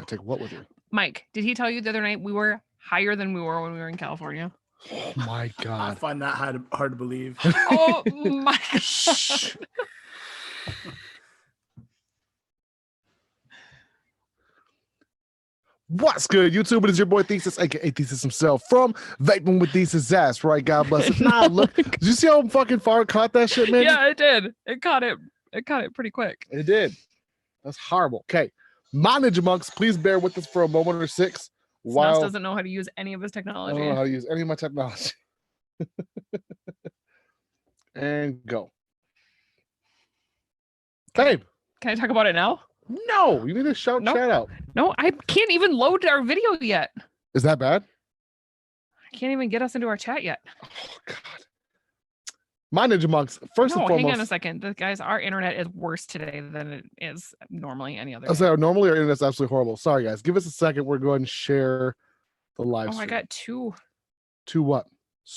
I take what with you? Mike, did he tell you the other night we were higher than we were when we were in California? Oh my God. I find that hard to believe. Oh my Shh. What's good, YouTube? It is your boy Thesis, aka Thesis himself, from Vaping with Thesis ass, right? God bless it. Nah, look, did you see how fucking far it caught that shit, man? Yeah, it did. It caught it pretty quick. It did. That's horrible. Okay. My Ninja Monks, please bear with us for a moment or six. Snuffs doesn't know how to use any of his I technology. don't know how to use any of my technology. And go. Babe. Can I talk about it now? No, you need to shout Nope. chat out. No, I can't even load our video yet. Is that bad? I can't even get us into our chat yet. Oh, God. My Ninja Monks, first and foremost. Hang on a second. Guys, our internet is worse today than it is normally any other I day. say normally our internet's absolutely horrible. Sorry, guys. Give us a second. We're going to share the live stream. I got two. To what?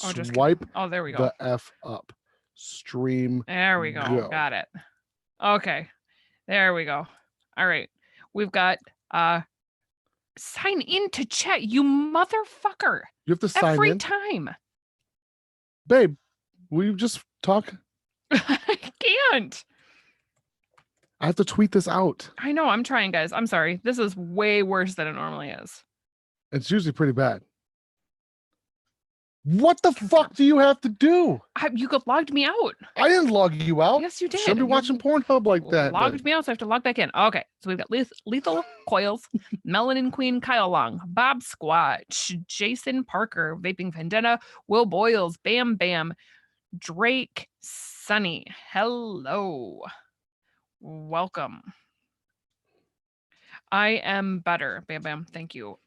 Oh, just Swipe Oh, there we go. the F up. Stream. There we go. Got it. Okay. There we go. All right. We've got sign in to chat, you motherfucker. You have to sign every in. time. Babe, will you just talk? I can't. I have to tweet this out. I know. I'm trying, guys. I'm sorry. This is way worse than it normally is. It's usually pretty bad. What the fuck do you have to do? You logged me out. I didn't log you out. Yes, you did. Shouldn't be watching Pornhub like that. Logged me out, so I have to log back in. Okay, so we've got Lethal Coils, Melanin Queen, Kyle Long, Bob Squatch, Jason Parker, Vaping Vendetta, Will Boyles, Bam Bam, Drake, Sunny. Hello. Welcome. I am better. Bam Bam. Thank you.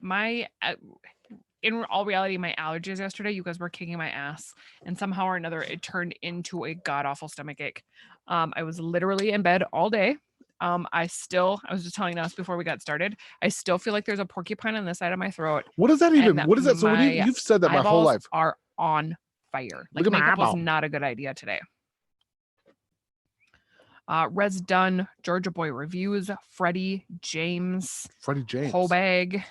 In all reality, my allergies yesterday, you guys were kicking my ass, and somehow or another, it turned into a god-awful stomach ache. I was literally in bed all day. I was just telling us before we got started, I still feel like there's a porcupine on this side of my throat. What does that even? What is that? So when you've said that my whole life. Are on fire. Like, Look at my makeup was eyeball. not a good idea today. Res Dunn, Georgia Boy Reviews, Freddie James, Holbag,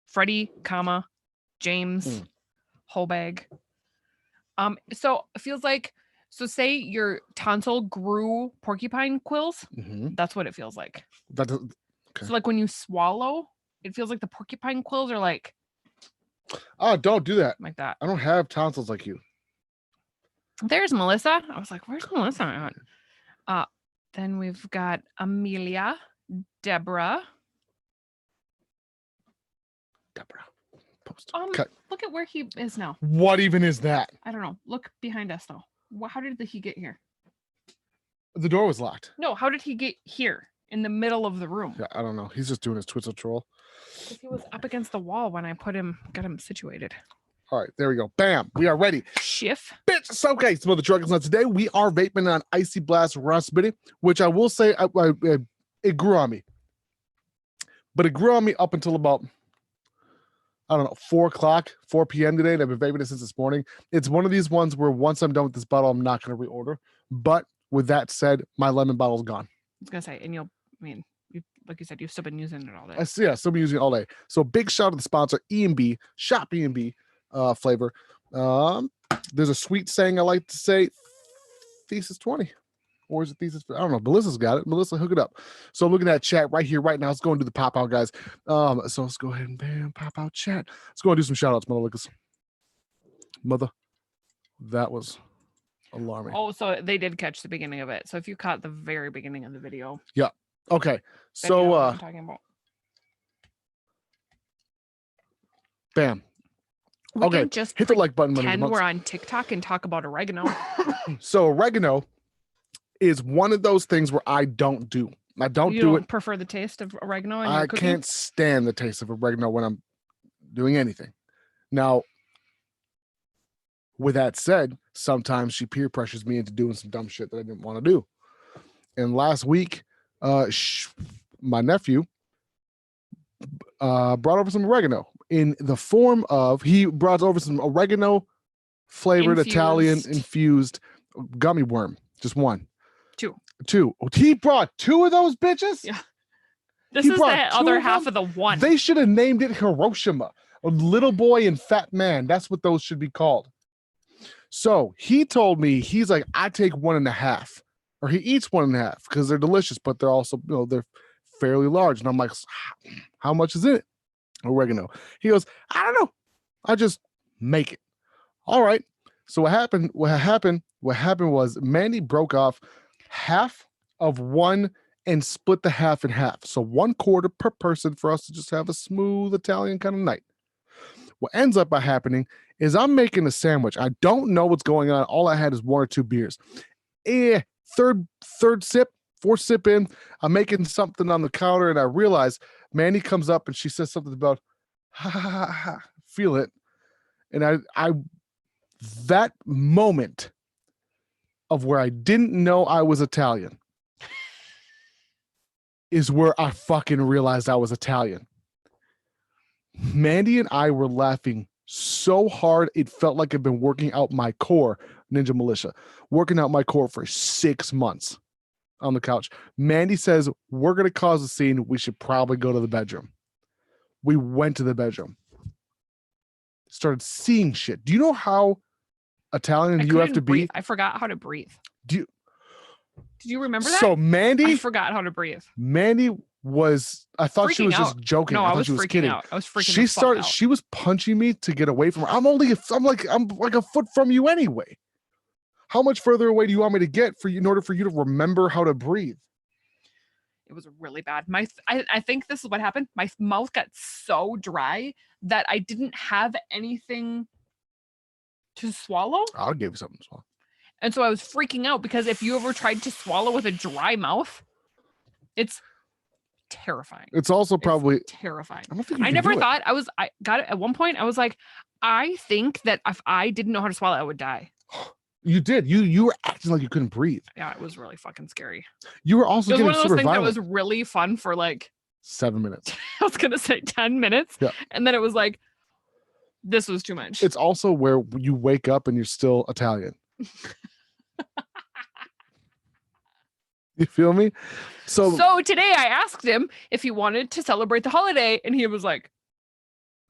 Freddie, James, Holbag. So it feels like, say your tonsil grew porcupine quills. That's what it feels like. Okay. So like when you swallow, it feels like the porcupine quills are like. Oh, don't do that. Like that. I don't have tonsils like you. There's Melissa. I was like, where's Melissa at? Then we've got Amelia, Deborah. Post. Look at where he is now. What even is that? I don't know. Look behind us though. How did he get here? The door was locked. No, how did he get here in the middle of the room? Yeah, I don't know. He's just doing his Twitter troll. Because he was up against the wall when I got him situated. All right, there we go. Bam, we are ready. Schiff. Bitch, so okay, some of the truckers. Now today we are vaping on Icy Blast Raspberry, which I will say it grew on me. But it grew on me up until about, I don't know, 4 p.m. today, and I've been vaping it since this morning. It's one of these ones where once I'm done with this bottle, I'm not going to reorder. But with that said, my lemon bottle's gone. I was going to say, and like you said, you've still been using it all day. Yeah, still been using it all day. So big shout out to the sponsor, E&B, Shop E&B flavor. There's a sweet saying I like to say, Thesis 20. Or is it Thesis? I don't know. Melissa's got it. Melissa, hook it up. So I'm looking at chat right here, right now. Let's go and do the pop out, guys. So let's go ahead and bam, pop out chat. Let's go and do some shout outs, mother. That was alarming. Oh, so they did catch the beginning of it. So if you caught the very beginning of the video. Yeah. Okay. So you know what I'm talking about. Bam. We okay. can just hit the like button. Pretend we're on TikTok and talk about oregano. So oregano is one of those things where I don't do. I don't do it. Prefer the taste of oregano in I your cooking? can't stand the taste of oregano when I'm doing anything. Now, with that said, sometimes she peer pressures me into doing some dumb shit that I didn't want to do. And last week, my nephew brought over some oregano in the form of, he brought over some oregano flavored Italian infused gummy worm. Just one. Two. He brought two of those bitches? Yeah. This He is brought the two other of half them? of the one. They should have named it Hiroshima. A little boy and fat man. That's what those should be called. So he told me, he's like, I take 1.5, or he eats 1.5 because they're delicious, but they're also, they're fairly large. And I'm like, how much is in it? Oregano. He goes, I don't know. I just make it. All right. So what happened was Mandy broke off half of one and split the half in half. So 1/4 per person for us to just have a smooth Italian kind of night. What ends up by happening is I'm making a sandwich. I don't know what's going on. All I had is 1 or 2 beers. Third sip, 4th sip in, I'm making something on the counter, and I realize Mandy comes up and she says something about, ha, ha, ha, ha, feel it. And I that moment of where I didn't know I was Italian is where I fucking realized I was Italian. Mandy and I were laughing so hard, it felt like I'd been working out my core, Ninja Militia, working out my core for 6 months on the couch. Mandy says, we're going to cause a scene. We should probably go to the bedroom. We went to the bedroom. Started seeing shit. Do you know how Italian you have to breathe. be? I forgot how to breathe. Did you remember that? So Mandy, I forgot how to breathe. Mandy was, I thought she was just joking. No, I I thought was she was freaking kidding. out. I was freaking out. She was punching me to get away from her. I'm like a foot from you anyway. How much further away do you want me to get in order for you to remember how to breathe? It was really bad. I think this is what happened. My mouth got so dry that I didn't have anything to swallow. I'll give you something to swallow. And so I was freaking out because if you ever tried to swallow with a dry mouth, it's terrifying. It's also probably terrifying. I never thought I got it at one point. I was like, I think that if I didn't know how to swallow, I would die. You did. You were acting like you couldn't breathe. Yeah, it was really fucking scary. You were also getting one of those sort of things violent. that was really fun for like 7 minutes. I was gonna say 10 minutes. Yeah. And then it was like, this was too much. It's also where you wake up and you're still Italian. You feel me? So today I asked him if he wanted to celebrate the holiday, and he was like,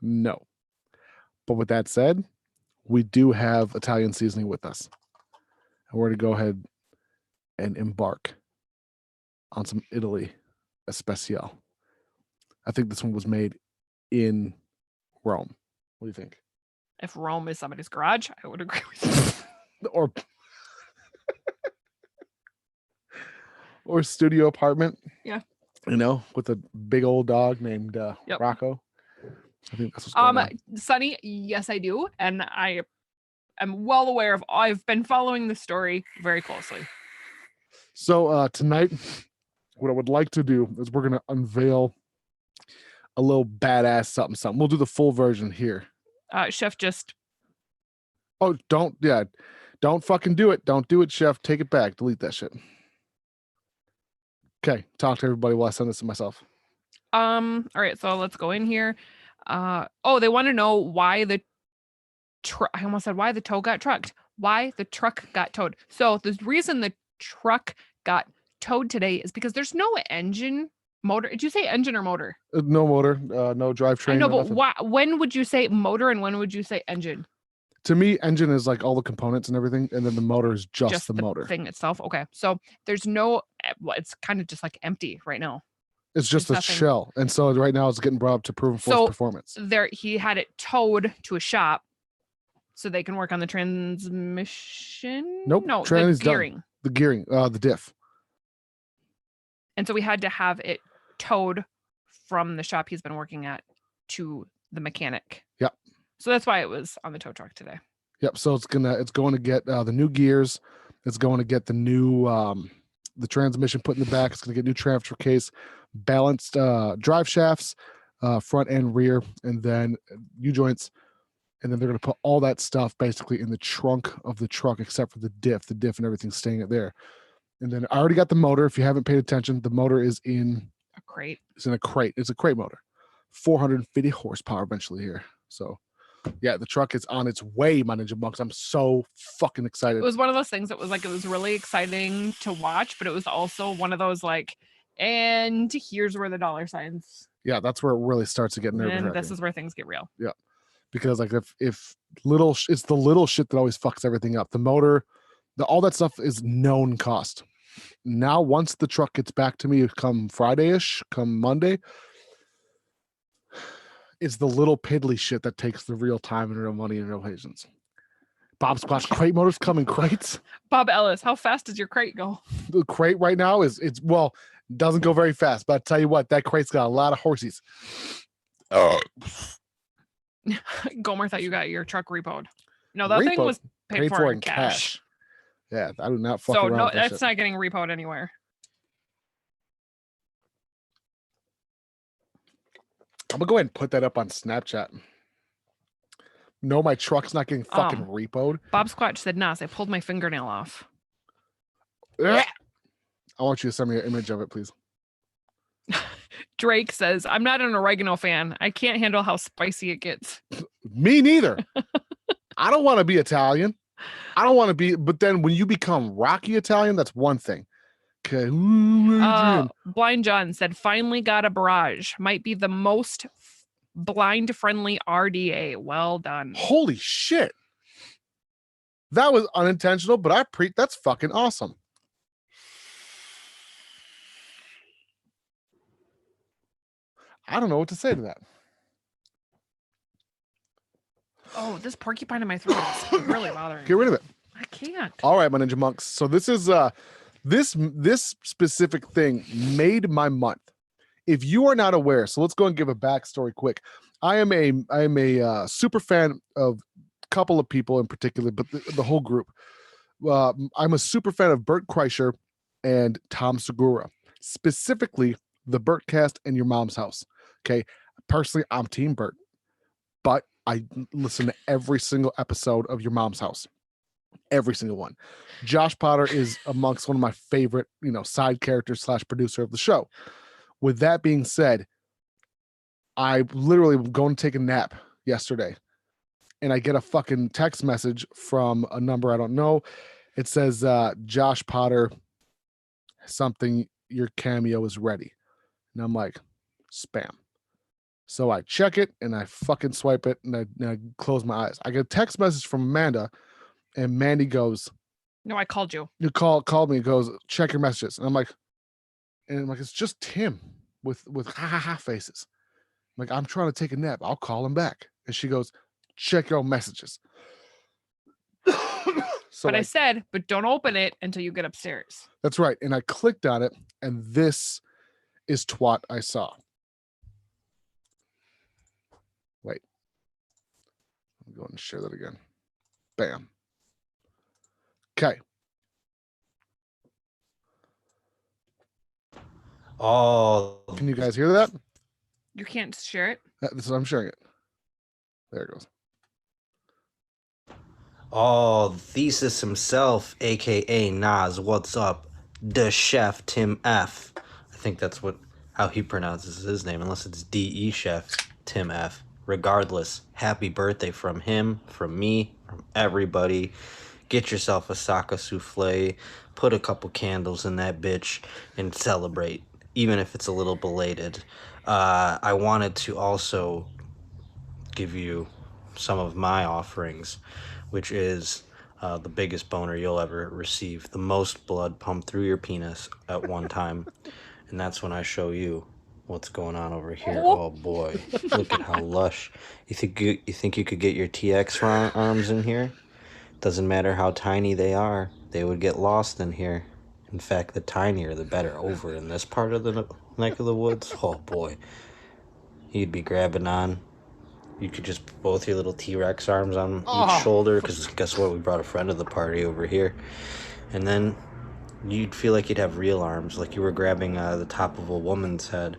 no. But with that said, we do have Italian seasoning with us. And we're going to go ahead and embark on some Italy Especial. I think this one was made in Rome. What do you think? if Rome is somebody's garage, I would agree with you. Or studio apartment. Yeah. You know, with a big old dog named Rocco. I think that's what's going on. Sunny, yes, I do. And I am well aware of, I've been following the story very closely. So tonight, what I would like to do is we're going to unveil a little badass something. We'll do the full version here. Chef just... Oh, don't fucking do it. Don't do it, Chef. Take it back. Delete that shit. Okay, talk to everybody while I send this to myself. All right, so let's go in here. They want to know why the I almost said why the tow got trucked. Why the truck got towed. So the reason the truck got towed today is because there's no engine motor. Did you say engine or motor? No motor, no drivetrain. I know, but when would you say motor and when would you say engine? To me, engine is like all the components and everything, and then the motor is just the motor thing itself. Okay, so there's no. Well, it's kind of just like empty right now. It's just a shell, and so right now it's getting brought up to proven force performance. He had it towed to a shop, so they can work on the transmission. Nope, no, the gearing. Done. The gearing, the diff. And so we had to have it towed from the shop he's been working at to the mechanic. Yep. So that's why it was on the tow truck today. Yep. So it's going to get the new gears. It's going to get the new the transmission put in the back. It's going to get new transfer case, balanced drive shafts, front and rear, and then U-joints. And then they're going to put all that stuff basically in the trunk of the truck, except for the diff and everything staying there. And then I already got the motor. If you haven't paid attention, the motor is in a crate. It's in a crate. It's a crate motor, 450 horsepower eventually here. So yeah, the truck is on its way, my Ninja Monks. I'm so fucking excited. It was one of those things that was like, it was really exciting to watch, but it was also one of those like, And here's where the dollar signs. Yeah, that's where it really starts to get nerve And wracking. this is where things get real. Because like if little it's the little shit that always fucks everything up. The motor, all that stuff is known cost. Now once the truck gets back to me come Friday-ish, come Monday, it's the little piddly shit that takes the real time and real money and real patience. Bob Squatch crate motors come in crates. Bob Ellis, how fast does your crate go? The crate right now doesn't go very fast, but I tell you what, that crate's got a lot of horses. Oh, Gomer thought you got your truck repoed. No, that thing was paid for in cash. Yeah, I do not fuck So around no, with that that's shit. not getting repoed anywhere. I'm gonna go ahead and put that up on Snapchat. No, my truck's not getting fucking repoed. Bob Squatch said, Nas, I pulled my fingernail off. I want you to send me an image of it, please. Drake says, I'm not an oregano fan. I can't handle how spicy it gets. Me neither. I don't want to be Italian. I don't want to be, but then when you become Rocky Italian, that's one thing. Okay. Blind John said, finally got a barrage. Might be the most blind friendly RDA. Well done. Holy shit. That was unintentional, but that's fucking awesome. I don't know what to say to that. Oh, this porcupine in my throat is really bothering me. Get rid of it. I can't. All right, my ninja monks. So this is this specific thing made my month. If you are not aware, so let's go and give a backstory quick. I am a super fan of a couple of people in particular, but the whole group. I'm a super fan of Bert Kreischer and Tom Segura, specifically the Bert cast and Your Mom's House. Okay, personally, I'm Team Bert, but I listen to every single episode of Your Mom's House. Every single one. Josh Potter is amongst one of my favorite, side characters / producer of the show. With that being said, I literally was going to take a nap yesterday, and I get a fucking text message from a number I don't know. It says, Josh Potter, something, your cameo is ready. And I'm like, spam. So I check it and I fucking swipe it and I close my eyes. I get a text message from Amanda, and Mandy goes, no, I called you. You called me and goes, check your messages. And I'm like, it's just Tim with ha ha ha faces. I'm like, I'm trying to take a nap. I'll call him back. And she goes, check your messages. I said, but don't open it until you get upstairs. That's right. And I clicked on it, and this is twat I saw. Wait. I'm going to share that again. Bam. Okay. Oh. Can you guys hear that? You can't share it? This is I'm sharing it. There it goes. Oh, Thesis himself, aka Nas, what's up? The chef, Tim F. I think that's how he pronounces his name, unless it's DE Chef, Tim F. Regardless, happy birthday from him, from me, from everybody. Get yourself a Saka souffle, put a couple candles in that bitch, and celebrate, even if it's a little belated. I wanted to also give you some of my offerings, which is the biggest boner you'll ever receive, the most blood pumped through your penis at one time, and that's when I show you what's going on over here. Oh boy, look at how lush. You think you could get your TX arms in here? Doesn't matter how tiny they are, they would get lost in here. In fact, the tinier the better. Over in this part of the neck of the woods, oh boy, you'd be grabbing on. You could just put both your little T-Rex arms on each shoulder, because guess what? We brought a friend to the party over here. And then you'd feel like you'd have real arms, like you were grabbing the top of a woman's head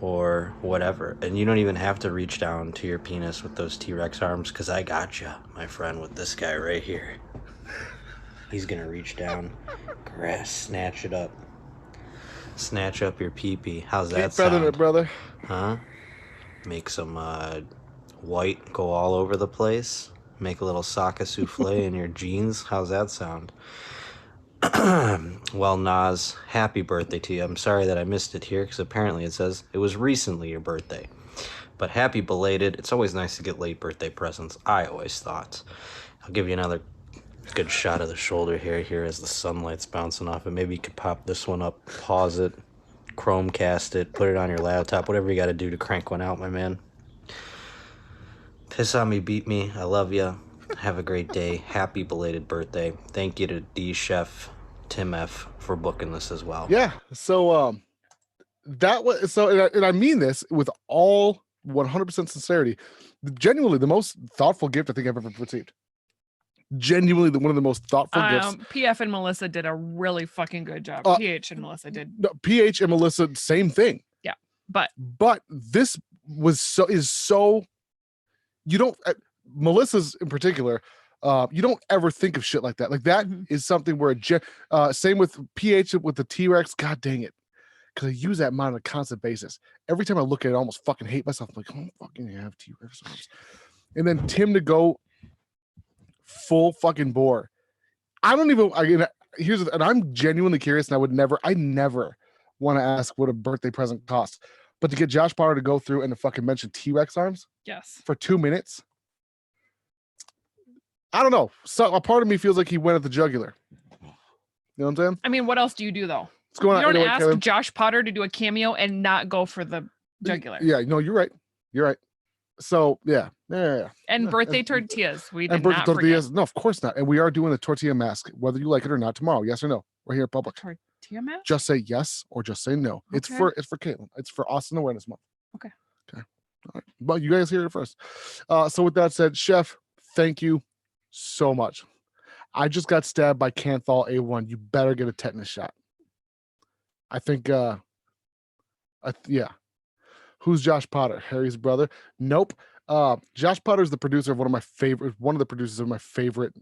or whatever. And you don't even have to reach down to your penis with those T-Rex arms, because I got you, my friend, with this guy right here. He's going to reach down, snatch it up. Snatch up your pee-pee. How's that sound? It, brother. Huh? Make some white go all over the place. Make a little Saka souffle in your jeans. How's that sound? Well, Nas, happy birthday to you. I'm sorry that I missed it here because apparently it says it was recently your birthday. But happy belated. It's always nice to get late birthday presents, I always thought. I'll give you another good shot of the shoulder here as the sunlight's bouncing off it. Maybe you could pop this one up, pause it, Chromecast it, put it on your laptop, whatever you got to do to crank one out, my man. Piss on me, beat me. I love you. Have a great day. Happy belated birthday. Thank you to D Chef Tim F for booking this as well. Yeah. So that was and I mean this with all 100% sincerity. Genuinely, the most thoughtful gift I think I've ever received. Genuinely, one of the most thoughtful gifts. PF and Melissa did a really fucking good job. PH and Melissa did. No, PH and Melissa, same thing. Yeah, but this was so. You don't, Melissa's in particular. You don't ever think of shit like that. Like that is something where same with PH with the T-Rex. God dang it. Because I use that mine on a constant basis. Every time I look at it, I almost fucking hate myself. I'm like, I don't fucking have T-Rex arms. And then Tim to go full fucking bore. I don't even, and I'm genuinely curious, and I never want to ask what a birthday present costs. But to get Josh Potter to go through and to fucking mention T-Rex arms for 2 minutes, I don't know. So a part of me feels like he went at the jugular. You know what I'm saying? I mean, what else do you do though? What's going on? You don't Anyway, ask Kevin. Josh Potter to do a cameo and not go for the jugular. Yeah, no, you're right. You're right. So yeah. And birthday tortillas. We did and birthday not tortillas. forget. No, of course not. And we are doing a tortilla mask, whether you like it or not, tomorrow. Yes or no? We're here in public. Tortilla mask? Just say yes or just say no. Okay. It's for Caitlin. It's for Austin Awareness Month. Okay. All right. But you guys hear it first. So with that said, Chef, thank you so much. I just got stabbed by Canthal A1. You better get a tetanus shot. I think yeah. Who's Josh Potter? Harry's brother? Nope. Josh Potter is the producer of one of the producers of my favorite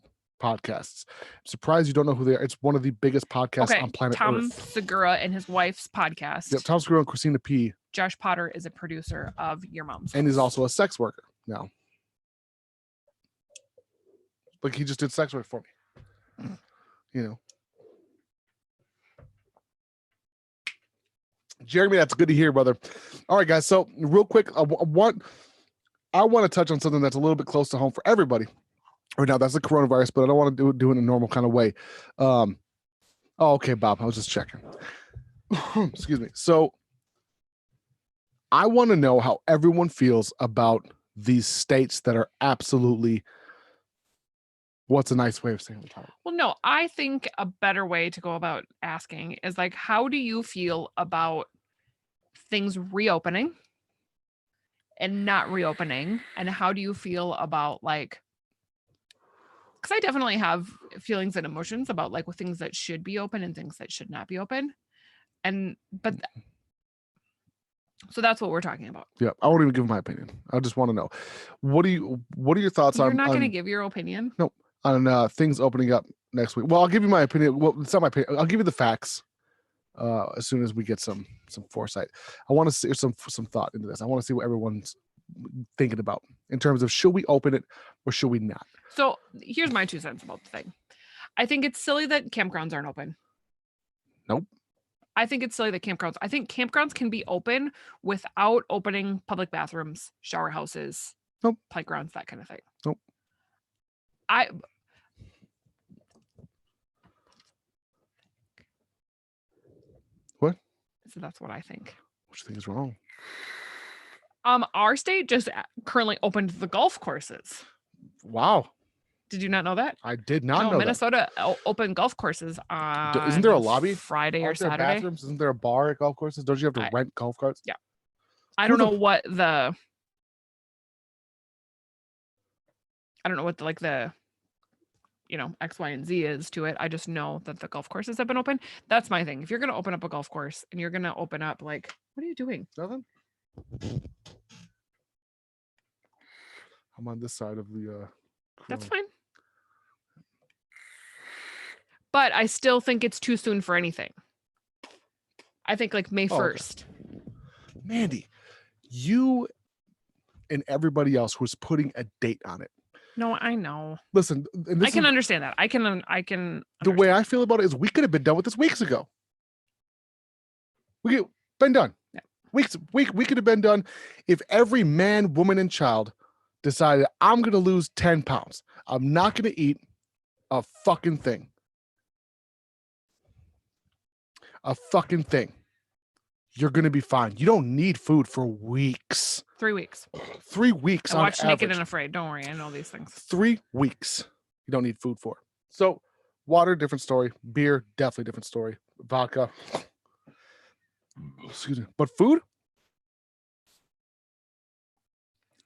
podcasts. I'm surprised you don't know who they are. It's one of the biggest podcasts on planet Tom Earth. Segura and his wife's podcast. Yep, Tom Segura and Christina P. Josh Potter is a producer of Your Mom's And he's House. also a sex worker now. Like he just did sex work for me. You know. Jeremy, that's good to hear, brother. All right, guys. So real quick, I want to touch on something that's a little bit close to home for everybody right now. That's the coronavirus, but I don't want to do it in a normal kind of way. Oh, okay, Bob. I was just checking. Excuse me. So I want to know how everyone feels about these states that are absolutely, what's a nice way of saying it? Well, no, I think a better way to go about asking is like, how do you feel about things reopening and not reopening? And how do you feel about like, because I definitely have feelings and emotions about like with things that should be open and things that should not be open. So that's what we're talking about. Yeah, I won't even give my opinion. I just want to know, what are your thoughts on? You're not going to give your opinion? No, on things opening up next week. Well, I'll give you my opinion. Well, it's not my opinion. I'll give you the facts as soon as we get some foresight. I want to see some thought into this. I want to see what everyone's thinking about in terms of should we open it or should we not? So here's my 2 cents about the thing. I think it's silly that campgrounds aren't open. Nope. I think it's silly that I think campgrounds can be open without opening public bathrooms, shower houses, nope, playgrounds, that kind of thing. Nope. What? So that's what I think. What do you think is wrong? Our state just currently opened the golf courses. Wow. Did you not know that? I did not know Minnesota opened golf courses on Isn't there a lobby? Friday or Aren't there Saturday? bathrooms? Isn't there a bar at golf courses? Don't you have to rent golf carts? Yeah. I don't know what the X, Y, and Z is to it. I just know that the golf courses have been open. That's my thing. If you're going to open up a golf course and you're going to open up like, what are you doing? Nothing. I'm on this side of the That's fine. But I still think it's too soon for anything. I think like May 1st. Okay. Mandy, you and everybody else was putting a date on it. No, I know. Listen, and this I can is understand that. I can. the way I feel about it is we could have been done with this weeks ago. We could been done. Yeah. We could have been done if every man, woman, and child decided I'm going to lose 10 pounds. I'm not going to eat a fucking thing. A fucking thing. You're going to be fine. You don't need food for weeks. 3 weeks. 3 weeks I on watched Naked average. and Afraid. Don't worry, I know these things. 3 weeks. You don't need food for. So water, different story. Beer, definitely different story. Vodka. Excuse me. But food?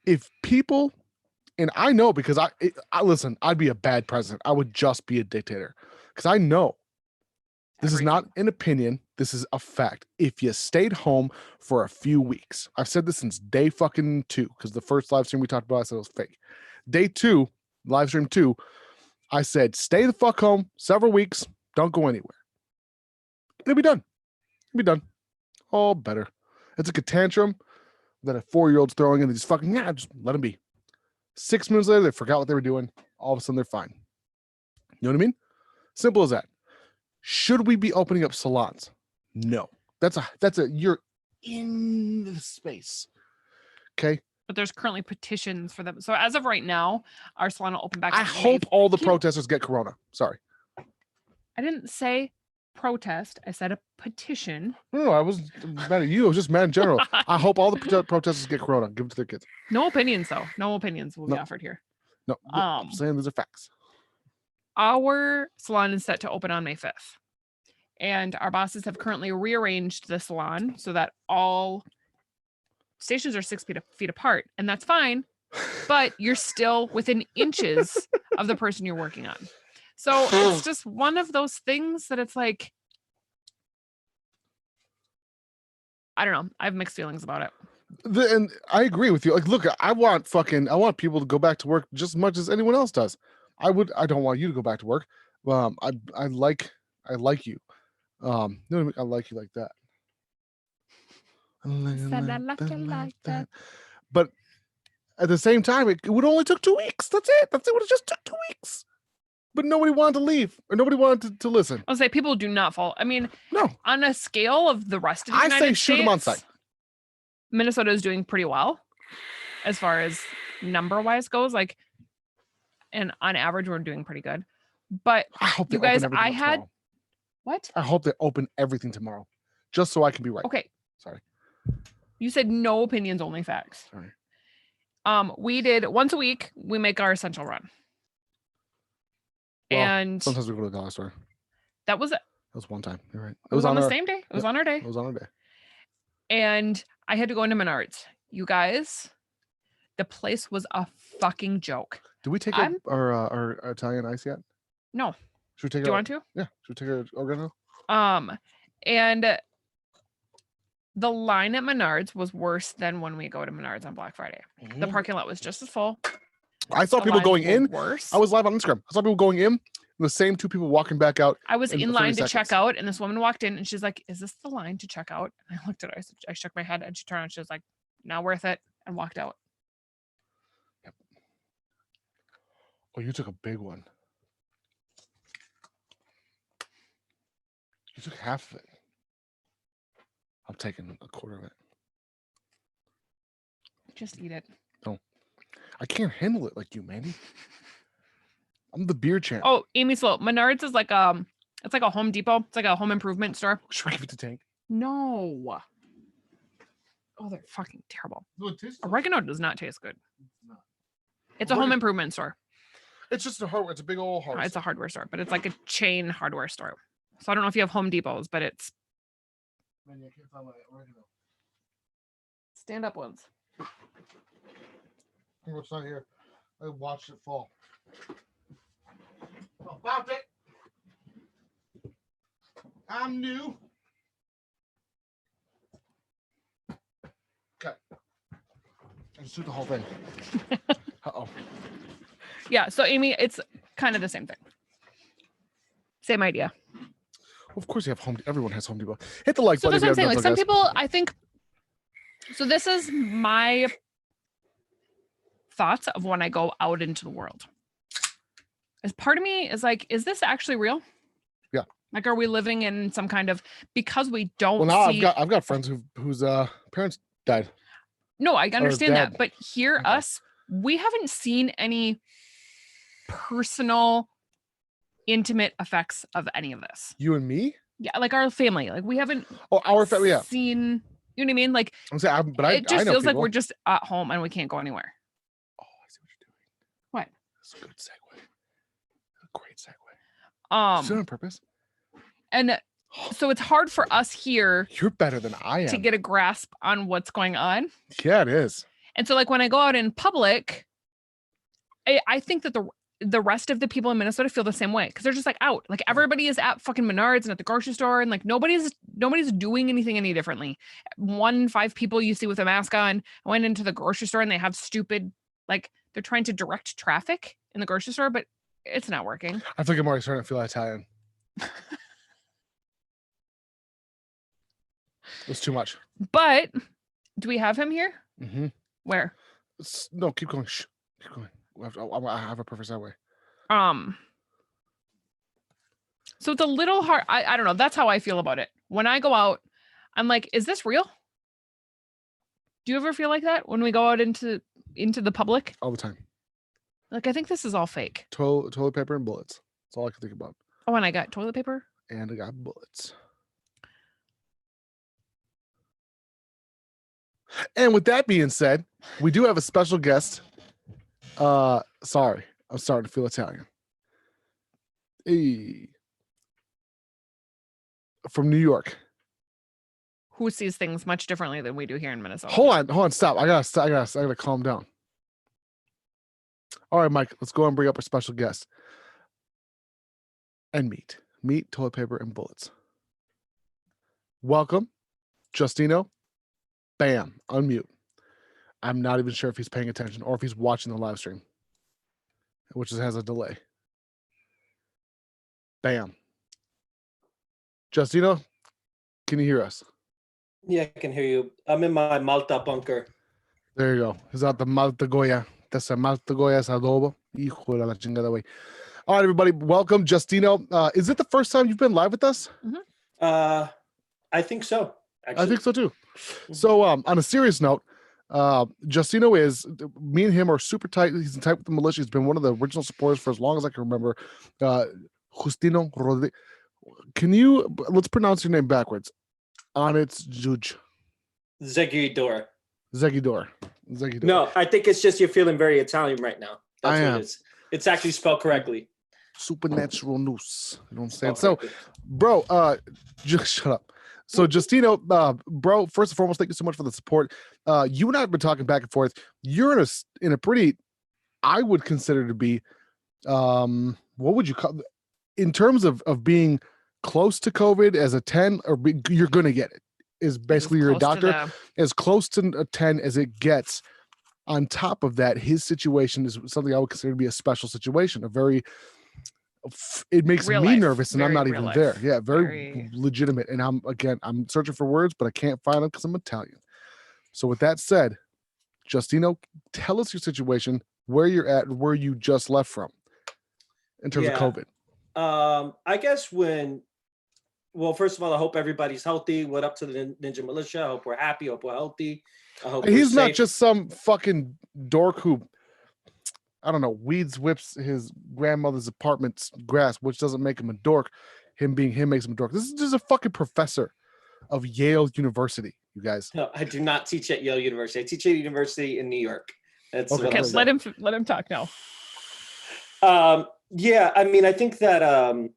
If people, and I know because I listen, I'd be a bad president. I would just be a dictator. Because I know this is not an opinion. This is a fact. If you stayed home for a few weeks, I've said this since day fucking 2, because the first live stream we talked about, I said it was fake. Day 2, live stream 2, I said, stay the fuck home several weeks. Don't go anywhere. It'll be done. It'll be done. All better. It's like a tantrum that a 4-year-old's throwing, and they just fucking, just let them be. 6 minutes later, they forgot what they were doing. All of a sudden, they're fine. You know what I mean? Simple as that. Should we be opening up salons? No. That's a you're in the space. Okay. But there's currently petitions for them. So as of right now, our salon will open back. I up hope May. all the protesters get corona. Sorry. I didn't say protest. I said a petition. No, I wasn't mad at you. I was just mad in general. I hope all the protesters get corona. Give it to their kids. No opinions, though. No opinions will be offered here. No, I'm saying these are facts. Our salon is set to open on May 5th. And our bosses have currently rearranged the salon so that all stations are 6 feet apart. And that's fine. But you're still within inches of the person you're working on. So it's just one of those things that it's like, I don't know. I have mixed feelings about it. And I agree with you. Like, look, I want people to go back to work just as much as anyone else does. I don't want you to go back to work. I like you. You know what I mean? I like you like that. Said I like you like that. But at the same time, it would only took 2 weeks. That's it. It would have just took 2 weeks. But nobody wanted to leave, or nobody wanted to listen. I'll say people do not fall. I mean, no. On a scale of the rest of the I United say shoot States, them on sight. Minnesota is doing pretty well as far as number-wise goes. Like, and on average, we're doing pretty good. But I hope you guys, I had tomorrow. What? I hope they open everything tomorrow, just so I can be right. Okay. Sorry. You said no opinions, only facts. Sorry. We did once a week. We make our essential run. Well, and sometimes we go to the dollar store. That was one time. You're right. It was on the same day. It was on our day. It was on our day. And I had to go into Menards. You guys, the place was a fucking joke. Did we take our Italian ice yet? No. Should we take? Do you want to? Yeah. Should we take our oregano? And the line at Menards was worse than when we go to Menards on Black Friday. The parking lot was just as full. I saw people going in. Worse. I was live on Instagram. I saw people going in. The same 2 people walking back out. I was in line to check out, and this woman walked in, and she's like, "Is this the line to check out?" And I looked at her. I shook my head, and she turned around. She was like, "Not worth it," and walked out. Yep. Oh, you took a big one. You took half of it. I'm taking a quarter of it. Just eat it. No, I can't handle it like you, Mandy. I'm the beer champ. Oh, Amy Slow. Menards is like it's like a Home Depot. It's like a home improvement store. Should we give it to Tank? No. Oh, they're fucking terrible. No, it tastes Oregano does not taste good. It's not. It's a home improvement store. It's just it's a big old hardware. It's a hardware store, but it's like a chain hardware store. So I don't know if you have Home Depots, but it's. Man, I can't find my oregano. Stand up ones. It's not here. I watched it fall. About it. I'm new. Okay. I just took the whole thing. Uh-oh. Yeah, so Amy, it's kind of the same thing. Same idea. Of course you have everyone has Home Depot. Hit the like so button. That's what I'm saying. Like some guys. people, I think. So this is my thoughts of when I go out into the world. As part of me is like, is this actually real? Yeah. Like, are we living in some kind of, because we don't Well, now see. I've got friends whose parents died. No, I understand dad. that. But here, Okay. us, we haven't seen any personal, intimate effects of any of this. You and me? Yeah, like our family. Like we haven't Oh, our family. Yeah. seen, you know what I mean? Like I'm saying, but it just I know feels like people. we're just at home and we can't go anywhere. Oh, I see what you're doing. What? That's a good segue. A great segue. Is it Um, on purpose? and so it's hard for us here You're better than I am. to get a grasp on what's going on. Yeah, it is. And so like when I go out in public, I think that the rest of the people in Minnesota feel the same way because they're just like out. Like everybody is at fucking Menards and at the grocery store, and like nobody's doing anything any differently. 1 in 5 people you see with a mask on went into the grocery store and they have stupid, like they're trying to direct traffic in the grocery store, but it's not working. I think I'm already starting to feel Italian. It's too much. But do we have him here? Mm-hmm. Where? No, keep going. Shh. Keep going. I have a perfect segue. So it's a little hard. I don't know. That's how I feel about it. When I go out, I'm like, is this real? Do you ever feel like that when we go out into the public? All the time. Like, I think this is all fake. Toilet paper and bullets. That's all I can think about. Oh, and I got toilet paper. And I got bullets. And with that being said, we do have a special guest. Sorry, I'm starting to feel Italian. Hey. From New York. Who sees things much differently than we do here in Minnesota. Hold on, stop. I gotta calm down. All right, Mike, let's go and bring up our special guest. And meat, toilet paper, and bullets. Welcome, Justino. Bam, unmute. I'm not even sure if he's paying attention or if he's watching the live stream, which has a delay. Bam. Justino, can you hear us? Yeah, I can hear you. I'm in my Malta bunker. There you go. Is that the Malta Goya? That's a Malta Goya adobo. Hijo de la chingada, güey. All right, everybody, welcome, Justino. Is it the first time you've been live with us? Mm-hmm. I think so. Actually. I think so too. So, on a serious note, Justino me and him are super tight. He's in tight with the militia. He's been one of the original supporters for as long as I can remember. Justino Rodriguez. Let's pronounce your name backwards. Anitz Juj. Zegidor. Zegidor. No, I think it's just you're feeling very Italian right now. That's I am. what it is. It's actually spelled correctly. Supernatural news. You know what I'm saying? So, bro, just shut up. So, Justino, bro, first and foremost, thank you so much for the support. You and I have been talking back and forth. You're in a pretty, I would consider to be, what would you call, in terms of being close to COVID as a 10, or you're going to get it, is basically you're a doctor, as close to a 10 as it gets. On top of that, his situation is something I would consider to be a special situation, it makes Real me life. nervous, and Very I'm not real even life. there. Yeah, very legitimate. And I'm searching for words, but I can't find them because I'm Italian. So with that said, Justino, tell us your situation, where you're at, and where you just left from in terms of COVID. I guess first of all, I hope everybody's healthy. What up to the Ninja Militia? I hope we're happy. I hope we're healthy. I hope he's we're not safe. just some fucking dork who, I don't know, whips his grandmother's apartment's grass, which doesn't make him a dork. Him being him makes him a dork. This is just a fucking professor of Yale University, you guys. No, I do not teach at Yale University. I teach at a university in New York. That's Okay. what I'm Let saying. him talk now. Yeah, I mean, I think that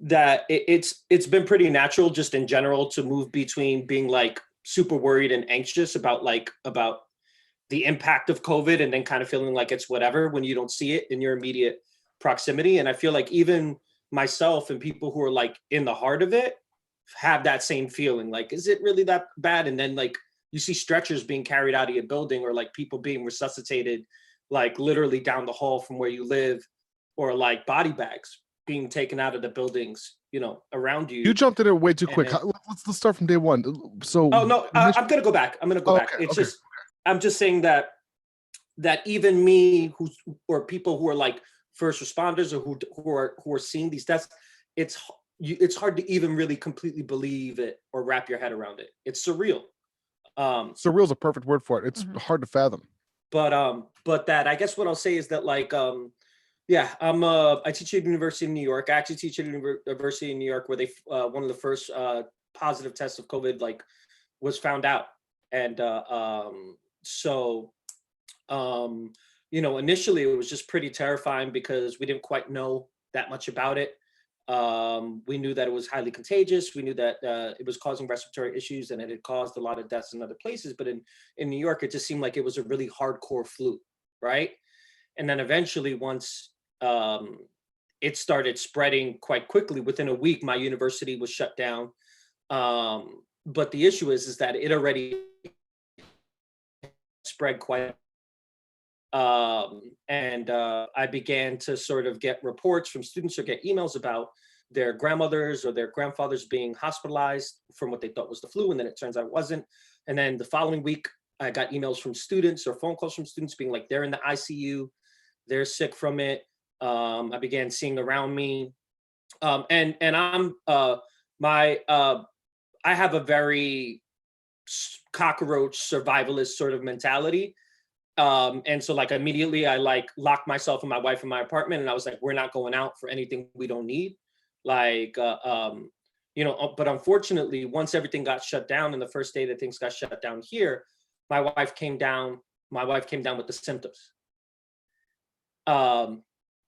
that it's been pretty natural just in general to move between being like super worried and anxious about the impact of COVID and then kind of feeling like it's whatever when you don't see it in your immediate proximity. And I feel like even myself and people who are like in the heart of it have that same feeling. Like, is it really that bad? And then like you see stretchers being carried out of your building, or like people being resuscitated, like literally down the hall from where you live, or like body bags being taken out of the buildings, around you. You jumped in there way too quick. And Let's start from day one. So, I'm going to go back. I'm just saying that that even me, or people who are like first responders or who are seeing these deaths, it's hard to even really completely believe it or wrap your head around it. It's surreal. Surreal is a perfect word for it. It's hard to fathom. But that, I guess what I'll say is that, like, yeah, I teach at University of New York. I actually teach at University of New York, where they one of the first positive tests of COVID like was found out, and so you know, initially it was just pretty terrifying because we didn't quite know that much about it. We knew that it was highly contagious. We knew that it was causing respiratory issues, and it had caused a lot of deaths in other places. But in New York, it just seemed like it was a really hardcore flu, right? And then eventually, once it started spreading quite quickly, within a week, my university was shut down. But the issue is that it already spread quite. And I began to sort of get reports from students or get emails about their grandmothers or their grandfathers being hospitalized from what they thought was the flu, and then it turns out it wasn't. And then the following week, I got emails from students or phone calls from students being like, they're in the ICU, they're sick from it. I began seeing around me, and I'm I have a very cockroach survivalist sort of mentality. And so like immediately I like locked myself and my wife in my apartment, and I was like, we're not going out for anything we don't need. Like, you know, but unfortunately, once everything got shut down, and the first day that things got shut down here, my wife came down with the symptoms.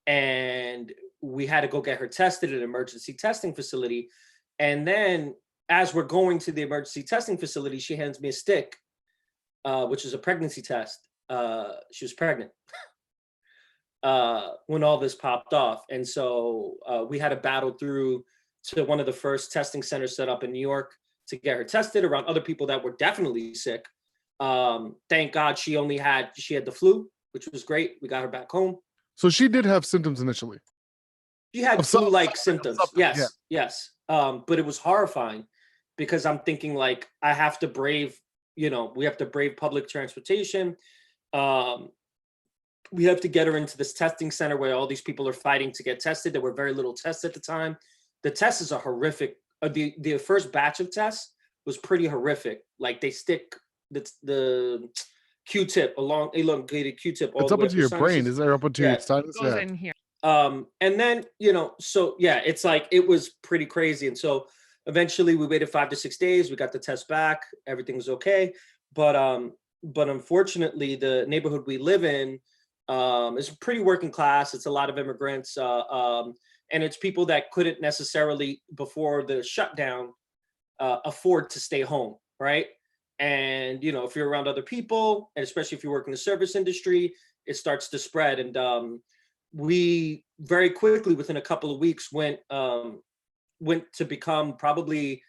And we had to go get her tested at an emergency testing facility. And then as we're going to the emergency testing facility, she hands me a stick, which is a pregnancy test. She was pregnant when all this popped off. And so we had to battle through to one of the first testing centers set up in New York to get her tested around other people that were definitely sick. Thank God she had the flu, which was great. We got her back home. So she did have symptoms initially. She had flu-like symptoms. Yes, yes. But it was horrifying because I'm thinking like, I have to brave, you know, we have to brave public transportation. We have to get her into this testing center where all these people are fighting to get tested. There were very little tests at the time. The tests are horrific. The first batch of tests was pretty horrific. Like they stick the Q-tip, elongated Q-tip. It's up into your brain. Is there up into your sinus? Goes in here. And then, you know, so yeah, it's like, it was pretty crazy. And so eventually we waited 5 to 6 days. We got the test back. Everything was okay. But unfortunately, the neighborhood we live in is pretty working class. It's a lot of immigrants. And it's people that couldn't necessarily, before the shutdown, afford to stay home, right? And, you know, if you're around other people, and especially if you work in the service industry, it starts to spread. And we very quickly, within a couple of weeks, went to become probably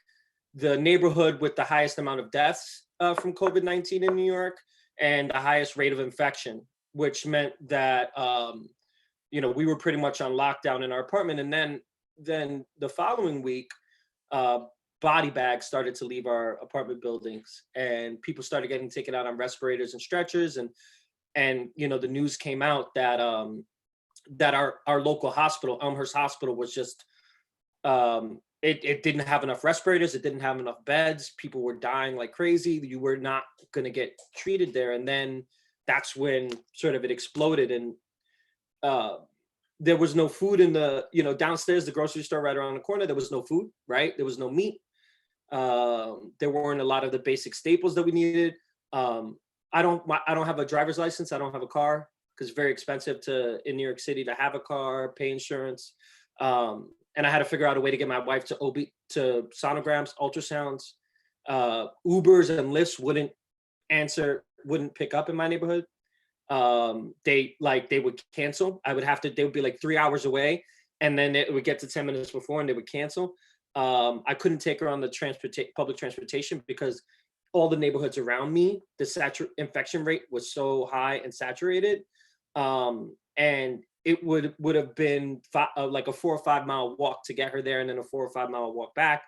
the neighborhood with the highest amount of deaths from COVID-19 in New York, and the highest rate of infection, which meant that, you know, we were pretty much on lockdown in our apartment. And then the following week, body bags started to leave our apartment buildings, and people started getting taken out on respirators and stretchers. And you know, the news came out that that our local hospital, Elmhurst Hospital, was just it didn't have enough respirators. It didn't have enough beds. People were dying like crazy. You were not going to get treated there. And then that's when sort of it exploded. And there was no food in the, you know, downstairs, the grocery store right around the corner. There was no food, right? There was no meat. There weren't a lot of the basic staples that we needed. I don't have a driver's license. I don't have a car because it's very expensive in New York City to have a car, pay insurance. And I had to figure out a way to get my wife to sonograms, ultrasounds. Ubers and Lyfts wouldn't pick up in my neighborhood. They would cancel. They would be like 3 hours away, and then it would get to 10 minutes before and they would cancel. I couldn't take her on the public transportation because all the neighborhoods around me, the infection rate was so high and saturated. And it would have been like a 4 or 5 mile walk to get her there, and then a 4 or 5 mile walk back.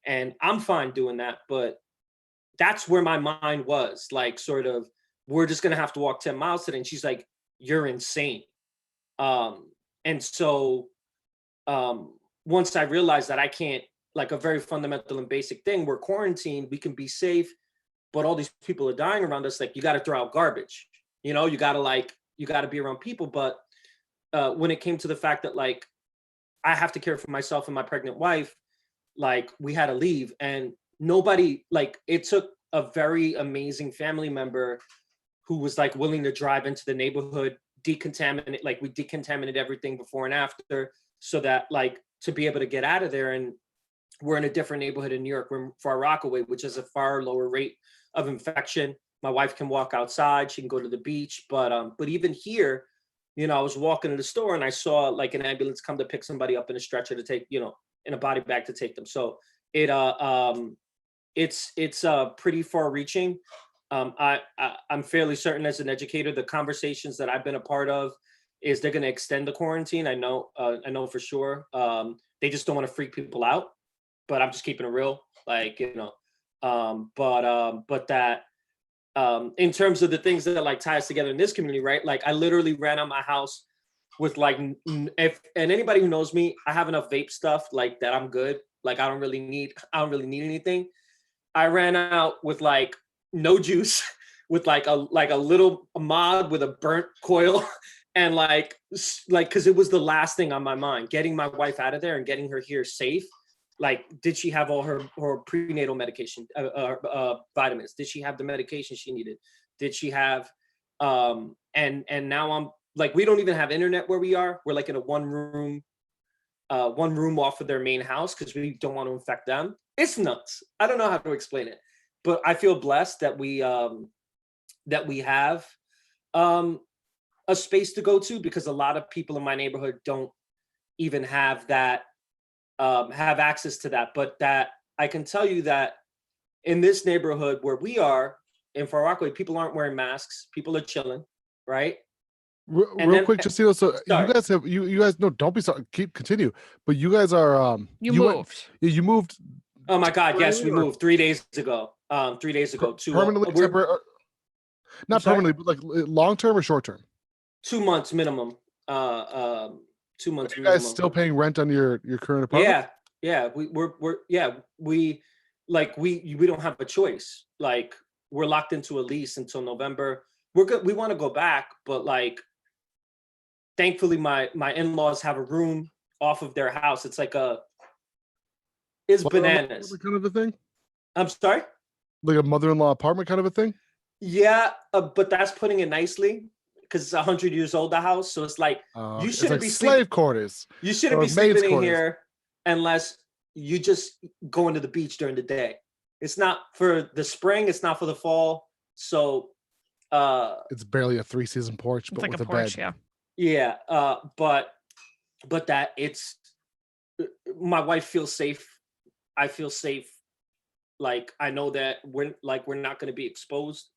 And I'm fine doing that, but that's where my mind was, like, sort of, we're just gonna have to walk 10 miles today. And she's like, you're insane. And so once I realized that I can't, like a very fundamental and basic thing, we're quarantined, we can be safe, but all these people are dying around us. Like, you got to throw out garbage, you know, you got to be around people. But when it came to the fact that like, I have to care for myself and my pregnant wife, like we had to leave, and nobody, like, it took a very amazing family member who was like willing to drive into the neighborhood, decontaminate, like we decontaminated everything before and after, so that like to be able to get out of there. And we're in a different neighborhood in New York. We're Far Rockaway, which has a far lower rate of infection. My wife can walk outside, she can go to the beach, but even here, you know, I was walking to the store and I saw like an ambulance come to pick somebody up in a stretcher to take, you know, in a body bag to take them. So it's pretty far reaching. I'm fairly certain as an educator, the conversations that I've been a part of is they're going to extend the quarantine. I know for sure. They just don't want to freak people out, but I'm just keeping it real. Like, you know, but that, in terms of the things that like tie us together in this community, right? Like I literally ran out my house with like, and anybody who knows me, I have enough vape stuff like that. I'm good. Like I don't really need anything. I ran out with like no juice, with like a little mod with a burnt coil, and like because it was the last thing on my mind, getting my wife out of there and getting her here safe. Like, did she have all her prenatal medication, vitamins? Did she have the medication she needed? Did she have, and now I'm like, we don't even have internet where we are. We're like in a one room off of their main house because we don't want to infect them. It's nuts. I don't know how to explain it, but I feel blessed that we have a space to go to, because a lot of people in my neighborhood don't even have that, have access to that. But that I can tell you that in this neighborhood where we are in Far Rockaway, people aren't wearing masks. People are chilling, right? Real quick, just so sorry. you guys have you guys no, don't be sorry, continue. But you guys are You moved. You moved. Oh my God! Yes, we moved 3 days ago. 3 days ago to Permanently, not permanently, but like long term or short term. 2 months minimum. 2 months. Are you guys still paying rent on your current apartment? Yeah. We don't have a choice. Like we're locked into a lease until November. We're good. We want to go back, but like, thankfully, my in-laws have a room off of their house. It's like it's bananas. Kind of a thing. I'm sorry. Like a mother-in-law apartment kind of a thing. Yeah, but that's putting it nicely, because it's 100 years old, the house. So it's like you shouldn't be slave quarters. You shouldn't be sleeping in here unless you just go into the beach during the day. It's not for the spring. It's not for the fall. So it's barely a 3-season porch, but it's like with a porch, bed. Yeah. But that it's, my wife feels safe. I feel safe. Like I know that we're not going to be exposed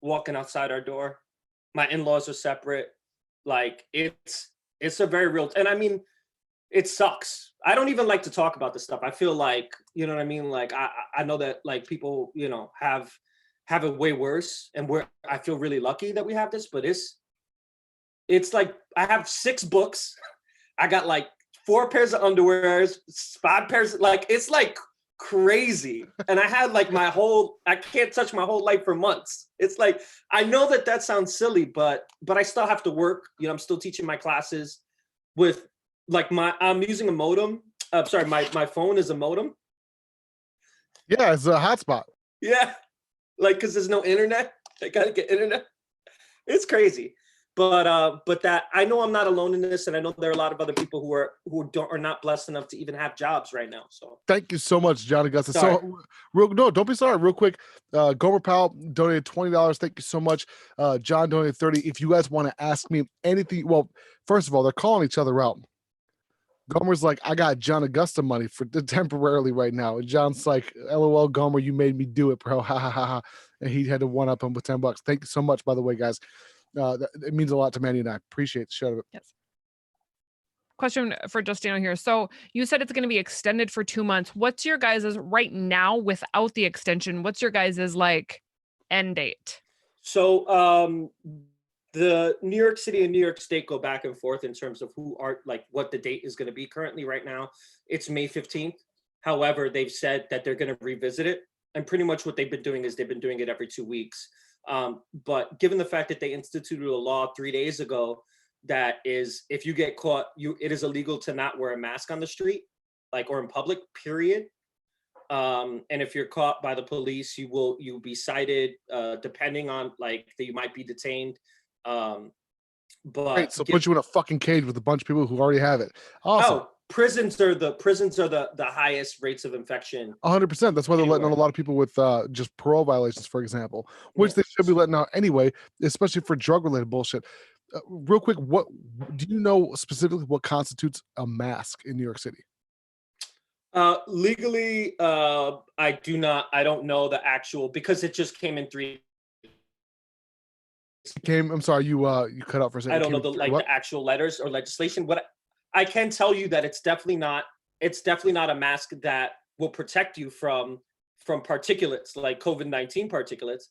walking outside our door. My in-laws are separate. Like it's a very real, and I mean, it sucks. I don't even like to talk about this stuff. I feel like, you know what I mean? Like I know that like people, you know, have it way worse, and I feel really lucky that we have this, but it's like I have 6 books. I got like 4 pairs of underwears, 5 pairs, like it's like crazy. And I had like I can't touch my whole life for months. It's like, I know that sounds silly, but I still have to work. You know, I'm still teaching my classes with like I'm using a modem. Sorry, my phone is a modem. Yeah, it's a hotspot. Yeah. Like, cause there's no internet. I gotta get internet. It's crazy. But that I know I'm not alone in this, and I know there are a lot of other people who are not blessed enough to even have jobs right now. So thank you so much, John Augusta. Sorry. So don't be sorry. Real quick, Gomer Powell donated $20. Thank you so much. John donated $30. If you guys want to ask me anything, well, first of all, they're calling each other out. Gomer's like, I got John Augusta money for temporarily right now, and John's like, LOL, Gomer, you made me do it, bro. Ha ha ha ha. And he had to one up him with $10. Thank you so much, by the way, guys. It means a lot to Manny and I. Appreciate the show. Yes. Question for Justino here. So you said it's going to be extended for 2 months. What's your guys' right now without the extension? What's your guys' like end date? So the New York City and New York State go back and forth in terms of what the date is going to be. Currently, right now, it's May 15th. However, they've said that they're going to revisit it. And pretty much what they've been doing is they've been doing it every 2 weeks. But given the fact that they instituted a law 3 days ago that is, if you get caught, it is illegal to not wear a mask on the street, or in public, period. And if you're caught by the police, you'll be cited, depending on that you might be detained. Right, so put you in a fucking cage with a bunch of people who already have it. Awesome. Oh, prisons are the highest rates of infection. 100%. That's why they're letting out a Anywhere. lot of people with just parole violations, for example, which Yeah. they should be letting out anyway, especially for drug-related bullshit. Real quick, what do you know specifically what constitutes a mask in New York City? Legally, I don't know the actual, because it just came in I'm sorry, you cut out for a second. I don't know Came the through what? the actual letters or legislation. What I can tell you that it's definitely not a mask that will protect you from particulates like COVID-19 particulates.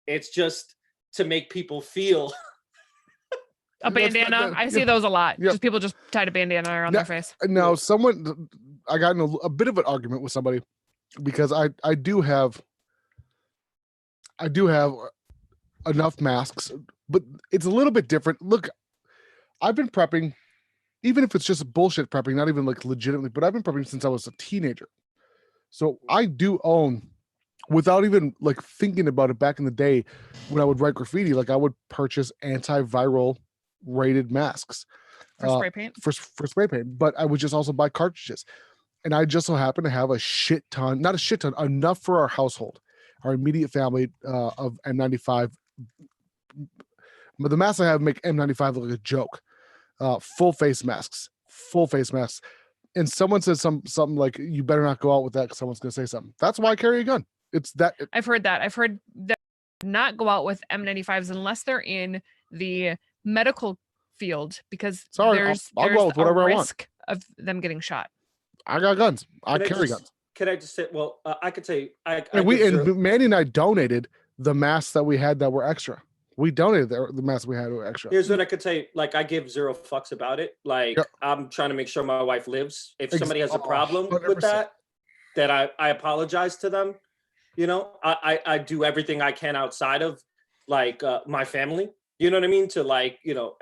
It's just to make people feel A bandana. I see those a lot. Yeah. Just people just tied a bandana around their face. Now, I got in a bit of an argument with somebody because I do have enough masks, but it's a little bit different. Look, I've been prepping, even if it's just bullshit prepping, not even legitimately, but I've been prepping since I was a teenager. So I do own, without even thinking about it back in the day when I would write graffiti, I would purchase antiviral rated masks For spray paint. for spray paint, but I would just also buy cartridges. And I just so happen to have not a shit ton, enough for our household, our immediate family of N95. But the masks I have make N95 look like a joke. Full face masks. And someone says something like, you better not go out with that because someone's going to say something. That's why I carry a gun. It's that. I've heard that. I've heard that not go out with M95s unless they're in the medical field, because Sorry, there's I'll go out with whatever a I want. risk of them getting shot. I got guns. I Can I carry just- guns. Can I just say? Well, I could say I And give zero- Manny and I donated the masks that we had that were extra. We donated the masks we had that were extra. Here's what I could say. I give zero fucks about it. Yep. I'm trying to make sure my wife lives. If somebody has a Oh, problem with 100%. that I apologize to them. I do everything I can outside of my family. You know what I mean? To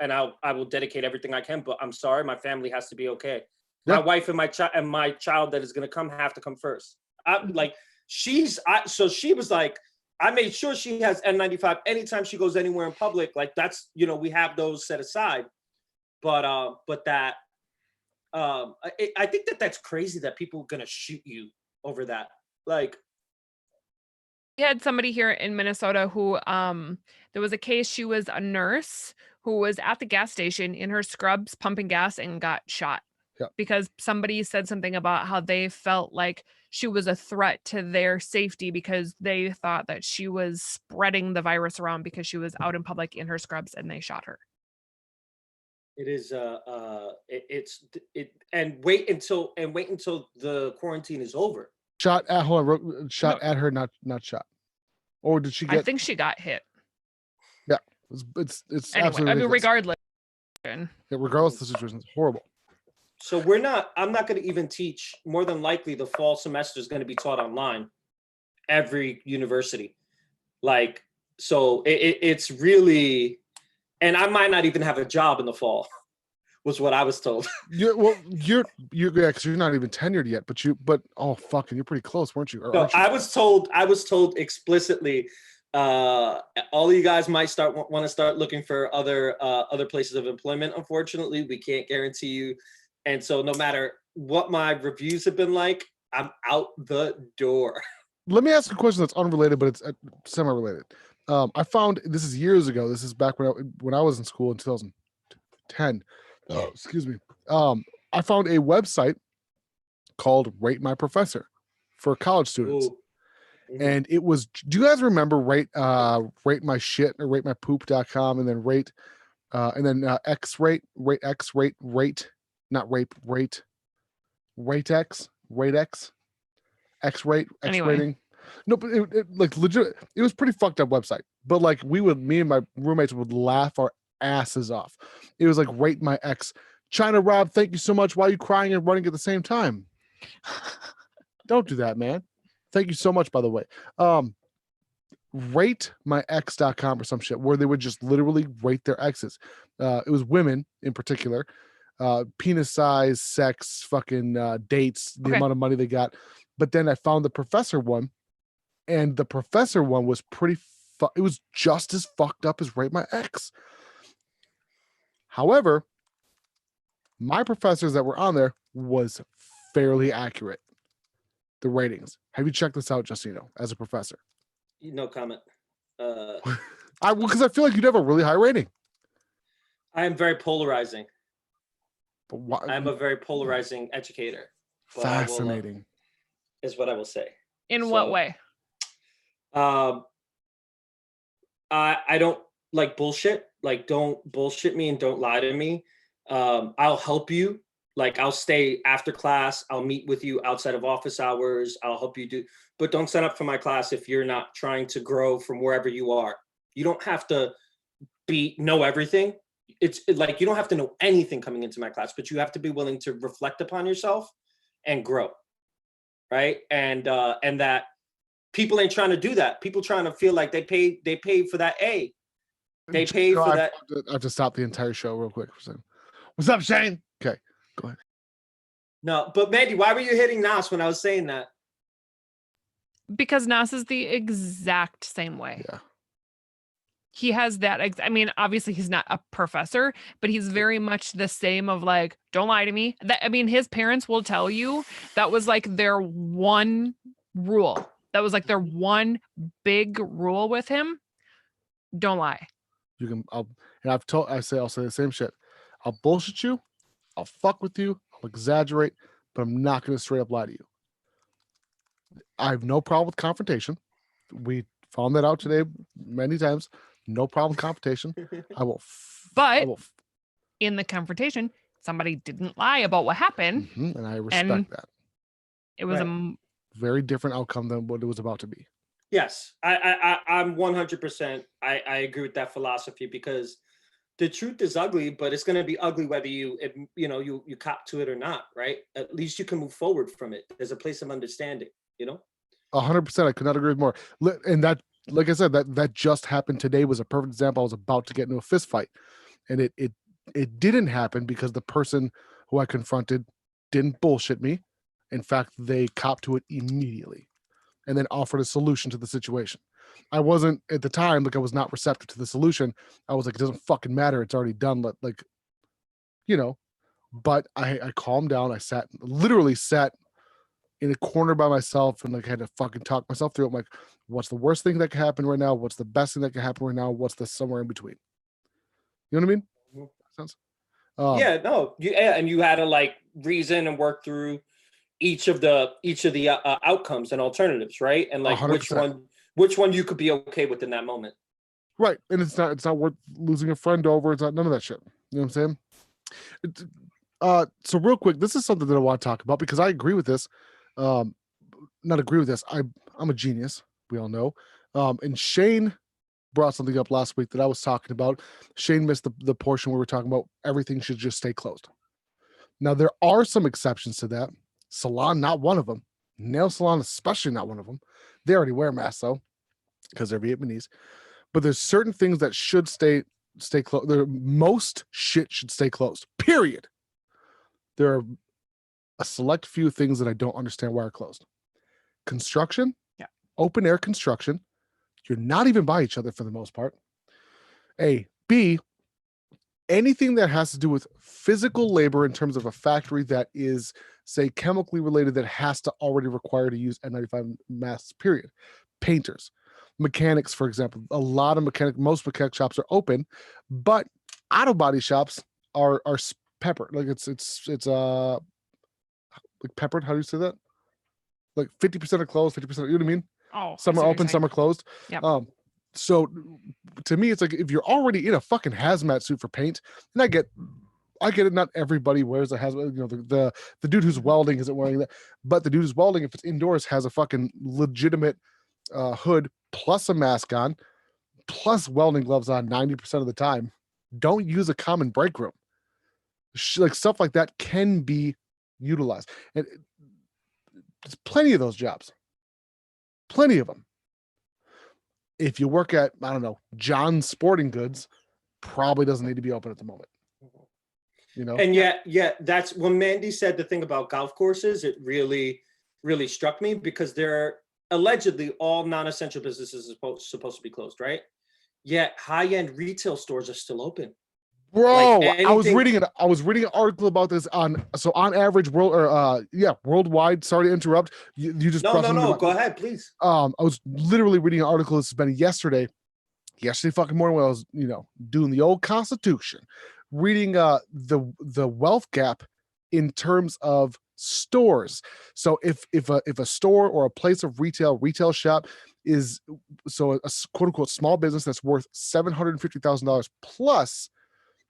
and I will dedicate everything I can. But I'm sorry, my family has to be okay. Yeah. My wife and my child that is going to come have to come first. So she was like, I made sure she has N95 anytime she goes anywhere in public. That's, we have those set aside. But that, I think that's crazy that people are going to shoot you over that. We had somebody here in Minnesota who there was a case. She was a nurse who was at the gas station in her scrubs pumping gas and got shot. Yeah. Because somebody said something about how they felt like she was a threat to their safety because they thought that she was spreading the virus around because she was out in public in her scrubs, and they shot her. It is and wait until the quarantine is over. Shot at at her, not shot. Or did she get? I think she got hit. It's Anyway, absolutely. I mean, ridiculous. regardless. Yeah, regardless of the situation, it's horrible. So I'm not going to even teach. More than likely, the fall semester is going to be taught online. Every university, so it's really, and I might not even have a job in the fall, was what I was told. You're because you're not even tenured yet, but oh fucking, you're pretty close, weren't you? Or No, aren't you? I was told explicitly, all of you guys might want to start looking for other places of employment. Unfortunately, we can't guarantee you. And so no matter what my reviews have been like, I'm out the door. Let me ask a question that's unrelated, but it's semi-related. I found, this is years ago. This is back when I was in school in 2010. Excuse me. I found a website called Rate My Professor for college students. Ooh. Mhm. And it was, do you guys remember rate my shit or rateMyPoop.com and then rate X rate, not rape, rate X, X rate, X Anyway. rating. No, but it legit, it was pretty fucked up website. But like me and my roommates would laugh our asses off. It was like rate my ex. China Rob, thank you so much. Why are you crying and running at the same time? Don't do that, man. Thank you so much, by the way. RateMyEx.com or some shit where they would just literally rate their exes. It was women in particular. Penis size, sex, fucking dates, the Okay. amount of money they got. But then I found the professor one, and the professor one was pretty it was just as fucked up as Rate My Ex. However, my professors that were on there was fairly accurate. The ratings. Have you checked this out, Justino, as a professor? No comment. Because I feel like you'd have a really high rating. I am very polarizing. But why? I'm a very polarizing educator. But I will, Fascinating. is what I will say. In what way? I don't like bullshit. Like, don't bullshit me and don't lie to me. I'll help you. Like, I'll stay after class. I'll meet with you outside of office hours. I'll help you do, but don't sign up for my class if you're not trying to grow from wherever you are. You don't have to know everything. It's like, you don't have to know anything coming into my class, but you have to be willing to reflect upon yourself and grow. Right. And that people ain't trying to do that. People trying to feel like they paid for that A. They paid for that. I have to stop the entire show real quick for a second. What's up, Shane? Okay, go ahead. No, but Mandy, why were you hitting Nas when I was saying that? Because Nas is the exact same way. Yeah. He has that. I mean, obviously he's not a professor, but he's very much the same of like, don't lie to me. I mean, his parents will tell you that was like their one rule. That was like their one big rule with him. Don't lie. You can, I'll say the same shit. I'll bullshit you. I'll fuck with you. I'll exaggerate, but I'm not going to straight up lie to you. I have no problem with confrontation. We found that out today many times. No problem with confrontation. I will. But in the confrontation, somebody didn't lie about what happened. And I respect that. It was Right. Very different outcome than what it was about to be. Yes, I'm 100%. I agree with that philosophy, because the truth is ugly, but it's going to be ugly whether you cop to it or not, right? At least you can move forward from it. There's a place of understanding, 100%. I could not agree with more. And that, like I said, that just happened today was a perfect example. I was about to get into a fist fight, and it didn't happen because the person who I confronted didn't bullshit me. In fact, they copped to it immediately and then offered a solution to the situation. I wasn't at the time, like I was not receptive to the solution. I was like, it doesn't fucking matter. It's already done. But I calmed down. I literally sat in a corner by myself and like had to fucking talk myself through it. I'm like, what's the worst thing that can happen right now? What's the best thing that can happen right now? What's the somewhere in between? You know what I mean? Sounds. And you had to like reason and work through each of the outcomes and alternatives, right? And like 100%. which one you could be okay with in that moment. Right. And it's not worth losing a friend over. It's not none of that shit. You know what I'm saying? So real quick, this is something that I want to talk about because I agree with this. Not agree with this. I'm a genius. We all know. And Shane brought something up last week that I was talking about. Shane missed the portion where we're talking about everything should just stay closed. Now, there are some exceptions to that. Salon, not one of them. Nail salon, especially not one of them. They already wear masks, though, because they're Vietnamese. But there's certain things that should stay closed. Most shit should stay closed, period. There are a select few things that I don't understand why are closed. Construction, open air construction. You're not even by each other for the most part. A. B. Anything that has to do with physical labor in terms of a factory that is, say, chemically related that has to already require to use N95 masks, period. Painters, mechanics, for example. Most mechanic shops are open, but auto body shops are peppered. Like it's like peppered. How do you say that? Like 50% are closed, 50%. You know what I mean? Oh, Some are open, some are closed. Yep. So to me, it's like if you're already in a fucking hazmat suit for paint, and I get it. Not everybody wears a hazmat. You know, the dude who's welding isn't wearing that, but the dude who's welding, if it's indoors, has a fucking legitimate hood plus a mask on. plus welding gloves on 90% of the time. Don't use a common break room. Like stuff like that can be utilized. And there's plenty of those jobs. Plenty of them. If you work at, I don't know, John's Sporting Goods, probably doesn't need to be open at the moment. You know? And yeah, that's when Mandy said the thing about golf courses, it really, really struck me because they're allegedly all non-essential businesses are supposed to be closed, right? Yet high-end retail stores are still open. Bro, Like I was anything- reading an article about this on average worldwide. Sorry to interrupt. You just No, pressed me about- go ahead, please. I was literally reading an article. This has been yesterday fucking morning when I was, doing the old Constitution, reading the wealth gap in terms of stores. So if a store or a place of retail shop is so a quote unquote small business that's worth $750,000 plus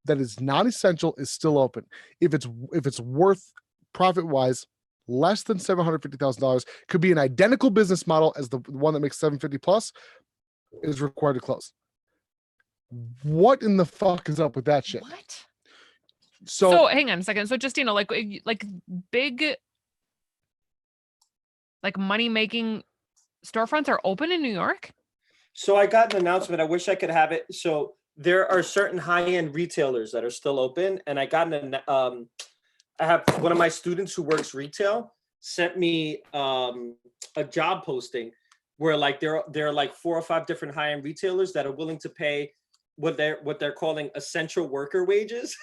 that is non-essential is still open. If it's worth profit wise less than $750,000, could be an identical business model as the one that makes 750 plus, is required to close. What in the fuck is up with that shit? What? So So hang on a second. So Justina, like big, like money making storefronts are open in New York? So I got an announcement. I wish I could have it. So there are certain high-end retailers that are still open, and I got I have one of my students who works retail sent me a job posting where like there are like 4 or 5 different high-end retailers that are willing to pay what they're calling essential worker wages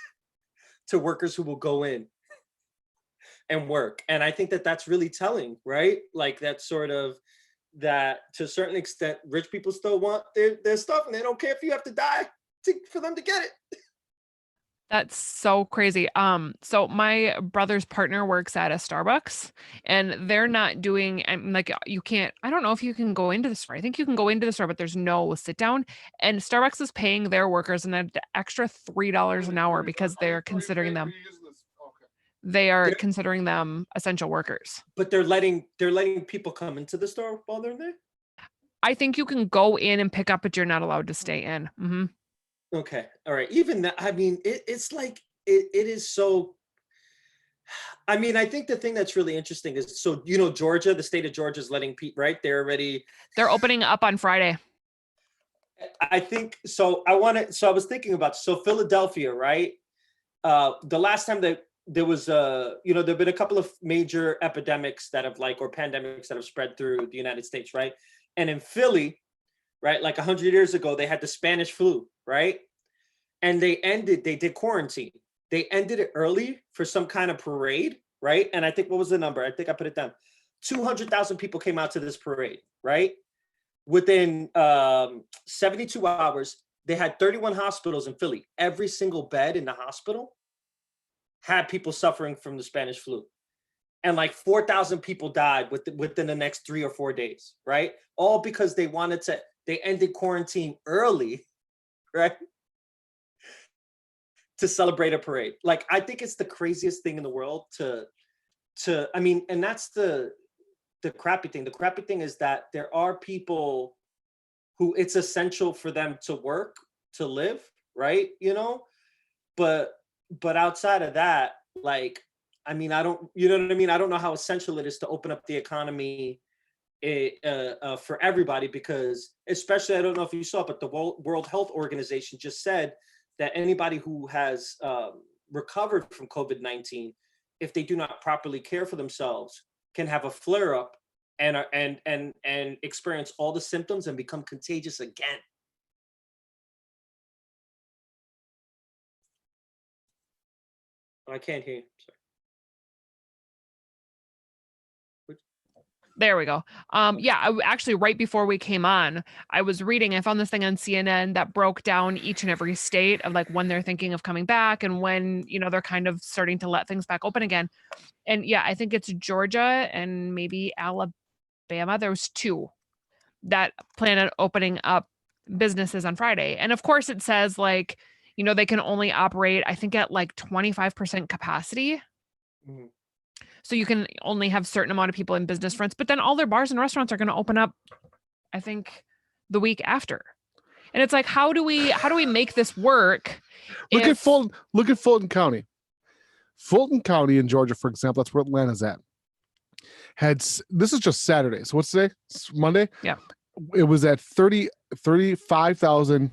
to workers who will go in and work. And I think that that's really telling, right? Like that sort of that to a certain extent, rich people still want their stuff and they don't care if you have to die for them to get it. That's so crazy. So my brother's partner works at a Starbucks and they're not doing, and like you can't, I don't know if you can go into the store. I think you can go into the store, but there's no sit down. And Starbucks is paying their workers an extra $3 an hour because they're considering them. They are considering them essential workers. But they're letting people come into the store while they're there. I think you can go in and pick up, but you're not allowed to stay in. Mm-hmm. Okay. All right. Even that, I mean, it's like, it is so, I mean, I think the thing that's really interesting is, so, Georgia, the state of Georgia is letting people, right? They're opening up on Friday. I think, so I was thinking about, so Philadelphia, right? The last time that there was, there've been a couple of major epidemics that have or pandemics that have spread through the United States, right? And in Philly, right, like 100 years ago, they had the Spanish flu, right? And they did quarantine. They ended it early for some kind of parade, right? And I think, what was the number? I think I put it down. 200,000 people came out to this parade, right? Within 72 hours, they had 31 hospitals in Philly. Every single bed in the hospital had people suffering from the Spanish flu. And like 4,000 people died within the next 3 or 4 days, right? All because they ended quarantine early, right? To celebrate a parade. Like, I think it's the craziest thing in the world I mean, and that's the crappy thing. The crappy thing is that there are people who it's essential for them to work, to live, right? But outside of that, like, I mean, I don't, you know what I mean? I don't know how essential it is to open up the economy for everybody, because especially, I don't know if you saw, but the World Health Organization just said that anybody who has recovered from COVID-19, if they do not properly care for themselves, can have a flare up and experience all the symptoms and become contagious again. I can't hear you. Sorry. There we go. Actually, right before we came on, I was reading, I found this thing on CNN that broke down each and every state of like when they're thinking of coming back and when, they're kind of starting to let things back open again. And yeah, I think it's Georgia and maybe Alabama. There's 2 that plan on opening up businesses on Friday. And of course it says like, they can only operate, I think at like 25% capacity. Mm-hmm. So you can only have certain amount of people in business fronts, but then all their bars and restaurants are going to open up, I think, the week after. And it's like, how do we make this work? Look at if- Fulton. Look at Fulton County. Fulton County in Georgia, for example, that's where Atlanta's at. This is just Saturday. So what's today? It's Monday. Yeah. It was at 35,000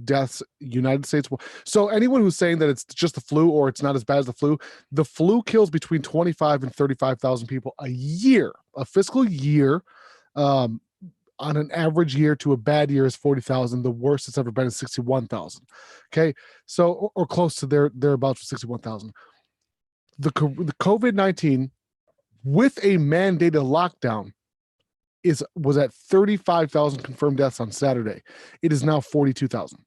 deaths United States. So anyone who's saying that it's just the flu or it's not as bad as the flu kills between 25 and 35,000 people a year, a fiscal year. On an average year to a bad year is 40,000. The worst it's ever been is 61,000. Okay. So, or close to thereabouts for 61,000. The COVID-19 with a mandated lockdown was at 35,000 confirmed deaths on Saturday. It is now 42,000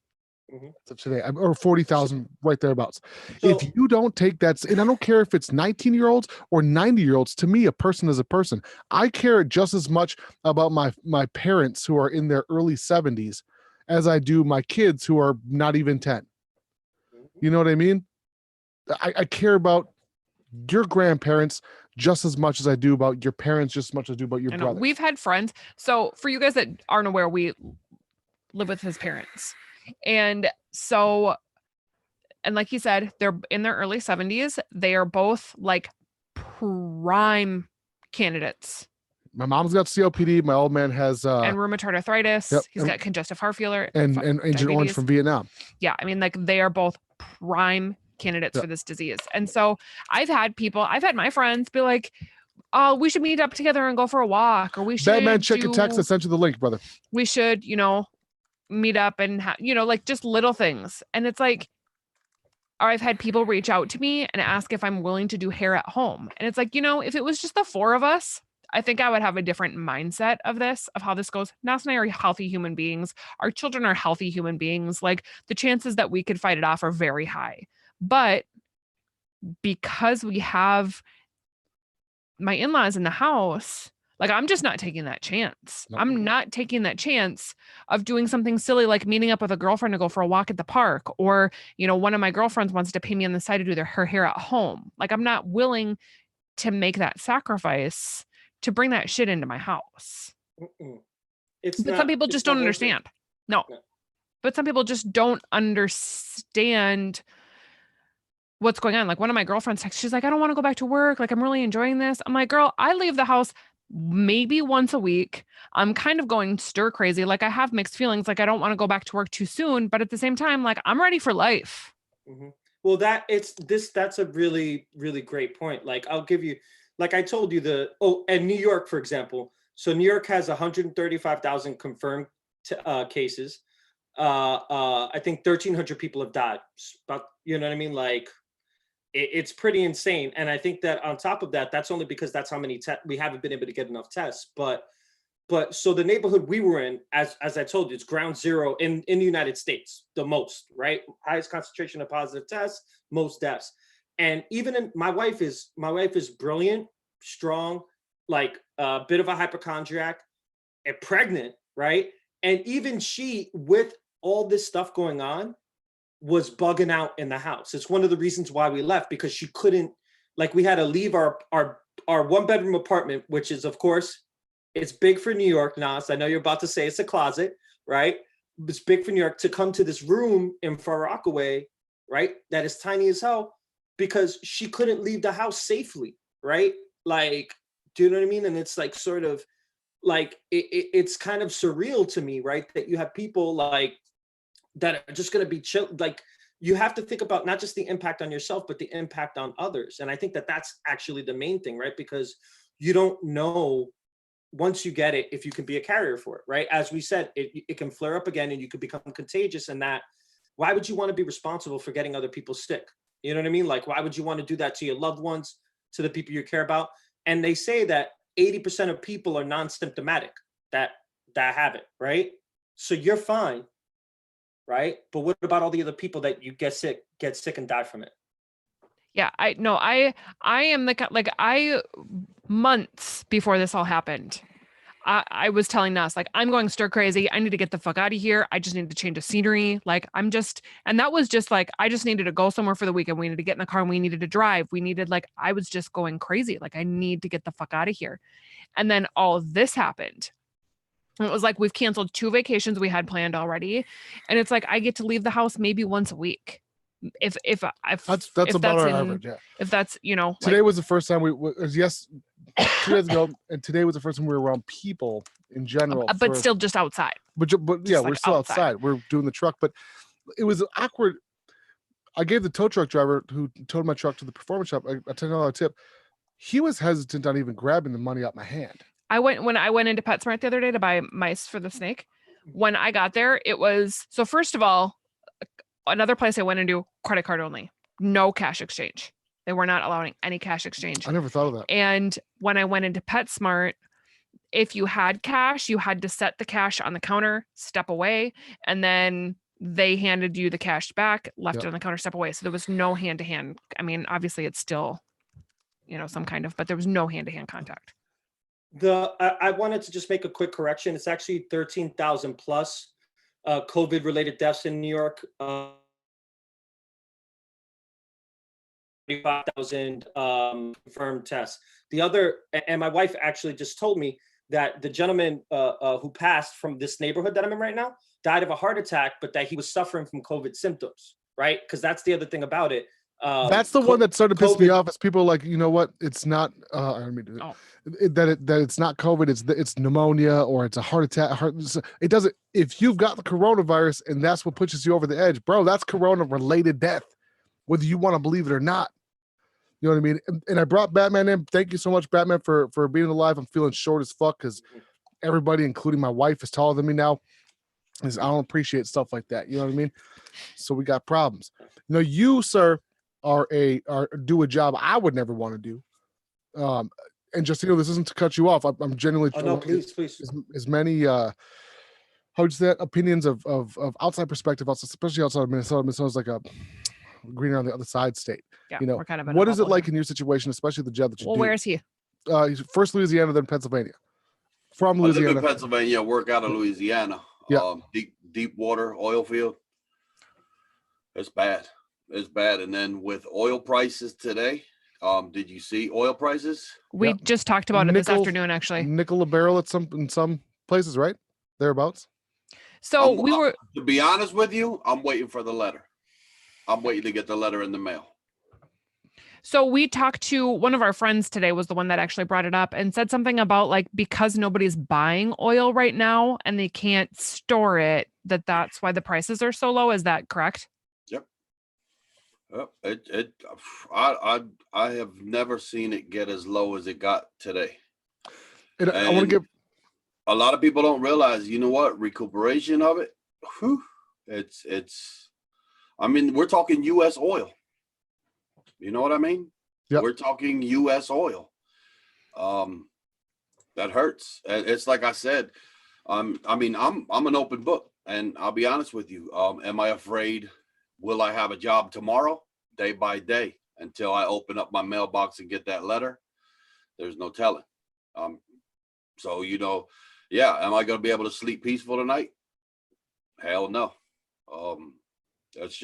today, or 40,000 right thereabouts. So- If you don't take that, and I don't care if it's 19-year-olds or 90-year-olds, to me, a person is a person. I care just as much about my parents who are in their early 70s as I do my kids who are not even 10. You know what I mean? I care about your grandparents just as much as I do about your parents, just as much as I do about your I know. brother. We've had friends. So for you guys that aren't aware, we live with his parents. And so, and like he said, they're in their early 70s. They are both like prime candidates. My mom's got COPD. My old man has And rheumatoid arthritis. yep, He's got congestive heart failure. and Agent Orange diabetes. from Vietnam. Yeah. I mean, like they are both prime candidates for this disease. And so I've had my friends be like, oh, we should meet up together and go for a walk, or we should Batman, check your text. I sent you the link, brother. we should, meet up and like just little things. And it's like, or I've had people reach out to me and ask if I'm willing to do hair at home. And it's like, if it was just the four of us, I think I would have a different mindset of how this goes. Nas and I are healthy human beings. Our children are healthy human beings. Like the chances that we could fight it off are very high. But because we have my in-laws in the house, like I'm just not taking that chance. No. I'm not taking that chance of doing something silly like meeting up with a girlfriend to go for a walk at the park, or, one of my girlfriends wants to pay me on the side to do her hair at home. Like I'm not willing to make that sacrifice to bring that shit into my house. But some people just don't understand. No. But some people just don't understand what's going on. Like one of my girlfriends texts, she's like, I don't want to go back to work. Like, I'm really enjoying this. I'm like, girl, I leave the house maybe once a week. I'm kind of going stir crazy. Like I have mixed feelings. Like I don't want to go back to work too soon, but at the same time, like I'm ready for life. Well, that's a really, really great point. Like I'll give you, like I told you and New York, for example. So New York has 135,000 confirmed cases. I think 1,300 people have died. But you know what I mean? Like it's pretty insane. And I think that on top of that, that's only because that's how many we haven't been able to get enough tests. But so the neighborhood we were in, as I told you, it's ground zero in the United States, the most, right? Highest concentration of positive tests, most deaths. And even my wife is brilliant, strong, like a bit of a hypochondriac, and pregnant, right? And even she, with all this stuff going on, was bugging out in the house. It's one of the reasons why we left, because she couldn't, like we had to leave our 1-bedroom apartment, which is, of course, it's big for New York, Nas. I know you're about to say it's a closet, right? It's big for New York, to come to this room in Far Rockaway, right? That is tiny as hell, because she couldn't leave the house safely, right? Like, do you know what I mean? And it's like sort of like, it's kind of surreal to me, right? That you have people like that are just going to be chill. Like you have to think about not just the impact on yourself, but the impact on others. And I think that that's actually the main thing, right? Because you don't know once you get it, if you can be a carrier for it, right? As we said, it can flare up again and you could become contagious. And that, why would you want to be responsible for getting other people sick? You know what I mean? Like, why would you want to do that to your loved ones, to the people you care about? And they say that 80% of people are non-symptomatic that have it, right? So you're fine, right? But what about all the other people that you get sick and die from it? Yeah, I am months before this all happened, I was telling Nas, like, I'm going stir crazy. I need to get the fuck out of here. I just need to change the scenery. Like, and that was just like, I just needed to go somewhere for the weekend. We needed to get in the car and we needed to drive. I was just going crazy. Like, I need to get the fuck out of here. And then all of this happened. And it was like, we've canceled 2 vacations we had planned already. And it's like, I get to leave the house maybe once a week. If That's if about our in- average. Yeah. If that's, Today like, was the first time it was 2 days ago, and today was the first time we were around people in general. but still just outside. But yeah, just we're like still outside. outside. We're doing the truck, but it was awkward. I gave the tow truck driver who towed my truck to the performance shop a $10 tip. He was hesitant on even grabbing the money out my hand. When I went into PetSmart the other day to buy mice for the snake. When I got there, it was, so first of all, another place I went into, credit card only, no cash exchange. They were not allowing any cash exchange. I never thought of that. And when I went into PetSmart, if you had cash, you had to set the cash on the counter, step away, and then they handed you the cash back, left it on the counter, step away. So there was no hand-to-hand. I mean, obviously it's still, some kind of, but there was no hand-to-hand contact. I wanted to just make a quick correction. It's actually 13,000 plus COVID-related deaths in New York. 35,000 confirmed tests. The other, and my wife actually just told me that the gentleman who passed from this neighborhood that I'm in right now died of a heart attack, but that he was suffering from COVID symptoms, right? Because that's the other thing about it. That's the one that started pissing me off. Is people are like, you know what? It's not. That it's not COVID. It's pneumonia or it's a heart attack. It doesn't. If you've got the coronavirus and that's what pushes you over the edge, bro, that's corona-related death, whether you want to believe it or not. You know what I mean? And I brought Batman in. Thank you so much, Batman, for being alive. I'm feeling short as fuck because everybody, including my wife, is taller than me now. I don't appreciate stuff like that. You know what I mean? So we got problems. You, sir, are do a job I would never want to do. And just this isn't to cut you off. I'm genuinely. Oh no, please. As many how would you say that? Opinions of outside perspective, especially outside of Minnesota. Minnesota's like a greener on the other side state. Yeah, we're kind of in what a is it bubble like here. in your situation, especially the job that you do? Where is he? He's first Louisiana, then Pennsylvania. From I live Louisiana. in Pennsylvania, work out of Louisiana. Yeah. Deep water oil field. It's bad. It's bad. And then with oil prices today, did you see oil prices? We just talked about it this afternoon, actually. Nickel a barrel in some places, right? Thereabouts. So to be honest with you, I'm waiting for the letter. I'm waiting to get the letter in the mail. So we talked to one of our friends today, was the one that actually brought it up, and said something about, like, because nobody's buying oil right now and they can't store it, that's why the prices are so low. Is that correct? Yep. I have never seen it get as low as it got today. And I want to give a lot of people don't realize, you know what, recuperation of it. It's I mean, we're talking US oil. You know what I mean? Yep. We're talking US oil. That hurts. It's like I said, I'm an open book, and I'll be honest with you. Am I afraid? Will I have a job tomorrow? Day by day, until I open up my mailbox and get that letter, there's no telling. So, am I going to be able to sleep peaceful tonight? Hell no. That's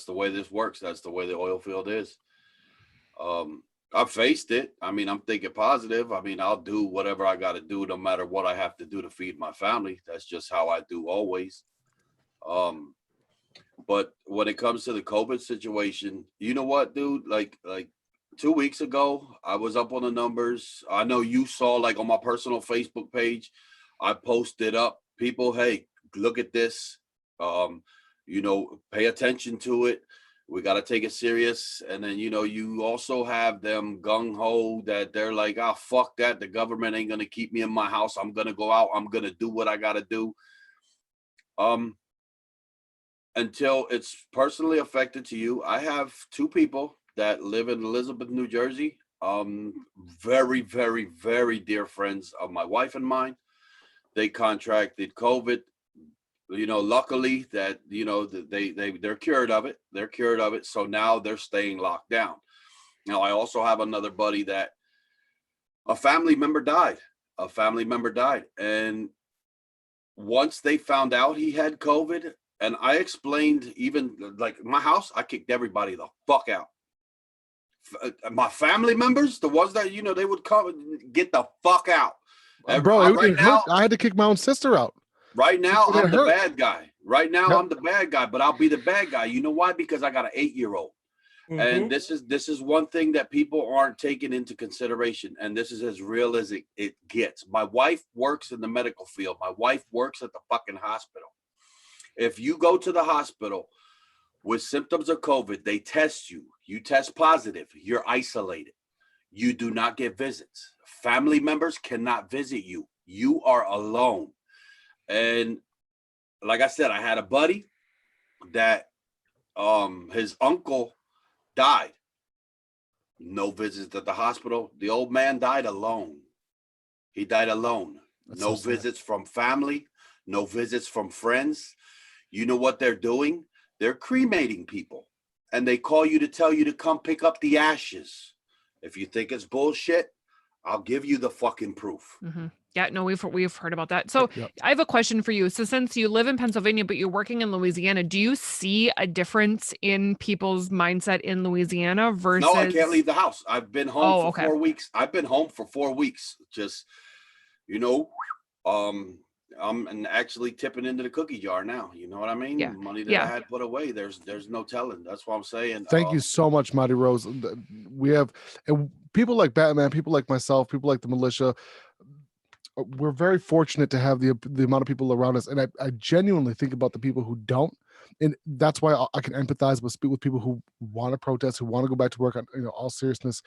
the way this works. That's the way the oil field is. I've faced it. I mean, I'm thinking positive. I mean, I'll do whatever I got to do, no matter what I have to do to feed my family. That's just how I do always. But when it comes to the COVID situation, you know what, dude? Like 2 weeks ago, I was up on the numbers. I know you saw, like, on my personal Facebook page, I posted up, people, hey, look at this. Pay attention to it. We got to take it serious. And then, you also have them gung-ho that they're like, fuck that. The government ain't going to keep me in my house. I'm going to go out. I'm going to do what I got to do. Until it's personally affected to you. I have 2 people that live in Elizabeth, New Jersey. Very, very, very dear friends of my wife and mine. They contracted COVID. Luckily that, they're cured of it. They're cured of it. So now they're staying locked down. Now, I also have another buddy that a family member died. And once they found out he had COVID, and I explained, even like my house, I kicked everybody the fuck out. My family members, the ones that, they would come and get the fuck out. Bro, right it now, hurt. I had to kick my own sister out. right now, It I'm the hurt. bad guy. Right now, Yep. I'm the bad guy, but I'll be the bad guy. You know why? Because I got an 8-year-old. And this is one thing that people aren't taking into consideration, and this is as real as it gets. My wife works in the medical field. My wife works at the fucking hospital. If you go to the hospital with symptoms of COVID, they test you. You test positive. You're isolated. You do not get visits. Family members cannot visit you. You are alone. And like I said, I had a buddy that his uncle died. No visits at the hospital. The old man died alone. He died alone. That's No so sad. visits from family, no visits from friends. You know what they're doing? They're cremating people. And they call you to tell you to come pick up the ashes. If you think it's bullshit, I'll give you the fucking proof. Mm-hmm. Yeah, no, we've heard about that. So Yep. I have a question for you. So since you live in Pennsylvania, but you're working in Louisiana, do you see a difference in people's mindset in Louisiana versus? No, I can't leave the house. I've been home for okay. 4 weeks. I've been home for 4 weeks. Just, I'm actually tipping into the cookie jar now. You know what I mean? Yeah. Money that Yeah. I had put away. There's no telling. That's what I'm saying. Thank you so much, Mighty Rose. We have and people like Batman, people like myself, people like the militia. We're very fortunate to have the amount of people around us, and I genuinely think about the people who don't, and that's why I can empathize with people who want to protest, who want to go back to work. On all seriousness,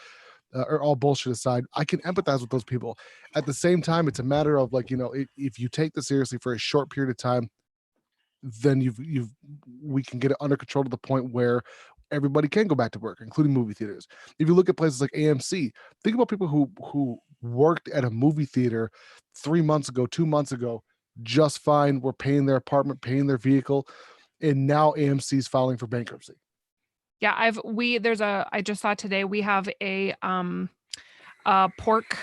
or all bullshit aside, I can empathize with those people. At the same time, it's a matter of if you take this seriously for a short period of time, then we can get it under control to the point where everybody can go back to work, including movie theaters. If you look at places like AMC, think about people who worked at a movie theater 3 months ago, 2 months ago, just fine. Were paying their apartment, paying their vehicle, and now AMC is filing for bankruptcy. Yeah, I just saw today we have a pork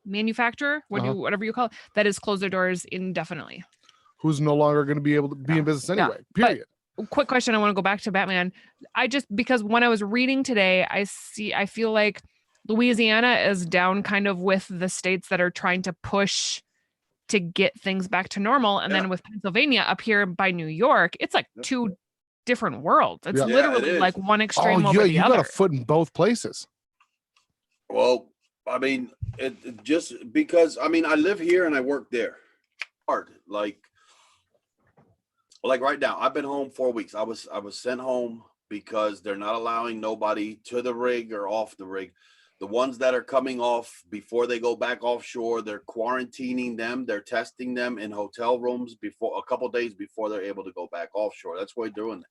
manufacturer, whatever you call it, that has closed their doors indefinitely. Who's no longer going to be able to be in business anyway. Period. Quick question. I want to go back to Batman. Because when I was reading today, I feel like Louisiana is down kind of with the states that are trying to push to get things back to normal. And then with Pennsylvania up here by New York, it's like two different worlds. It's literally like one extreme over the you other. got a foot in both places. Well, I mean, it just because I live here and I work there. Hard, like right now, I've been home 4 weeks. I was sent home because they're not allowing nobody to the rig or off the rig. The ones that are coming off before they go back offshore, they're quarantining them. They're testing them in hotel rooms a couple days before they're able to go back offshore. That's why they're doing that.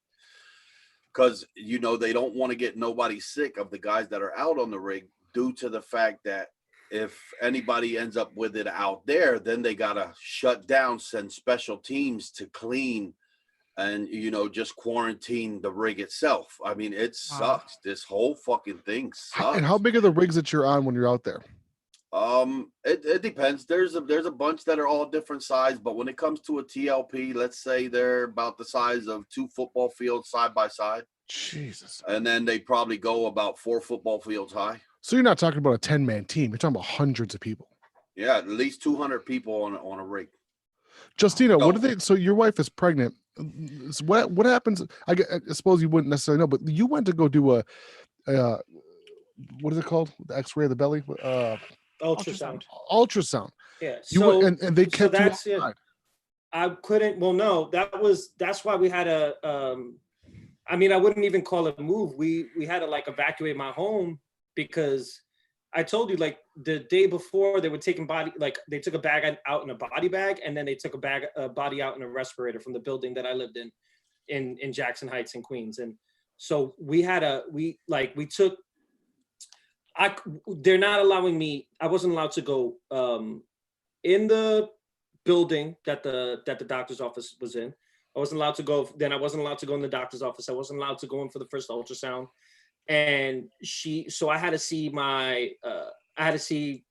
Because, they don't want to get nobody sick of the guys that are out on the rig due to the fact that if anybody ends up with it out there, then they got to shut down, send special teams to clean and, just quarantine the rig itself. I mean, it sucks. This whole fucking thing sucks. And how big are the rigs that you're on when you're out there? It depends. There's a bunch that are all different size, but when it comes to a TLP, let's say they're about the size of 2 football fields side by side. Jesus. And then they probably go about 4 football fields high. So you're not talking about a 10-man team. You're talking about hundreds of people. Yeah, at least 200 people on a rig. Justina, what do they? So your wife is pregnant. So what happens? I suppose you wouldn't necessarily know, but you went to go do a what is it called? The X-ray of the belly. Ultrasound. Ultrasound. Yeah. And they kept you outside. I couldn't. Well, no, that's why we had a. I wouldn't even call it a move. We had to evacuate my home because I told you the day before they were taking they took a bag out in a body bag, and then they took a body out in a respirator from the building that I lived in Jackson Heights in Queens. And so they're not allowing me. I wasn't allowed to go in the building that the doctor's office was in. I wasn't allowed to go. Then I wasn't allowed to go in the doctor's office. I wasn't allowed to go in for the first ultrasound. And so I had to see we had to see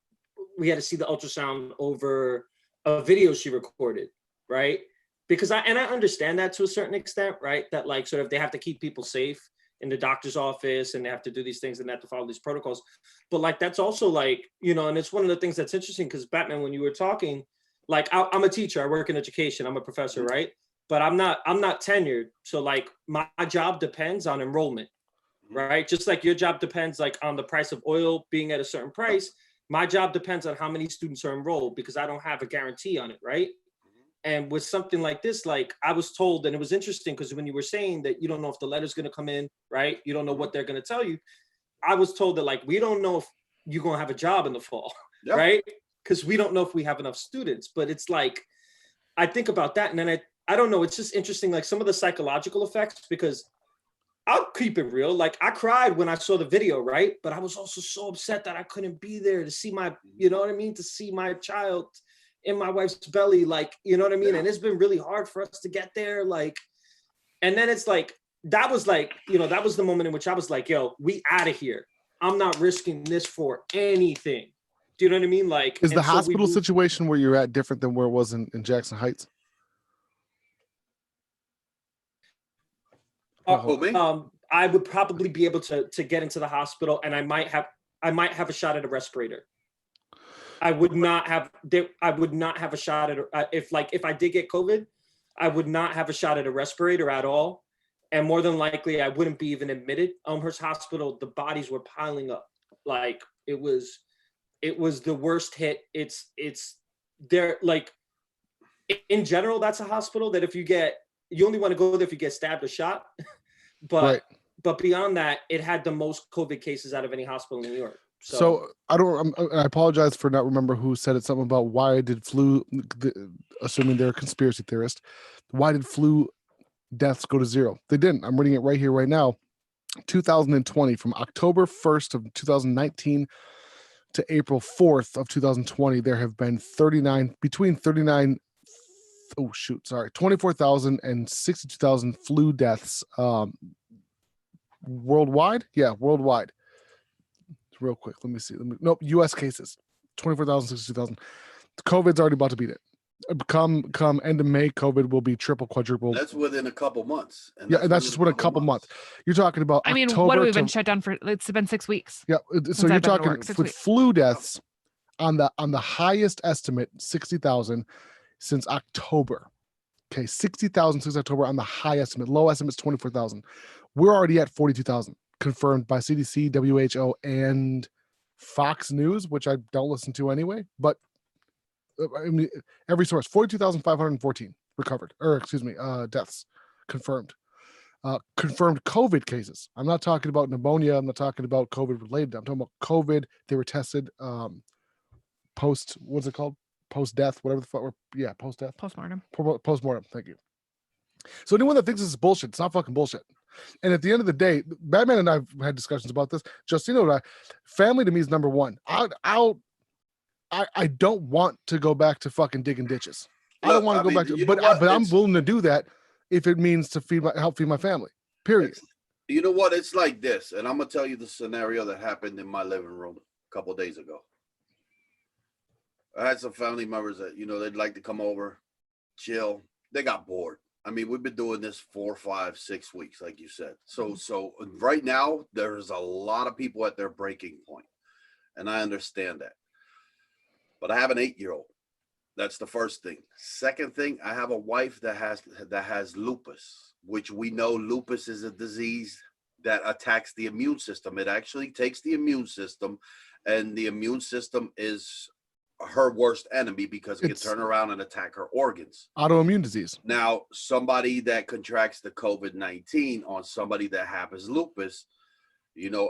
the ultrasound over a video she recorded, right? Because I understand that to a certain extent, right? That sort of they have to keep people safe. in the doctor's office and they have to do these things and they have to follow these protocols. But like, that's also like, you know, and it's one of the things that's interesting because Batman, when you were talking, like I'm a teacher, I work in education, I'm a professor, right? But I'm not tenured. So like my job depends on enrollment, right? Just like your job depends like on the price of oil being at a certain price, my job depends on how many students are enrolled because I don't have a guarantee on it, right? And with something like this, like I was told, and it was interesting because when you were saying that you don't know if the letter's going to come in, right? You don't know what they're going to tell you. I was told that like, we don't know if you're going to have a job in the fall, right? Because we don't know if we have enough students. But it's like, I think about that. And then I don't know, it's just interesting, like some of the psychological effects, because I'll keep it real. Like I cried when I saw the video, right? But I was also so upset that I couldn't be there to see my, you know what I mean? To see my child in my wife's belly, like, you know what I mean? And it's been really hard for us to get there. Like, and then it's like, that was like, you know, that was the moment in which I was like, yo, we out of here. I'm not risking this for anything. Do you know what I mean? Like, is the hospital situation where you're at different than where it was in Jackson Heights? I would probably be able to get into the hospital and I might have a shot at a respirator. I would not have a shot at if I did get COVID, I would not have a shot at a respirator at all. And more than likely I wouldn't be even admitted. Elmhurst Hospital, the bodies were piling up. Like it was the worst hit. It's there, like in general, that's a hospital that if you only want to go there if you get stabbed or shot. But beyond that, it had the most COVID cases out of any hospital in New York. So I apologize for not remember who said it. Something about why did flu, assuming they're a conspiracy theorist, why did flu deaths go to zero? They didn't. I'm reading it right here, right now. 2020, from October 1st of 2019 to April 4th of 2020, there have been 24,000 and 62,000 flu deaths worldwide. Yeah, worldwide. Real quick, let me see. U.S. cases, 24,000, 62,000. COVID's already about to beat it. Come end of May, COVID will be triple, quadruple. That's within a couple months. And that's just within a couple months. You're talking about I mean, October what have we been shut down for? It's been 6 weeks. Yeah, so you're talking with flu deaths on the highest estimate, 60,000 since October. Okay, 60,000 since October on the high estimate. Low estimate is 24,000. We're already at 42,000. Confirmed by CDC, WHO, and Fox News, which I don't listen to anyway. But I mean, every source, 42,514 recovered, deaths confirmed. Confirmed COVID cases. I'm not talking about pneumonia. I'm not talking about COVID related. I'm talking about COVID. They were tested post, what's it called? Post death, whatever the fuck. Yeah, post death. Postmortem. Postmortem. Thank you. So anyone that thinks this is bullshit, it's not fucking bullshit. And at the end of the day, Batman and I've had discussions about this. Justino and I, family to me is number one. I don't want to go back to fucking digging ditches. I don't want to go back to, but I'm willing to do that if it means to help feed my family. Period. You know what? It's like this, and I'm gonna tell you the scenario that happened in my living room a couple of days ago. I had some family members that they'd like to come over, chill. They got bored. I mean, we've been doing this 4, 5, 6 weeks, like you said. So right now, there's a lot of people at their breaking point, and I understand that. But I have an 8-year-old. That's the first thing. Second thing, I have a wife that has lupus, which we know lupus is a disease that attacks the immune system. It actually takes the immune system, and the immune system is her worst enemy because it can turn around and attack her organs. Autoimmune disease. Now, somebody that contracts the COVID-19 on somebody that has lupus,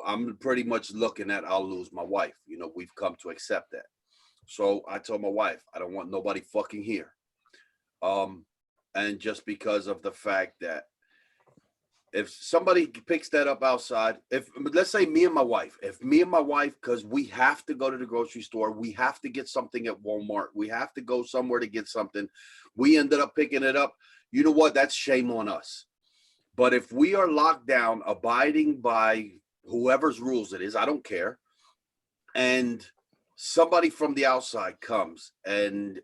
I'm pretty much looking at I'll lose my wife. We've come to accept that. So I told my wife, I don't want nobody fucking here. And just because of the fact that if somebody picks that up outside, let's say me and my wife, because we have to go to the grocery store, we have to get something at Walmart, we have to go somewhere to get something, we ended up picking it up, you know what, that's shame on us. But if we are locked down, abiding by whoever's rules it is, I don't care, and somebody from the outside comes and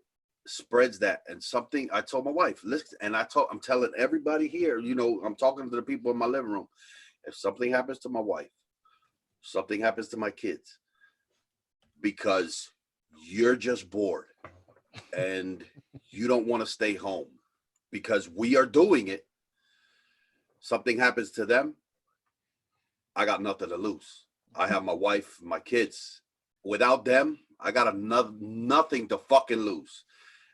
spreads that and something, I told my wife, listen, and I'm telling everybody here, I'm talking to the people in my living room. if something happens to my wife, something happens to my kids, because you're just bored and you don't want to stay home because we are doing it, something happens to them, I got nothing to lose. I have my wife, my kids. Without them, I got nothing to fucking lose.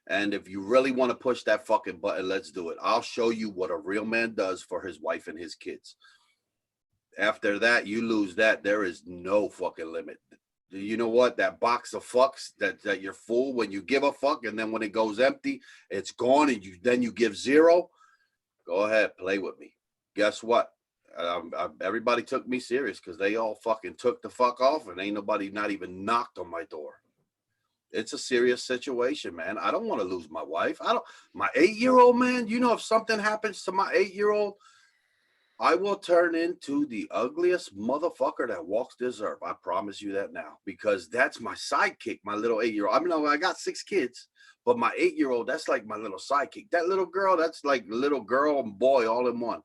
And if you really want to push that fucking button, let's do it. I'll show you what a real man does for his wife and his kids. After that, you lose that. There is no fucking limit. You know what? That box of fucks that you're full when you give a fuck, and then when it goes empty, it's gone, and you give zero. Go ahead, play with me. Guess what? Everybody took me serious because they all fucking took the fuck off, and ain't nobody not even knocked on my door. It's a serious situation, man. I don't want to lose my wife. My 8-year-old, man, you know, if something happens to my 8-year-old, I will turn into the ugliest motherfucker that walks this earth. I promise you that now, because that's my sidekick, my little 8-year-old. I mean, I got 6 kids, but my 8-year-old, that's like my little sidekick. That little girl, that's like little girl and boy all in one.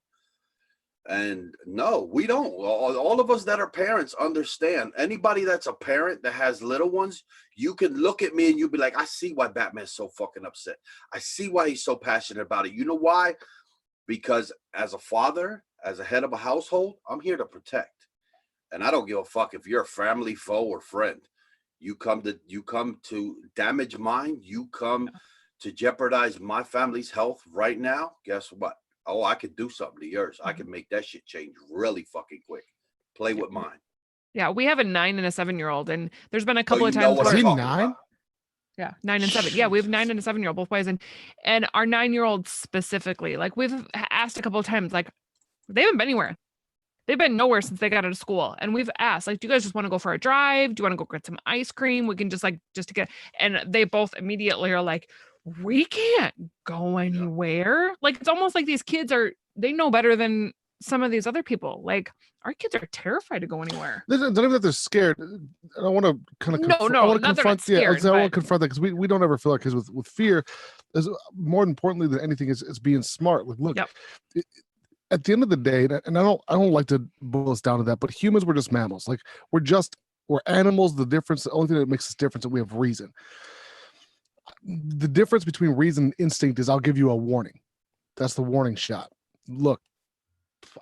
And no, we don't. All of us that are parents understand. Anybody that's a parent that has little ones, you can look at me and you'll be like, I see why Batman's so fucking upset. I see why he's so passionate about it. You know why? Because as a father, as a head of a household, I'm here to protect. And I don't give a fuck if you're a family, foe, or friend. You come to damage mine. You come to jeopardize my family's health right now. Guess what? Oh, I could do something to yours. I can make that shit change really fucking quick. Play with mine. Yeah, we have a 9 and a 7-year-old, and there's been a couple of you times know what where I'm Is he talking 9? about. yeah, 9 and 7. Yeah, we have 9 and a 7-year-old both ways, and our 9-year-old specifically, like we've asked a couple of times, like they haven't been anywhere. They've been nowhere since they got out of school, and we've asked, like, do you guys just want to go for a drive? Do you want to go get some ice cream? We can just to get, and they both immediately are like, we can't go anywhere. Like it's almost like these kids they know better than some of these other people. Like our kids are terrified to go anywhere. They don't even that they're scared. I want to kind of No, I want to not they're not confront. Yeah, I scared, want to but- confront that because we don't ever feel like kids with fear. Is more importantly than anything is being smart. Like, look, Yep. At the end of the day, and I don't like to boil us down to that, but humans were just mammals. Like we're animals. The only thing that makes us different is that we have reason. The difference between reason and instinct is I'll give you a warning. That's the warning shot. Look,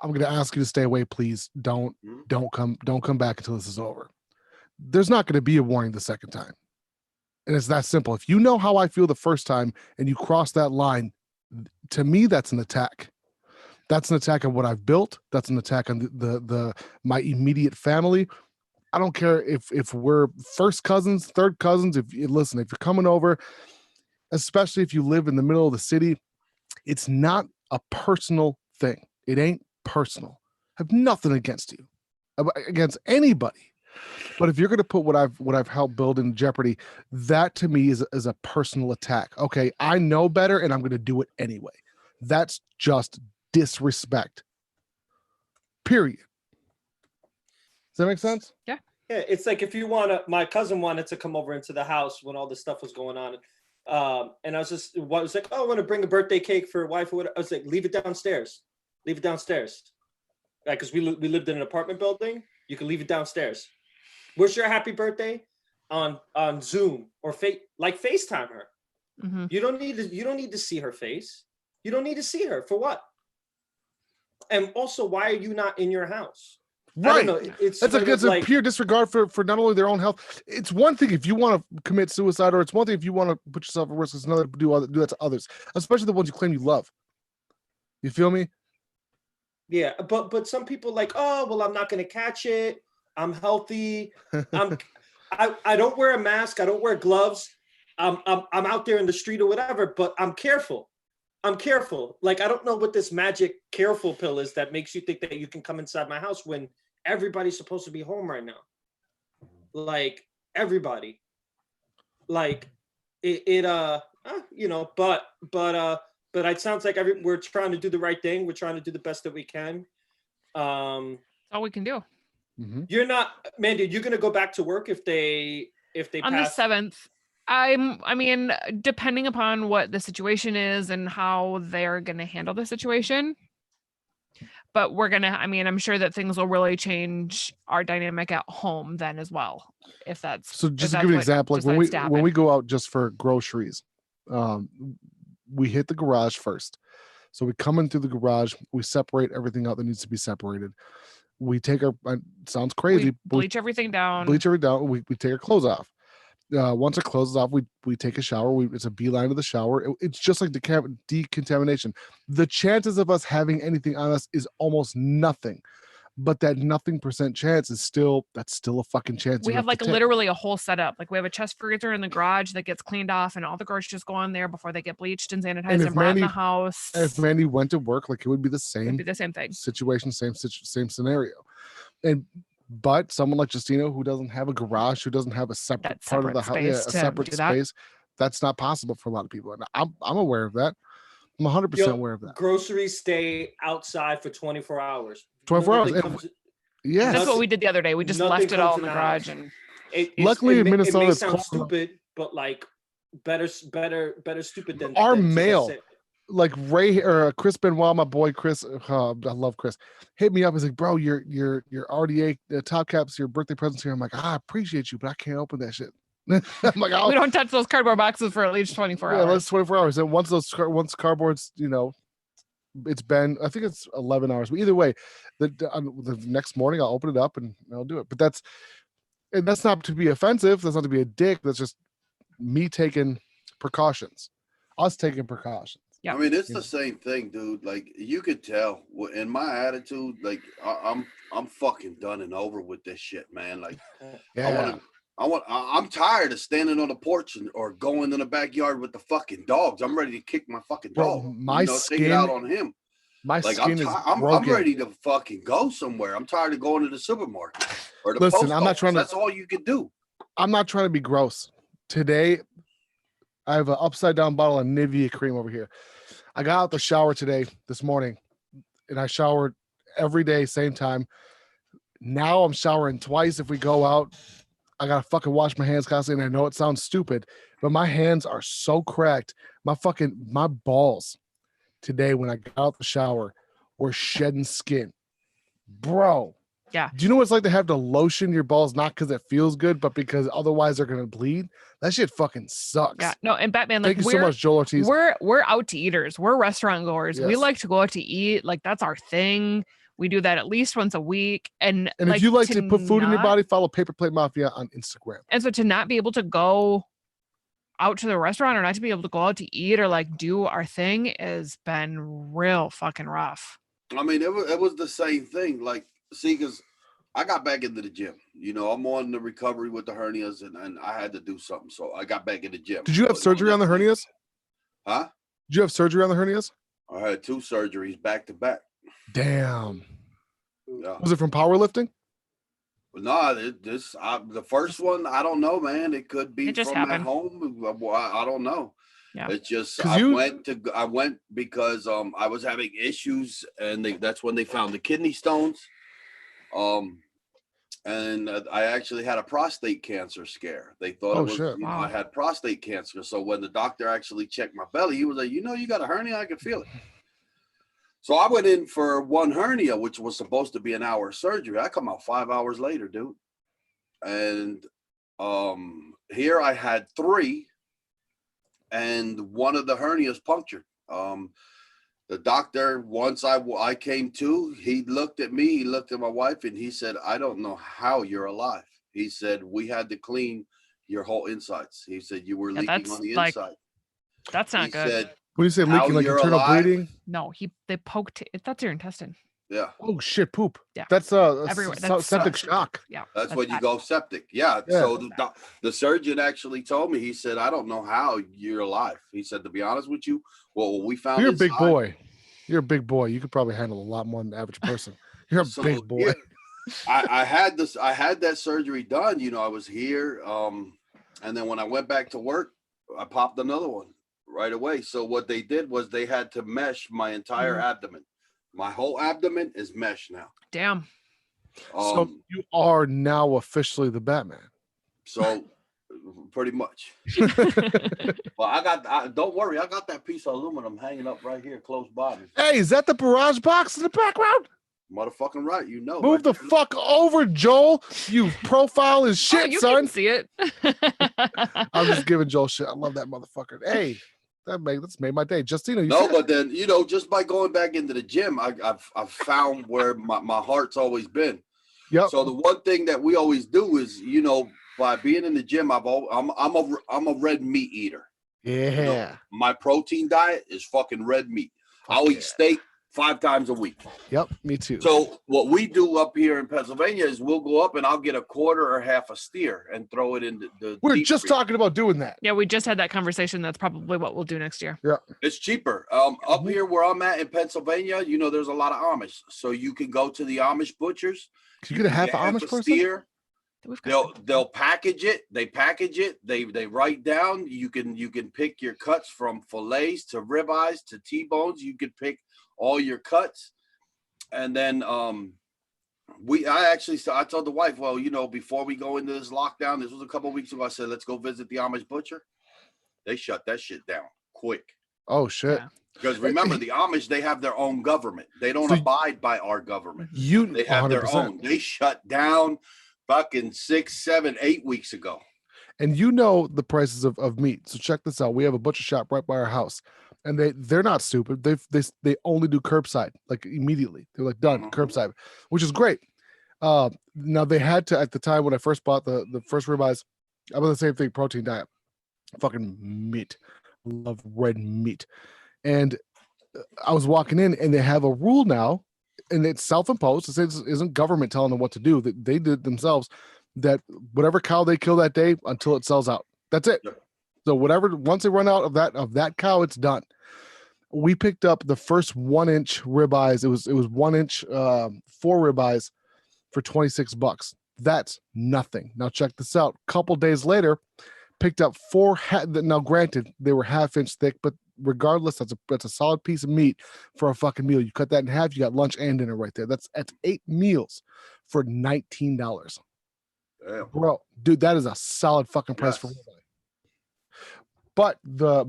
I'm going to ask you to stay away, please. Don't come back until this is over. There's not going to be a warning the second time. And it's that simple. If you know how I feel the first time and you cross that line, to me, that's an attack. That's an attack on what I've built. That's an attack on the my immediate family. I don't care if we're first cousins, third cousins. If you're coming over, especially if you live in the middle of the city, it's not a personal thing. It ain't personal. I have nothing against you, against anybody. But if you're going to put what I've helped build in jeopardy, that to me is a personal attack. Okay, I know better, and I'm going to do it anyway. That's just disrespect. Period. Does that make sense? Yeah. Yeah, it's like if you my cousin wanted to come over into the house when all this stuff was going on. And I was like, oh, I want to bring a birthday cake for wife or whatever. I was like, leave it downstairs. Leave it downstairs. Right, because we lived in an apartment building. You can leave it downstairs. Wish her a happy birthday on Zoom or FaceTime her. Mm-hmm. You don't need to see her face. You don't need to see her for what? And also, why are you not in your house? Right. I don't know. It's a pure disregard for not only their own health. It's one thing if you want to commit suicide, or it's one thing if you want to put yourself at risk. It's another to do that to others, especially the ones you claim you love. You feel me? Yeah, but some people like, oh well, I'm not going to catch it. I'm healthy. I don't wear a mask. I don't wear gloves. I'm out there in the street or whatever, but I'm careful. Like I don't know what this magic careful pill is that makes you think that you can come inside my house when everybody's supposed to be home right now. Like everybody. Like but it sounds like we're trying to do the right thing. We're trying to do the best that we can. That's all we can do. Mm-hmm. You're not, Mandy, you're gonna go back to work if they On pass the 7th. I mean, depending upon what the situation is and how they're going to handle the situation. but we're gonna. I mean, I'm sure that things will really change our dynamic at home then as well. If that's So if just to that's give you an what example, like decides to when we happen. go out just for groceries, we hit the garage first. So we come in through the garage, we separate everything out that needs to be separated. We take our sounds crazy, we but we bleach everything down. bleach everything down. We take our clothes off. Once our clothes is off, we take a shower. It's a beeline to the shower. It's just like decontamination. The chances of us having anything on us is almost nothing. But that nothing percent chance is still a fucking chance. We you have to like take. literally a whole setup. Like we have a chest freezer in the garage that gets cleaned off, and all the groceries go on there before they get bleached and sanitized and brought in the house. If Mandy went to work, like it would be the It'd same be the same thing. situation, same scenario. But someone like Justino who doesn't have a garage, who doesn't have a separate part of the house, a separate space, that's not possible for a lot of people. And I'm aware of that. I'm 100% aware of that. Groceries stay outside for 24 hours. 24 hours. Yeah, that's what we did the other day. We just left it all in the garage, and luckily in Minnesota, it may it's sound cold. stupid, but like better stupid than our than mail. Like Ray or Chris Benoit, my boy Chris, I love Chris. Hit me up. He's like, bro, your RDA top caps, your birthday presents here. I'm like, I appreciate you, but I can't open that shit. I'm like, we don't touch those cardboard boxes for at least 24 hours. Yeah, that's 24 hours. And once cardboards, it's been, I think it's 11 hours. But either way, the next morning I'll open it up and I'll do it. But that's not to be offensive. That's not to be a dick. That's just me taking precautions. Us taking precautions. Yeah. I mean, it's the same thing, dude. Like you could tell in my attitude, like I'm fucking done and over with this shit, man. Like yeah. I'm tired of standing on the porch or going in the backyard with the fucking dogs. I'm ready to kick my fucking dog. Bro, my skin, take it out on him. My like, skin is I'm broken. ready to fucking go somewhere. I'm tired of going to the supermarket or the Listen, post I'm not office. trying to. That's all you can do. I'm not trying to be gross. Today, I have an upside down bottle of Nivea cream over here. I got out the shower this morning, and I showered every day, same time. Now I'm showering twice if we go out. I gotta fucking wash my hands constantly, and I know it sounds stupid, but my hands are so cracked. My balls today when I got out the shower were shedding skin. Bro. Yeah. Do you know what it's like to have to lotion your balls, not because it feels good, but because otherwise they're gonna bleed? That shit fucking sucks. Yeah. No, and Batman, like, thank you so much, Joel Ortiz. We're out to eaters. We're restaurant goers. Yes. We like to go out to eat. Like, that's our thing. We do that at least once a week. And if you like to put food in your body, follow Paper Plate Mafia on Instagram. And so to not be able to go out to the restaurant or not to be able to go out to eat or like do our thing has been real fucking rough. I mean, it was the same thing. Like, see, because I got back into the gym. I'm on the recovery with the hernias, and I had to do something. So I got back in the gym. Did you have surgery on the hernias? Huh? Did you have surgery on the hernias? I had 2 surgeries back to back. Damn. Yeah. Was it from powerlifting? No, the first one, I don't know, man. It could be just from happened. at home. I don't know. Yeah. It's just I went because I was having issues, and that's when they found the kidney stones. And I actually had a prostate cancer scare. They thought it was, I had prostate cancer. So when the doctor actually checked my belly, he was like, you got a hernia? I can feel it. So I went in for 1 hernia, which was supposed to be an hour surgery. I come out 5 hours later, dude. And here I had 3, and one of the hernias punctured. The doctor, once I came to, he looked at me, he looked at my wife, and he said, I don't know how you're alive. He said, we had to clean your whole insides. He said, you were leaking on the inside. That's not good. Said, when you say leaking, like internal bleeding? No, they poked it. That's your intestine. Yeah. Oh shit, poop. Yeah. That's everywhere. That's septic shock. Yeah. That's when you go septic. Yeah. So the surgeon actually told me, he said, I don't know how you're alive. He said, to be honest with you, well, we found you're a big boy. You're a big boy. You could probably handle a lot more than the average person. You're a big boy. Yeah, I had that surgery done. I was here. And then when I went back to work, I popped another one right away. So what they did was they had to mesh my entire abdomen. My whole abdomen is mesh now. Damn. So you are now officially the Batman. So pretty much. Well, don't worry. I got that piece of aluminum hanging up right here close by me. Hey, is that the barrage box in the background? Motherfucking right. You know. Move the right? fuck over, Joel. You profile is Oh, shit, you son. can see it. I'm just giving Joel shit. I love that motherfucker. Hey, that's made my day. Justina, you No, see it? but then just by going back into the gym, I've found where my heart's always been. Yep. So the one thing that we always do is, by being in the gym, I'm a red meat eater. Yeah. My protein diet is fucking red meat. Fuck I'll yeah. eat steak 5 times a week. Yep, me too. So what we do up here in Pennsylvania is we'll go up and I'll get a quarter or half a steer and throw it in the We're deep just freezer. talking about doing that. Yeah, we just had that conversation. That's probably what we'll do next year. Yeah. It's cheaper. Up here where I'm at in Pennsylvania, there's a lot of Amish. So you can go to the Amish butchers. Can you get a half Amish person? Steer. We've got They'll package it. They package it. They write down. You can pick your cuts from fillets to ribeyes to T-bones. You can pick all your cuts. And then I told the wife, well, before we go into this lockdown, this was a couple of weeks ago, I said, let's go visit the Amish butcher. They shut that shit down quick. Oh shit. Yeah. Because remember, the Amish, they have their own government. They don't abide by our government. They have 100%. their own. They shut down fucking 6, 7, 8 weeks ago. And the prices of meat. So check this out. We have a butcher shop right by our house. And they're not stupid. They only do curbside, like immediately. They're like done curbside, which is great. Now they had to, at the time when I first bought the first ribeyes, I was the same thing, protein diet, fucking meat, love red meat. And I was walking in, and they have a rule now, and it's self-imposed. It isn't government telling them what to do. That they did themselves. That whatever cow they kill that day until it sells out. That's it. Yep. So once they run out of that cow, it's done. We picked up the first 1-inch ribeyes. It was 1-inch 4 ribeyes for $26. That's nothing. Now check this out. Couple days later, picked up 4. Now granted, they were 1/2 inch thick, but regardless, that's a solid piece of meat for a fucking meal. You cut that in half, you got lunch and dinner right there. That's 8 meals for $19. Damn. Bro, dude, that is a solid fucking price for ribeye. But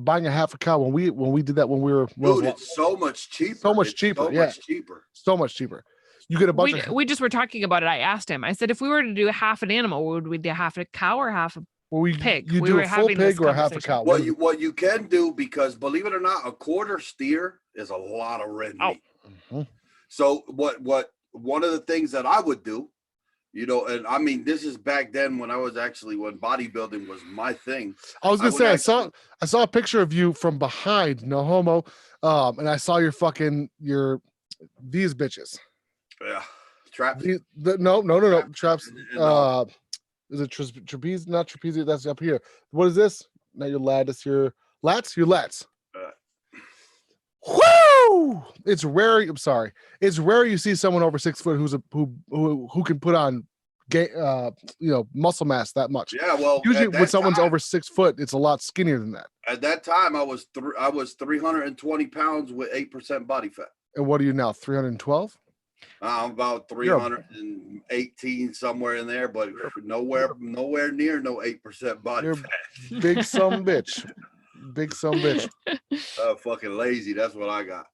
buying a half a cow when we did that when we were It's so much cheaper. So much cheaper. So much cheaper. You get a bunch we just were talking about it. I asked him. I said, if we were to do half an animal, would we do half a cow or half a pig? You do a full pig or a half a cow. What you can do, because believe it or not, a quarter steer is a lot of red meat. Mm-hmm. So what one of the things that I would do, and I mean, this is back then when bodybuilding was my thing. I was gonna say, I saw a picture of you from behind, no homo, and I saw your these bitches. Yeah, traps. No, traps. Is it trapeze? Not trapeze. That's up here. What is this? Not your lattice. Your lats. Your lats. Woo! It's rare. I'm sorry. It's rare you see someone over 6 foot who can put on muscle mass that much. Yeah, well, usually when someone's over 6 foot, it's a lot skinnier than that. At that time, I was 320 pounds with 8% body fat. And what are you now? 312? I'm about 318 somewhere in there, but nowhere near no 8% body fat. Big some bitch. Big some bitch. Fucking lazy. That's what I got.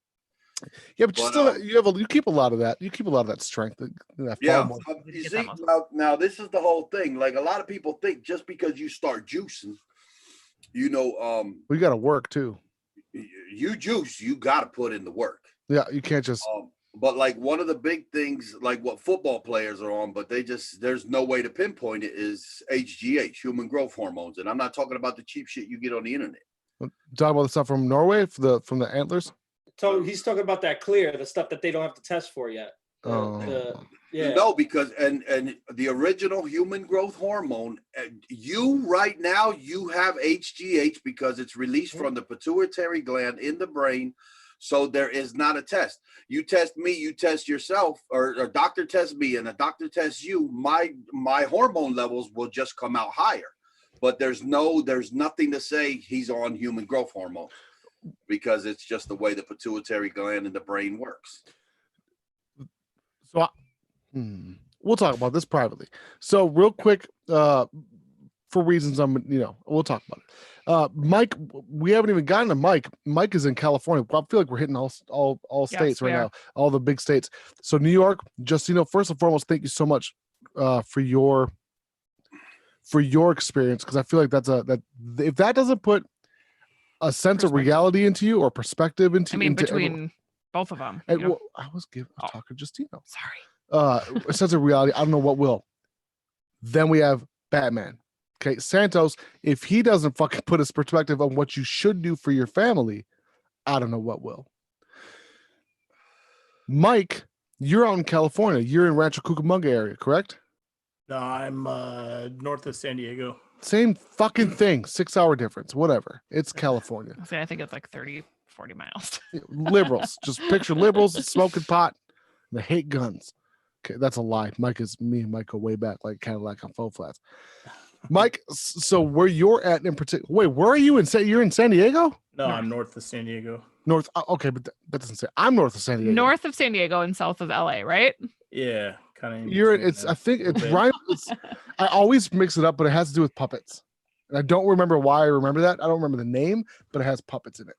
Yeah, but you keep a lot of that. You keep a lot of that strength. You see, now this is the whole thing. Like a lot of people think just because you start juicing, we got to work too. You juice, you got to put in the work. Yeah, you can't just. But like one of the big things, like what football players are on, but there's no way to pinpoint it, is HGH, human growth hormones, and I'm not talking about the cheap shit you get on the internet. Talking about the stuff from Norway, from the antlers. So he's talking about that clear, the stuff that they don't have to test for yet. No, because and the original human growth hormone, you right now you have HGH because it's released from the pituitary gland in the brain. So there is not a test. You test me, you test yourself, or a doctor tests me and a doctor tests you. My hormone levels will just come out higher, but there's nothing to say he's on human growth hormone, because it's just the way the pituitary gland in the brain works. So we'll talk about this privately. So real quick, for for reasons we'll talk about it. Mike, we haven't even gotten to Mike. Mike is in California. I feel like we're hitting all Yes, states we right are. now, all the big states. So New York, just first and foremost, thank you so much for your experience, because I feel like if that doesn't put a sense of Perspective. reality into you or perspective into I mean, into between both of them. and, well, I was Oh. talking to Justino. Sorry. A sense of reality. I don't know what will. Then we have Batman. Okay, Santos, if he doesn't fucking put his perspective on what you should do for your family, I don't know what will. Mike, you're out in California. You're in Rancho Cucamonga area, correct? No, I'm north of San Diego. Same fucking thing. 6 hour difference. Whatever. It's California. I think it's like 30, 40 miles. Liberals. Just picture liberals smoking pot. They hate guns. Okay, that's a lie. Me and Mike go way back, like Cadillac on faux flats. Mike, so where you're at in particular? Wait, where are you you're in San Diego? No, North. I'm north of San Diego. North. Okay, but that doesn't say. I'm north of San Diego. North of San Diego and south of LA, right? Yeah, kind of. You're. It's. I think it's right. I always mix it up, but it has to do with puppets. And I don't remember why I remember that. I don't remember the name, but it has puppets in it.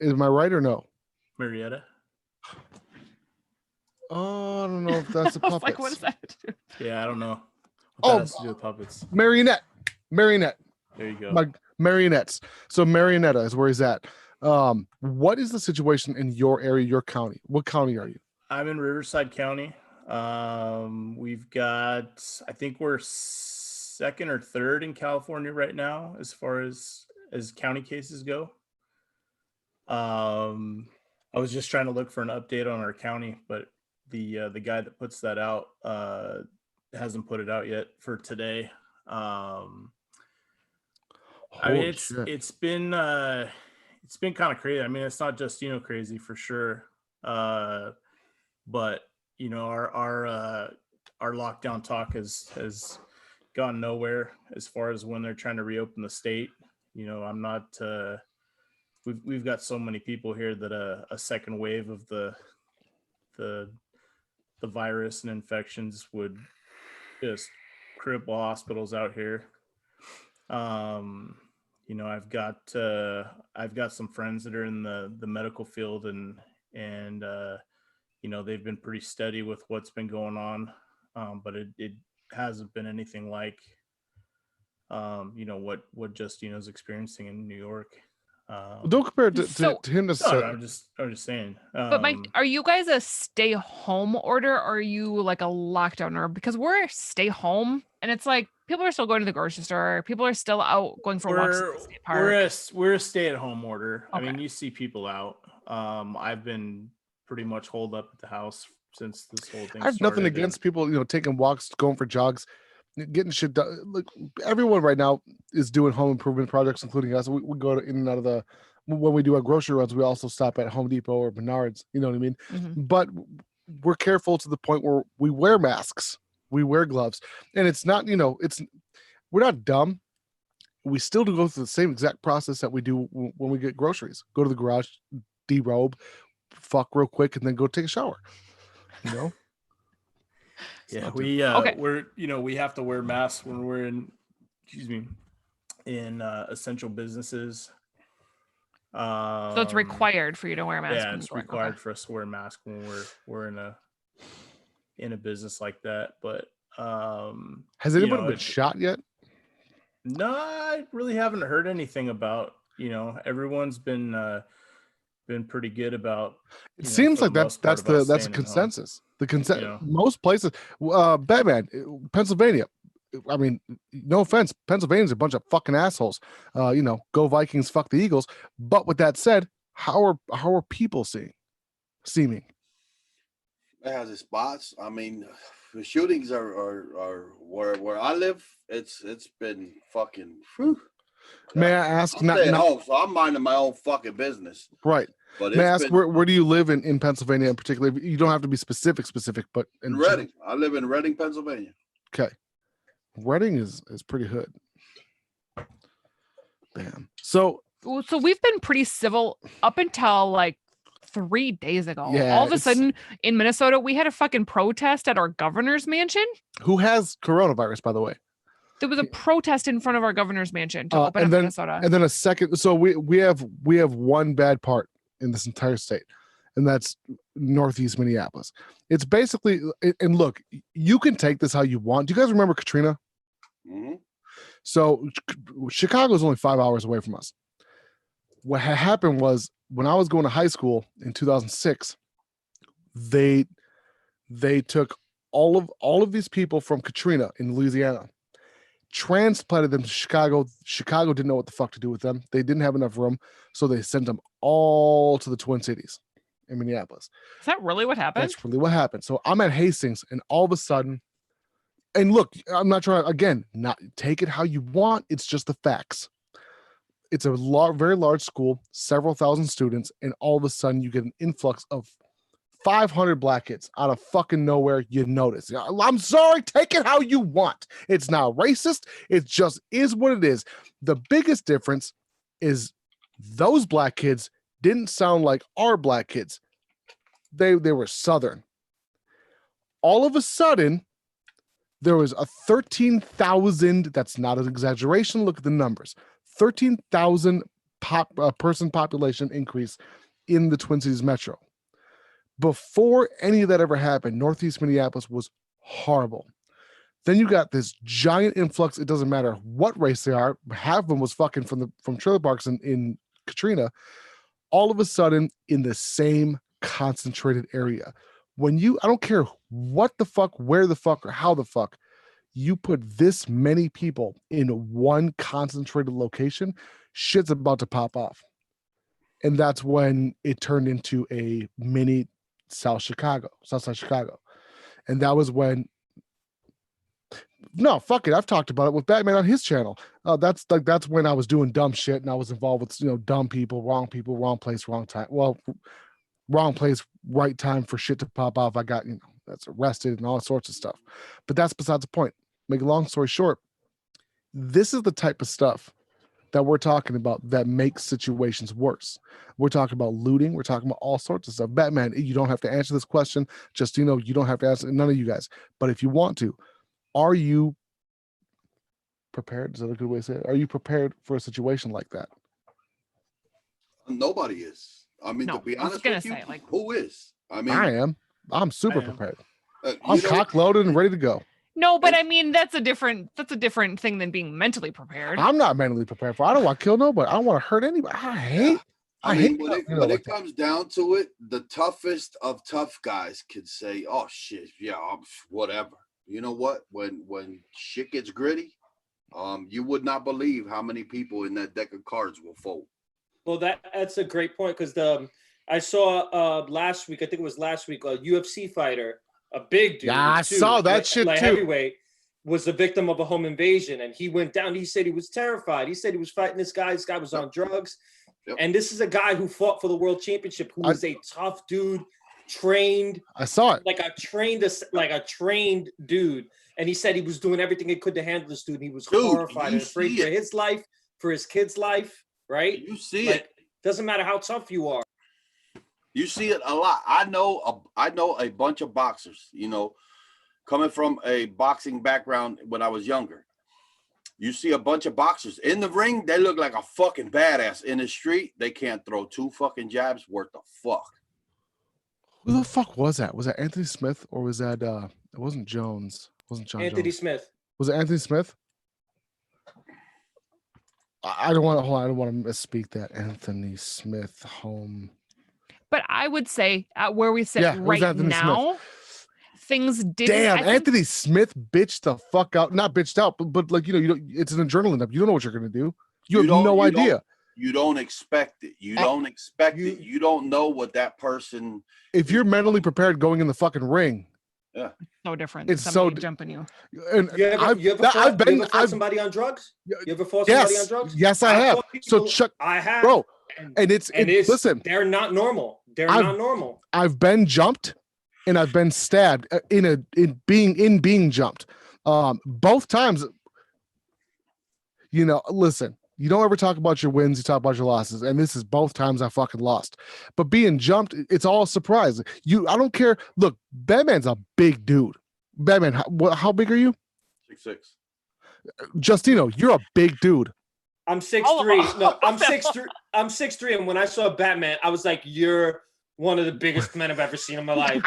Am I right or no? Marietta. Oh, I don't know if that's the I was puppets. like, what is that? Yeah, I don't know. What Oh, that has to do with puppets. Marionette. There you go. My marionettes. So Marionetta is where he's at. What is the situation in your area, your county? What county are you? I'm in Riverside County. We've got, I think we're second or third in California right now as far as county cases go. I was just trying to look for an update on our county, but the guy that puts that out hasn't put it out yet for today. I mean, it's been kind of crazy. I mean, it's not just crazy for sure, but our lockdown talk has gone nowhere as far as when they're trying to reopen the state. I'm not. We've got so many people here that a second wave of the virus and infections would just cripple hospitals out here. I've got some friends that are in the medical field and they've been pretty steady with what's been going on, but it hasn't been anything like what Justino's experiencing in New York. Don't compare it to him No, necessarily. I'm just saying. But Mike, are you guys a stay home order or are you like a lockdown order? Because we're stay home and it's like people are still going to the grocery store. People are still out going for walks at the state park. We're a stay at home order. Okay. I mean, you see people out. I've been pretty much holed up at the house since this whole thing I have nothing started. against people, taking walks, going for jogs, getting shit done. Look, everyone right now is doing home improvement projects, including us. We go in and out of when we do our grocery runs, we also stop at Home Depot or Menards. You know what I mean? Mm-hmm. But we're careful to the point where we wear masks, we wear gloves, and it's not, we're not dumb. We still do go through the same exact process that we do when we get groceries. Go to the garage, derobe, fuck real quick, and then go take a shower. Yeah, Okay. we have to wear masks when we're in essential businesses. So it's required for you to wear a mask. Yeah, it's required for us to wear a mask when we're in a business like that. But has anybody been shot yet? No, I really haven't heard anything about. Everyone's been pretty good about. It seems like that's a consensus. Most places, Batman, Pennsylvania. I mean, no offense, Pennsylvania's a bunch of fucking assholes. Go Vikings, fuck the Eagles. But with that said, how are people seeming? It has its spots. I mean, the shootings are where I live. It's been fucking. Whew. May I ask? I'm staying home, so I'm minding my own fucking business. Right. But may I ask where do you live in Pennsylvania in particular? You don't have to be specific, but in Reading. I live in Reading, Pennsylvania. Okay. Reading is pretty hood. Damn. So we've been pretty civil up until like 3 days ago. Yeah, all of a sudden in Minnesota, we had a fucking protest at our governor's mansion. Who has coronavirus, by the way? There was a protest in front of our governor's mansion to open and up then- Minnesota. And then a second. So we have one bad part in this entire state, and that's Northeast Minneapolis. It's basically, and look, you can take this how you want. Do you guys remember Katrina? Mhm. So Chicago is only 5 hours away from us. What happened was when I was going to high school in 2006, they took all of these people from Katrina in Louisiana, transplanted them to Chicago. Chicago didn't know what the fuck to do with them. They didn't have enough room, so they sent them all to the Twin Cities in Minneapolis. Is that really what happened? That's really what happened. So I'm at Hastings, and all of a sudden, and look, I'm not trying to, again, not take it how you want. It's just the facts. It's a very large school, several thousand students, and all of a sudden you get an influx of 500 black kids out of fucking nowhere. You notice. I'm sorry, take it how you want. It's not racist. It just is what it is. The biggest difference is those black kids didn't sound like our black kids. They were Southern. All of a sudden, there was a 13,000, that's not an exaggeration, look at the numbers, 13,000 person population increase in the Twin Cities metro. Before any of that ever happened, Northeast Minneapolis was horrible. Then you got this giant influx. It doesn't matter what race they are. Half of them was fucking from trailer parks in Katrina. All of a sudden, in the same concentrated area. I don't care what the fuck, where the fuck, or how the fuck, you put this many people in one concentrated location, shit's about to pop off. And that's when it turned into a mini Southside Chicago. And that was when, no, fuck it, I've talked about it with Batman on his channel. That's when I was doing dumb shit and I was involved with, dumb people, wrong place, wrong time. Well, wrong place, right time for shit to pop off. I got, that's arrested and all sorts of stuff. But that's besides the point. Make a long story short, this is the type of stuff that we're talking about that makes situations worse. We're talking about looting. We're talking about all sorts of stuff. Batman, you don't have to answer this question. Just, you don't have to answer, none of you guys. But if you want to, are you prepared? Is that a good way to say it? Are you prepared for a situation like that? Nobody is. I mean, No, to be I was honest gonna with you, say, like- who is? I mean, I am. I'm super I am. prepared. you I'm know- cock loaded and ready to go. No, but I mean that's a different thing than being mentally prepared. I'm not mentally prepared for. I don't want to kill nobody. I don't want to hurt anybody. I hate. I hate mean, when like it that. comes down to it, the toughest of tough guys can say, "Oh shit, yeah, whatever." You know what? When shit gets gritty, you would not believe how many people in that deck of cards will fold. Well, that's a great point because I saw last week, I think it was last week, a UFC fighter, a big dude. Yeah, I too, saw that shit like too. Heavyweight, was the victim of a home invasion, and he went down. He said he was terrified. He said he was fighting this guy. This guy was on drugs, and this is a guy who fought for the world championship, who is a tough dude, trained. I saw it. Like a trained dude, and he said he was doing everything he could to handle this dude. He was horrified and afraid for his life, for his kid's life. Right? You see it. Doesn't matter how tough you are. You see it a lot. I know a bunch of boxers, coming from a boxing background when I was younger. You see a bunch of boxers in the ring, they look like a fucking badass. In the street, they can't throw 2 fucking jabs worth of fuck. Who the fuck was that? Was that Anthony Smith or was that it wasn't Jones? It wasn't John Anthony Jones. Smith. Was it Anthony Smith? I don't want to misspeak that. Anthony Smith home. But I would say where we sit Yeah, it was right Anthony now, things didn't. Damn, I think- Anthony Smith bitched the fuck out. Not bitched out, but like, you don't, it's an adrenaline up. You don't know what you're gonna do. You have no idea. You don't expect it. You don't expect it. You don't know what that person. If you're mentally prepared going in the fucking ring, so different. It's Somebody so jumping you. And You ever fought somebody on drugs? You ever fought somebody on drugs? Yes, I have. So Chuck, I have, bro, and it's listen. They're not normal. They're not normal. I've been jumped, and I've been stabbed in being jumped. Both times. Listen. You don't ever talk about your wins, you talk about your losses. And this is both times I fucking lost. But being jumped, it's all a surprise. I don't care. Look, Batman's a big dude. Batman, how big are you? 6'6". Justino, you're a big dude. I'm 6'3". Oh. No, I'm 6'3". I'm 6'3", and when I saw Batman, I was like, "You're one of the biggest men I've ever seen in my life."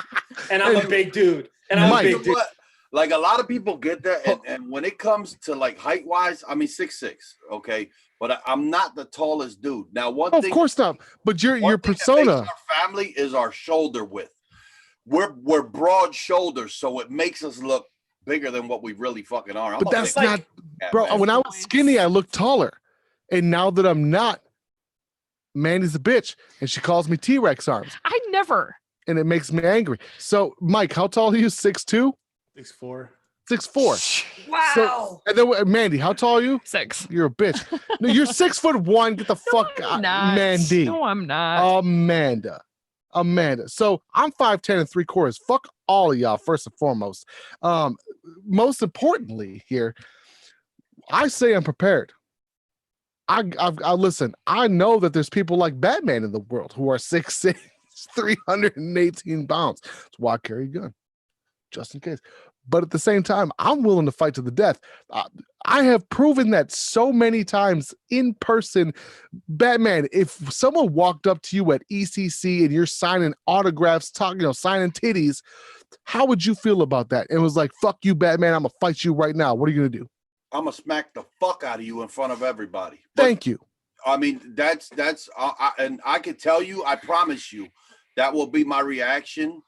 And I'm a big dude. And I'm Mike, a You big know dude. what? Like a lot of people get that, and when it comes to like height wise, I mean 6'6", okay, but I'm not the tallest dude. Now, one of thing, course not. But your one thing that persona. makes our family is our shoulder width. We're broad shoulders, so it makes us look bigger than what we really fucking are. I'm But a that's big not, cat, bro. man. When I was skinny, I looked taller, and now that I'm not, Mandy's a bitch, and she calls me T-Rex arms, I never. and it makes me angry. So, Mike, how tall are you? 6'2"? 6'4". 6'4". Wow. So, and then Mandy, how tall are you? 6. You're a bitch. No, you're 6'1". Get the fuck I'm out, not. Mandy. No, I'm not. Amanda. So I'm 5'10" and 3/4. Fuck all of y'all, first and foremost. Most importantly here, I say I'm prepared. I listen, I know that there's people like Batman in the world who are 6'6", 318 pounds. That's why I carry a gun, just in case. But at the same time, I'm willing to fight to the death. I have proven that so many times in person. Batman, if someone walked up to you at ECC and you're signing autographs, signing titties, how would you feel about that? And it was like, fuck you, Batman, I'm gonna fight you right now. What are you gonna do? I'm gonna smack the fuck out of you in front of everybody. But, Thank you. I mean, that's and I can tell you, I promise you, that will be my reaction.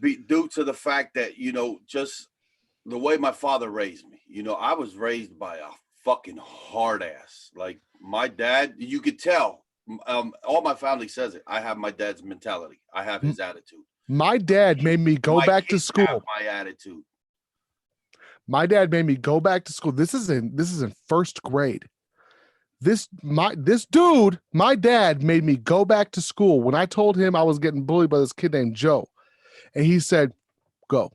Due to the fact that, just the way my father raised me. I was raised by a fucking hard ass. Like my dad, you could tell. All my family says it. I have my dad's mentality. I have his attitude. My dad made me go back to school. My attitude. My dad made me go back to school. This is in first grade. My dad made me go back to school when I told him I was getting bullied by this kid named Joe. And he said, go.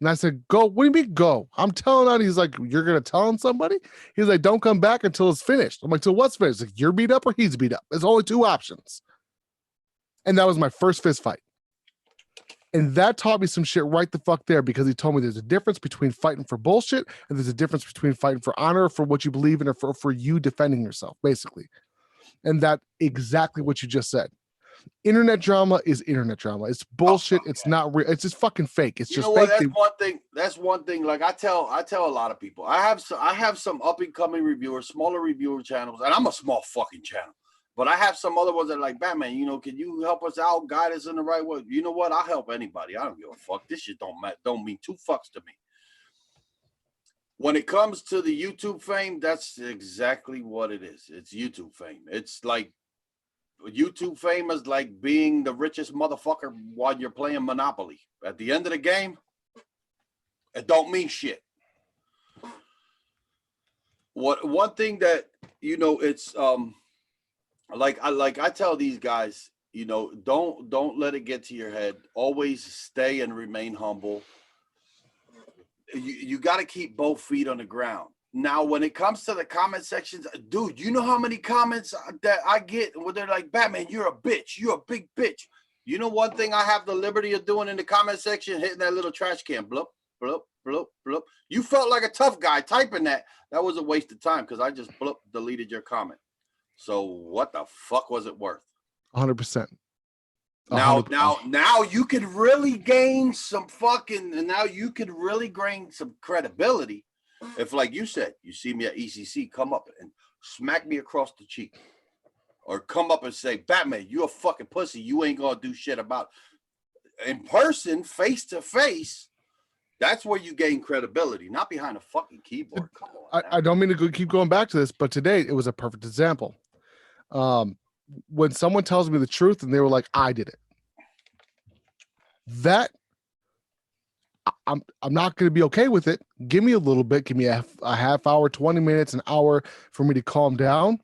And I said, go? What do you mean go? I'm telling on. He's like, you're going to tell on somebody? He's like, don't come back until it's finished. I'm like, till what's finished? Like, you're beat up or he's beat up. There's only two options. And that was my first fist fight. And that taught me some shit right the fuck there, because he told me there's a difference between fighting for bullshit and there's a difference between fighting for honor, for what you believe in, or for you defending yourself, basically. And that exactly what you just said. Internet drama is internet drama. It's bullshit. It's not real. It's just fucking fake. It's just fake. That's one thing. Like I tell a lot of people. I have some up and coming reviewers, smaller reviewer channels, and I'm a small fucking channel. But I have some other ones that are like, Batman, can you help us out, guide us in the right way? You know what? I'll help anybody. I don't give a fuck. This shit don't mean two fucks to me. When it comes to the YouTube fame, that's exactly what it is. It's YouTube fame. It's like YouTube fame is like being the richest motherfucker while you're playing Monopoly. At the end of the game, it don't mean shit. One thing that it's like I tell these guys, don't let it get to your head. Always stay and remain humble. You got to keep both feet on the ground. Now, when it comes to the comment sections, dude, you know how many comments that I get where they're like, Batman, you're a bitch. You're a big bitch. You know one thing I have the liberty of doing in the comment section? Hitting that little trash can. Blup, blup, blup, blup. You felt like a tough guy typing that. That was a waste of time because I just deleted your comment. So what the fuck was it worth? 100%. Now you could really gain some credibility. If, like you said, you see me at ECC, come up and smack me across the cheek, or come up and say, Batman, you a fucking pussy. You ain't gonna do shit about it. In person, face to face. That's where you gain credibility, not behind a fucking keyboard. Come on, I don't mean to keep going back to this, but today it was a perfect example. When someone tells me the truth and they were like, I did it. That I'm not going to be okay with it. Give me a little bit. Give me a half hour, 20 minutes, an hour for me to calm down.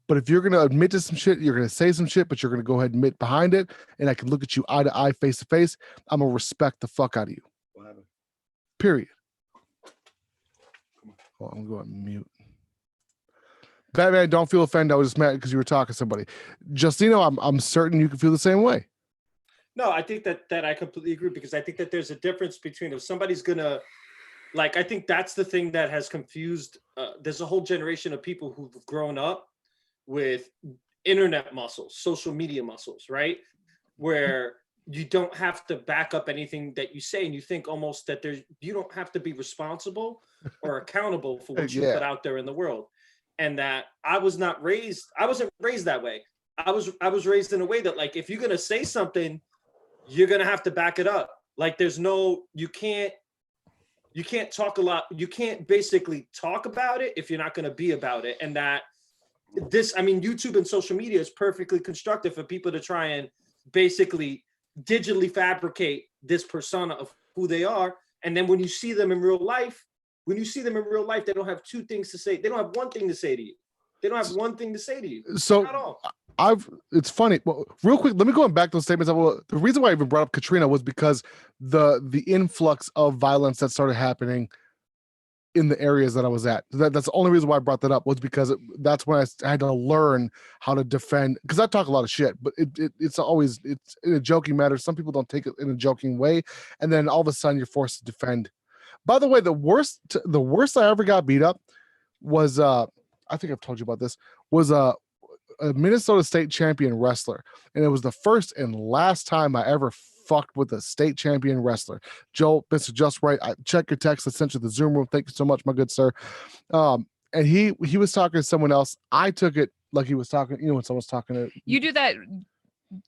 But if you're going to admit to some shit, you're going to say some shit, but you're going to go ahead and admit behind it, and I can look at you eye to eye, face to face, I'm going to respect the fuck out of you. What happened? Period. Hold on, I'm going to mute. Batman, don't feel offended. I was just mad because you were talking to somebody. Justino, I'm certain you can feel the same way. No, I think that I completely agree, because I think that there's a difference between if somebody's gonna like, I think that's the thing that has confused. There's a whole generation of people who've grown up with internet muscles, social media muscles, right? Where you don't have to back up anything that you say, and you think almost that you don't have to be responsible or accountable for what you Yeah. put out there in the world. And that I wasn't raised that way. I was raised in a way that, like, if you're gonna say something, you're gonna have to back it up. Like, you can't talk a lot. You can't basically talk about it if you're not gonna be about it. And that YouTube and social media is perfectly constructed for people to try and basically digitally fabricate this persona of who they are. And then when you see them in real life, they don't have two things to say. They don't have one thing to say to you. They don't have one thing to say to you. So At all. it's funny. Well, real quick, let me go back to those statements. The reason why I even brought up Katrina was because the influx of violence that started happening in the areas that I was at. That's the only reason why I brought that up, was because that's when I had to learn how to defend, because I talk a lot of shit, but it's always in a joking matter. Some people don't take it in a joking way, and then all of a sudden you're forced to defend. By the way, the worst I ever got beat up was I think I've told you about this, was a Minnesota state champion wrestler, and it was the first and last time I ever fucked with a state champion wrestler. Joel, Mr. Just Right, I check your text. I sent you the Zoom room. Thank you so much, my good sir. And he was talking to someone else. I took it like he was talking, when someone's talking to You do that.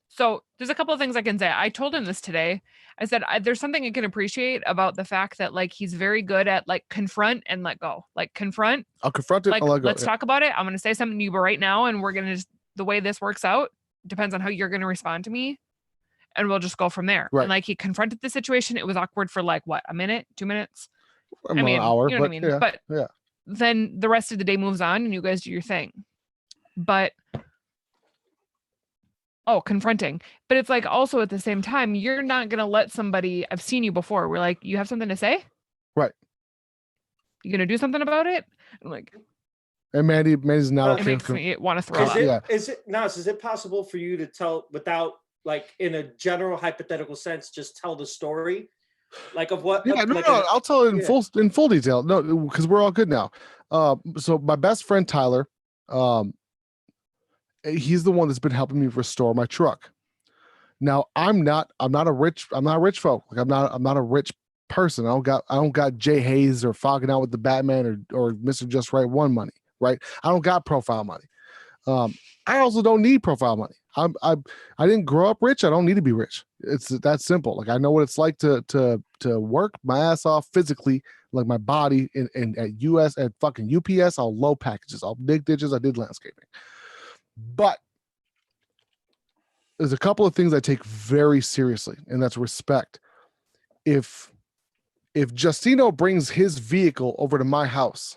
So there's a couple of things I can say. I told him this today. I said, there's something I can appreciate about the fact that, like, he's very good at, like, confront and let go. Like, confront. I'll confront it. Like, I'll let go. let's talk about it. I'm going to say something to you right now, and we're going to the way this works out depends on how you're going to respond to me. And we'll just go from there. Right. And, like, he confronted the situation. It was awkward for, like, what, a minute, 2 minutes? An hour, you know what I mean? Yeah, but yeah. Then the rest of the day moves on and you guys do your thing. But confronting. But it's like, also at the same time, you're not going to let somebody, I've seen you before, we're like, you have something to say? Right. You going to do something about it? I'm like, and Mandy's now it makes me want to throw up. Is it possible for you to tell, without, like, in a general hypothetical sense, just tell the story, like, of what? Yeah, I'll tell it in full detail. No, because we're all good now. So my best friend Tyler, he's the one that's been helping me restore my truck. Now I'm not rich folk. Like, I'm not a rich person. I don't got Jay Hayes or fogging out with the Batman or Mr. Just Right One money. Right. I don't got profile money. I also don't need profile money. I didn't grow up rich. I don't need to be rich. It's that simple. Like, I know what it's like to work my ass off physically, like my body at fucking UPS. I'll load packages. I'll dig ditches. I did landscaping. But there's a couple of things I take very seriously, and that's respect. If Justino brings his vehicle over to my house,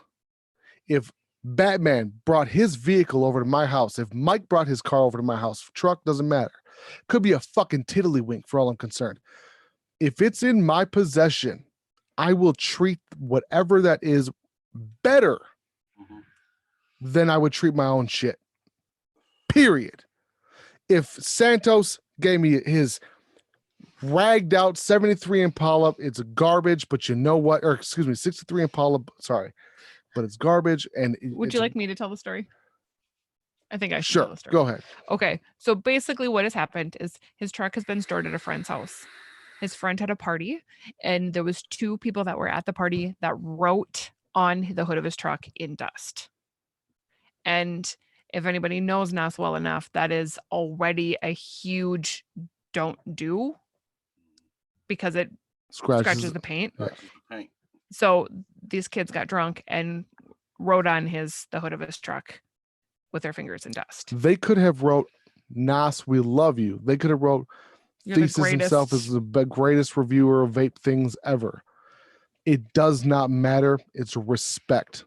if Batman brought his vehicle over to my house, if Mike brought his car over to my house, truck, doesn't matter. Could be a fucking tiddlywink for all I'm concerned. If it's in my possession, I will treat whatever that is better than I would treat my own shit. Period. If Santos gave me his ragged out 73 Impala, it's garbage, but you know what? Or excuse me, 63 Impala, sorry. But it's garbage. And would you like me to tell the story? I think I should tell the story. Go ahead. Okay. So basically what has happened is his truck has been stored at a friend's house. His friend had a party, and there was 2 people that were at the party that wrote on the hood of his truck in dust. And if anybody knows Nas well enough, that is already a huge don't do, because it scratches the paint. Yeah. So these kids got drunk and wrote on the hood of his truck with their fingers in dust. They could have wrote, Nas, we love you. They could have wrote, Thesis himself is the greatest reviewer of vape things ever. It does not matter. It's respect.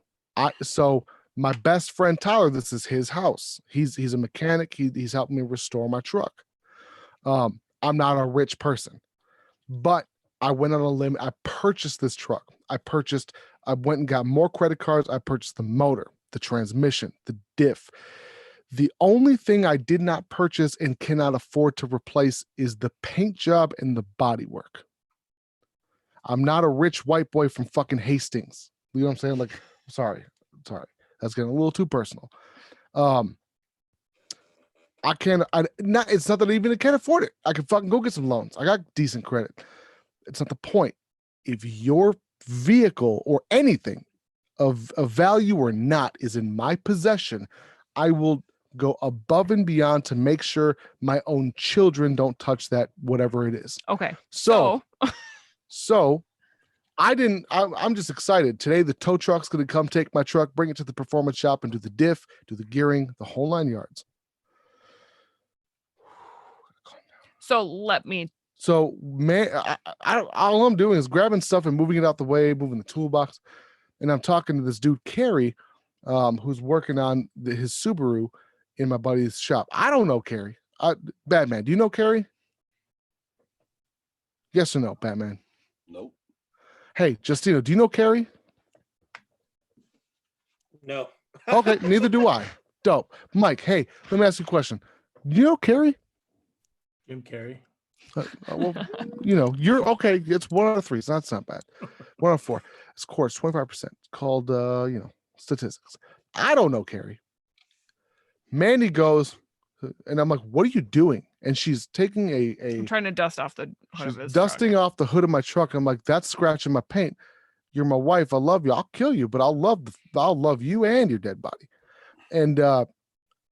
So my best friend Tyler, this is his house. He's a mechanic. He's helping me restore my truck. I'm not a rich person, but I went on a limb. I purchased this truck. I went and got more credit cards. I purchased the motor, the transmission, the diff. The only thing I did not purchase and cannot afford to replace is the paint job and the body work. I'm not a rich white boy from fucking Hastings. You know what I'm saying? Like, sorry. That's getting a little too personal. It's not that I even can't afford it. I can fucking go get some loans. I got decent credit. It's not the point. If your vehicle or anything of value or not is in my possession, I will go above and beyond to make sure my own children don't touch that, whatever it is. Okay. So I'm just excited. Today, the tow truck's going to come take my truck, bring it to the performance shop and do the diff, do the gearing, the whole 9 yards. So, man, all I'm doing is grabbing stuff and moving it out the way, moving the toolbox. And I'm talking to this dude, Kerry, who's working on his Subaru in my buddy's shop. I don't know Kerry. Batman, do you know Kerry? Yes or no, Batman? Nope. Hey, Justino, do you know Kerry? No. Okay, neither do I. Dope. Mike, hey, let me ask you a question. Do you know Kerry? Jim Carrey. Well, you're okay. It's 1 out of 3. So that's not bad. 1 out of 4. It's course 25%. Called statistics. I don't know Kerry. Mandy goes, and I'm like, what are you doing? And she's taking I'm trying to dust off the hood of his dusting off the hood of my truck. I'm like, that's scratching my paint. You're my wife. I love you. I'll kill you, but I'll love you and your dead body. And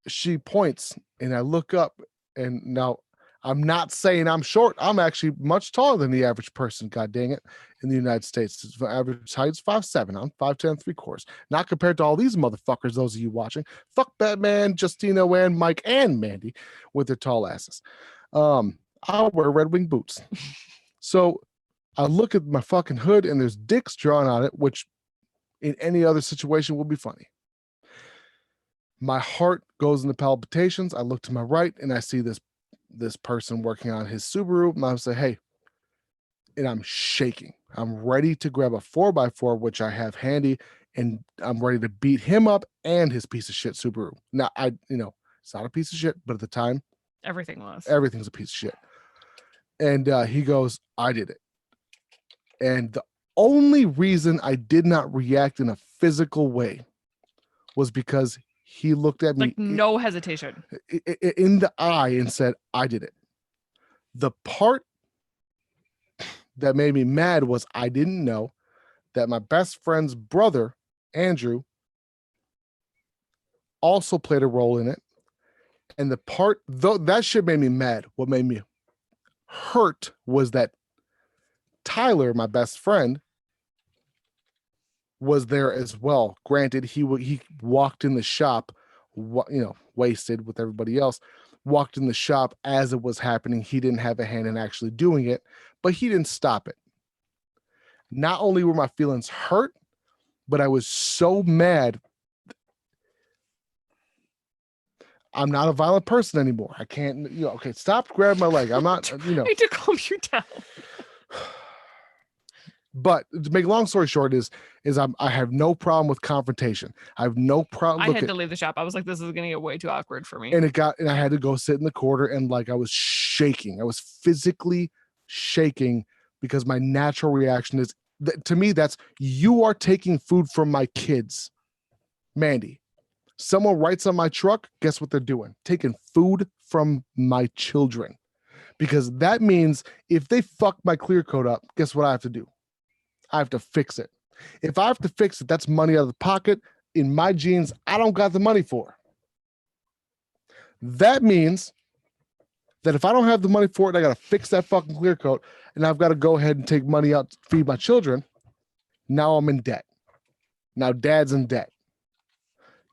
she points, and I look up, and now I'm not saying I'm short. I'm actually much taller than the average person, god dang it, in the United States. The average height's 5'7". I'm 5'10", 3/4. Not compared to all these motherfuckers, those of you watching. Fuck Batman, Justino, and Mike, and Mandy with their tall asses. I'll wear Red Wing boots. So I look at my fucking hood, and there's dicks drawn on it, which in any other situation would be funny. My heart goes into palpitations. I look to my right, and I see this person working on his Subaru, and I say, hey, and I'm shaking. I'm ready to grab a 4x4, which I have handy, and I'm ready to beat him up and his piece of shit Subaru. Now, it's not a piece of shit, but at the time, everything's a piece of shit. And he goes, I did it. And the only reason I did not react in a physical way was because he looked at me like no hesitation in the eye and said, I did it. The part that made me mad was I didn't know that my best friend's brother, Andrew, also played a role in it. And the part, though, that shit made me mad. What made me hurt was that Tyler, my best friend, was there as well. Granted, he walked in the shop, wasted with everybody else, walked in the shop as it was happening. He didn't have a hand in actually doing it, but he didn't stop it. Not only were my feelings hurt, but I was so mad. I'm not a violent person anymore. I can't, okay, stop grabbing my leg. I'm not, I need to calm you down. But to make a long story short is I have no problem with confrontation. I have no problem. I had to leave the shop. I was like, this is going to get way too awkward for me. And I had to go sit in the corner, and like I was shaking. I was physically shaking because my natural reaction is to me, that's you are taking food from my kids. Mandy, someone writes on my truck. Guess what they're doing? Taking food from my children, because that means if they fuck my clear coat up, guess what I have to do? I have to fix it. If I have to fix it, that's money out of the pocket in my jeans I don't got the money for. That means that if I don't have the money for it, I got to fix that fucking clear coat, and I've got to go ahead and take money out to feed my children. Now I'm in debt. Now dad's in debt.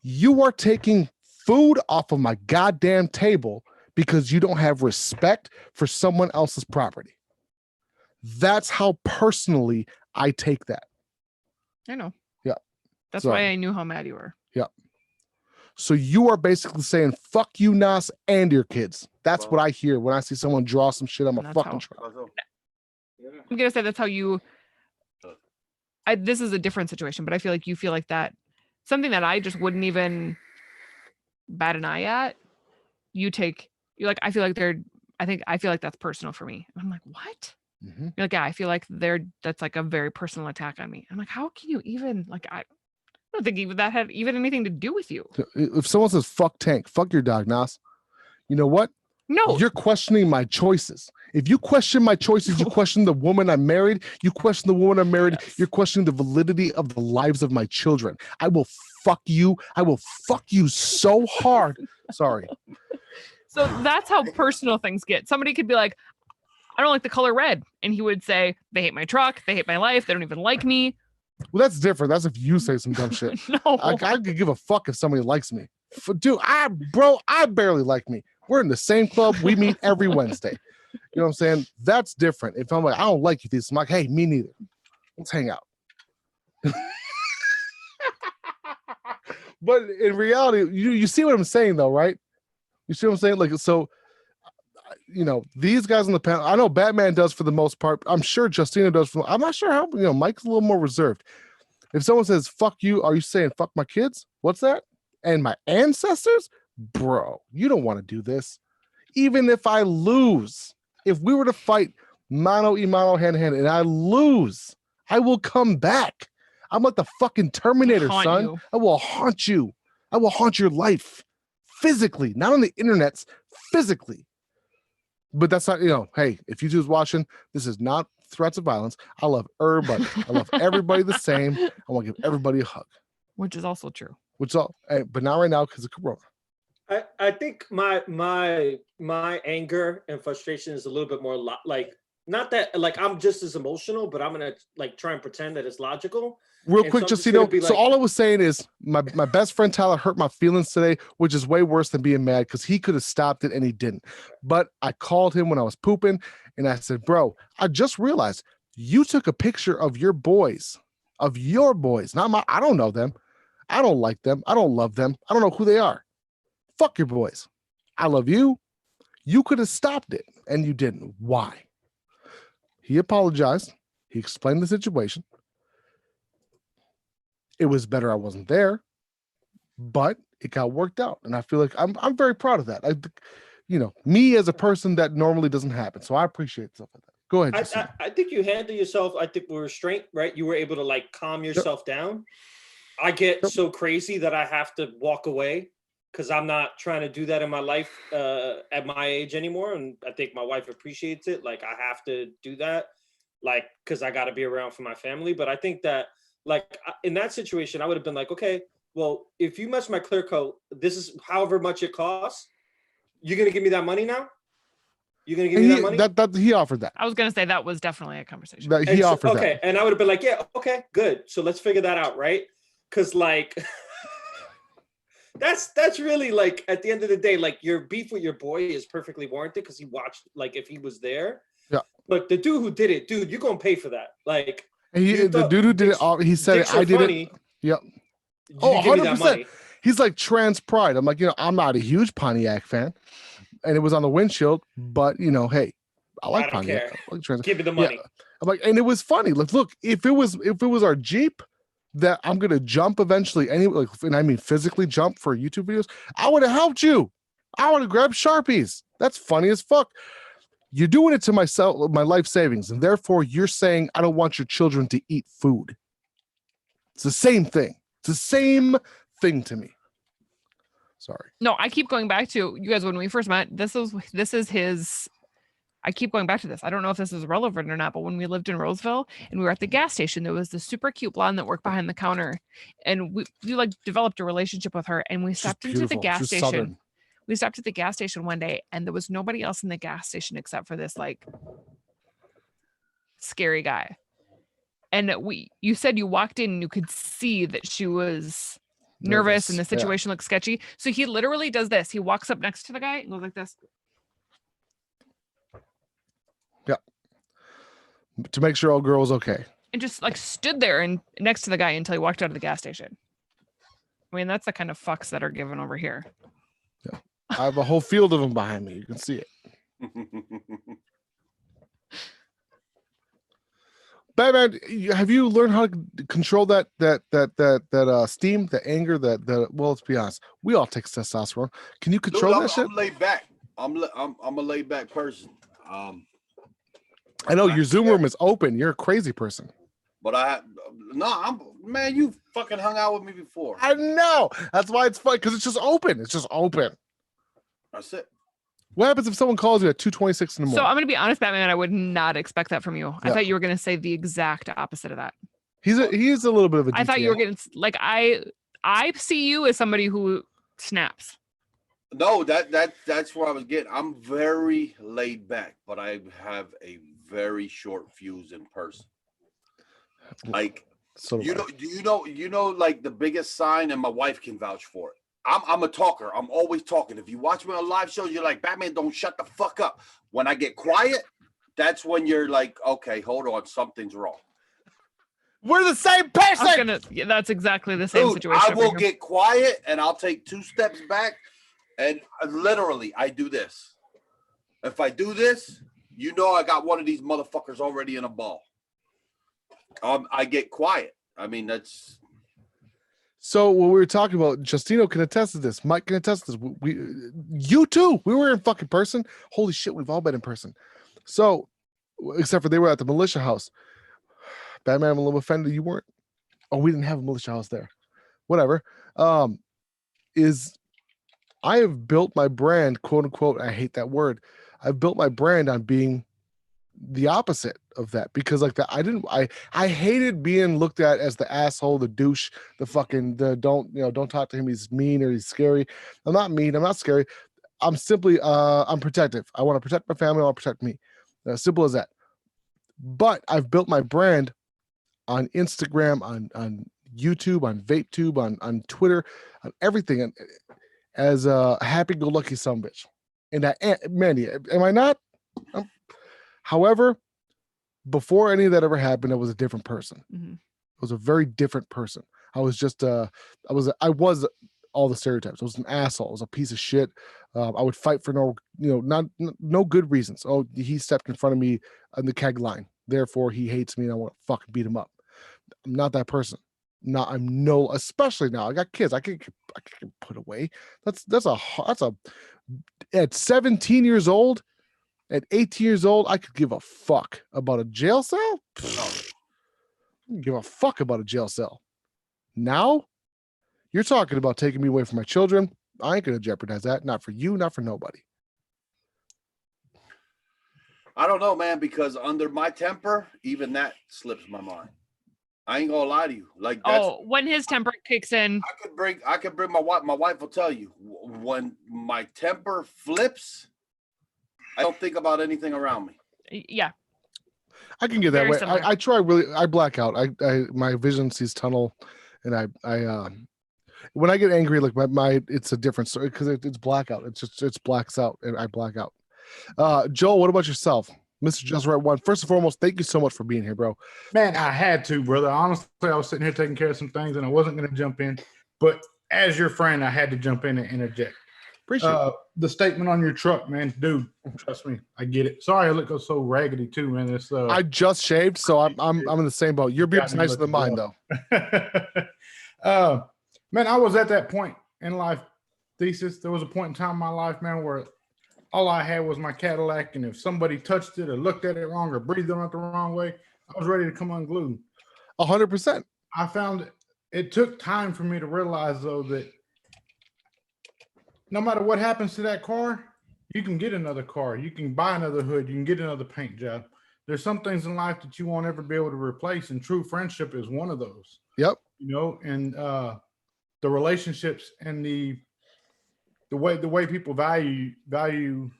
You are taking food off of my goddamn table because you don't have respect for someone else's property. That's how personally I take that. I know. Yeah. That's why I knew how mad you were. Yeah. So you are basically saying, fuck you, Nas, and your kids. That's what I hear when I see someone draw some shit on my fucking truck. I'm going to say that's how you... this is a different situation, but I feel like you feel like that. Something that I just wouldn't even bat an eye at. You're like, I feel like I feel like that's personal for me. I'm like, what? Mhm. You're like, yeah, I feel like that's like a very personal attack on me. I'm like, how can you even like I don't think even that had even anything to do with you. If someone says fuck Tank, fuck your dog, Nas. You know what? No, You're questioning my choices. If you question my choices, you question the woman I married, you question the woman I married, Yes. you're questioning the validity of the lives of my children. I will fuck you. I will fuck you so hard. Sorry. so that's how personal things get. Somebody could be like, I don't like the color red. And he would say, they hate my truck. They hate my life. They don't even like me. Well, that's different. That's if you say some dumb shit. No. I could give a fuck if somebody likes me. Dude, I barely like me. We're in the same club. We meet every Wednesday. You know what I'm saying? That's different. If I'm like, I don't like you, I'm like, hey, me neither. Let's hang out. But in reality, you see what I'm saying though, right? You see what I'm saying? Like, so, you know, these guys on the panel, I know Batman does for the most part. I'm sure Justina does. I'm not sure how, you know, Mike's a little more reserved. If someone says, fuck you, are you saying fuck my kids? What's that? And my ancestors? Bro, you don't want to do this. Even if I lose, if we were to fight mano a mano, hand to hand, and I lose, I will come back. I'm like the fucking Terminator, Haunt son. you. I will haunt you. I will haunt your life physically, not on the internets, physically. But that's not, you know, hey, if you who's watching, this is not threats of violence. I love everybody. I love everybody the same. I want to give everybody a hug. Which is also true. Which all, but not right now because of Corona. I think my anger and frustration is a little bit more like, not that like I'm just as emotional, but I'm gonna like try and pretend that it's logical. Real And quick, so I'm just just so you know, gonna be so like- all I was saying is my best friend Tyler hurt my feelings today, which is way worse than being mad because he could have stopped it and he didn't. But I called him when I was pooping and I said, bro, I just realized you took a picture of your boys, not my, I don't know them. I don't like them. I don't love them. I don't know who they are. Fuck your boys. I love you. You could have stopped it and you didn't. Why? He apologized. He explained the situation. It was better I wasn't there, but it got worked out. And I feel like I'm very proud of that. You know, me as a person, that normally doesn't happen. So I appreciate stuff like that. Go ahead. I think you handle yourself, I think with restraint, right? You were able to like calm yourself down. I get so crazy that I have to walk away because I'm not trying to do that in my life at my age anymore. And I think my wife appreciates it. Like I have to do that, like, because I got to be around for my family. But I think that like in that situation, I would have been like, okay, well, if you mess my clear coat, this is however much it costs. You're going to give me that money now? You're going to give me that money? That he offered that. I was going to say that was definitely a conversation. That he offered that. Okay. And I would have been like, yeah, okay, good. So let's figure that out, right? Because like, that's really like, at the end of the day, like your beef with your boy is perfectly warranted because he watched, like if he was there. Yeah. But the dude who did it, dude, you're going to pay for that. Like. The dude who did it, he said, I did it. Yep. Oh, 100%. He's like trans pride. I'm like, you know, I'm not a huge Pontiac fan. And it was on the windshield, but you know, hey, I like Pontiac. I like trans. Give me the money. Yeah. I'm like, and it was funny. Like, look, if it was our Jeep that I'm gonna jump eventually, anyway, like, and I mean physically jump for YouTube videos, I would have helped you. I would have grabbed Sharpies. That's funny as fuck. You're doing it to myself, my life savings, and therefore you're saying I don't want your children to eat food. It's the same thing. It's the same thing to me. Sorry. No, I keep going back to you guys when we first met. This is his. I keep going back to this. I don't know if this is relevant or not, but when we lived in Roseville and we were at the gas station, there was this super cute blonde that worked behind the counter, and we like developed a relationship with her. And we stopped into the gas station. Southern. We stopped at the gas station one day and there was nobody else in the gas station except for this like scary guy. And you said you walked in and you could see that she was nervous and the situation looked sketchy. So he literally does this. He walks up next to the guy and goes like this. Yeah. To make sure old girl was okay. And just like stood there and next to the guy until he walked out of the gas station. I mean, that's the kind of fucks that are given over here. Yeah. I have a whole field of them behind me. You can see it. Batman, have you learned how to control that steam, the anger, well, let's be honest, we all take testosterone. Can you control that shit? I'm laid back. I'm a laid back person. I know your Zoom room is open. You're a crazy person. But man, you fucking hung out with me before. I know. That's why it's fun, because it's just open. It's just open. That's it. What happens if someone calls you at 2:26 in the morning? So I'm gonna be honest, Batman. I would not expect that from you. I Yeah. thought you were gonna say the exact opposite of that. He is a little bit of a I thought you were GTA. gonna like I see you as somebody who snaps. No, that's where I was getting. I'm very laid back, but I have a very short fuse in person. Like So you know, like the biggest sign, and my wife can vouch for it. I'm a talker. I'm always talking. If you watch me on live shows, you're like, Batman, don't shut the fuck up. When I get quiet, that's when you're like, okay, hold on, something's wrong. we're the same person. That's exactly the same Dude, situation. I over will here. get quiet and I'll take 2 steps back, and literally I do this. If I do this, you know I got one of these motherfuckers already in a ball. I get quiet. I mean, that's. So what we were talking about, Justino can attest to this. Mike can attest to this. You too. We were in fucking person. Holy shit, we've all been in person. So, except for they were at the militia house. Batman, I'm a little offended you weren't. Oh, we didn't have a militia house there. Whatever. I have built my brand, quote unquote. I hate that word. I've built my brand on being the opposite of that, because like that, I hated being looked at as the asshole, the douche, don't talk to him. He's mean or he's scary. I'm not mean. I'm not scary. I'm simply, I'm protective. I want to protect my family. I want to protect me. Simple as that. But I've built my brand on Instagram, on YouTube, on VapeTube, on Twitter, on everything, and as a happy-go-lucky sumbitch. And Mandy, am I not? However, before any of that ever happened, I was a different person. Mhm. I was a very different person. I was just I was all the stereotypes. I was an asshole. I was a piece of shit. I would fight for no good reasons. Oh, he stepped in front of me on the keg line, therefore he hates me and I want to fucking beat him up. I'm not that person. Especially now. I got kids. I can put away. That's at 17 years old. At 18 years old, I could give a fuck about a jail cell. I don't give a fuck about a jail cell. Now, you're talking about taking me away from my children. I ain't gonna jeopardize that. Not for you, not for nobody. I don't know, man, because under my temper, even that slips my mind. I ain't gonna lie to you. Like when his temper kicks in, I could bring my wife. My wife will tell you when my temper flips, I don't think about anything around me. yeah. I can get that Very way. similar. I try I black out. My vision sees tunnel, and I when I get angry, like my it's a different story because it's blackout. It's blacks out and I black out. Joel, what about yourself? Mr. Just Right One. First and foremost, thank you so much for being here, bro. Man, I had to, brother. Honestly, I was sitting here taking care of some things and I wasn't going to jump in. But as your friend, I had to jump in and interject. Appreciate the statement on your truck, man. Dude, trust me, I get it. Sorry I look so raggedy too, man. It's I just shaved, so I'm in the same boat. Your beard's nicer than mine, though. Man, I was at that point in life, Thesis. There was a point in time in my life, man, where all I had was my Cadillac, and if somebody touched it or looked at it wrong or breathed on it the wrong way, I was ready to come unglued. 100%. I found it took time for me to realize, though, that no matter what happens to that car, you can get another car. You can buy another hood. You can get another paint job. There's some things in life that you won't ever be able to replace, and true friendship is one of those. Yep. And the relationships and the way people value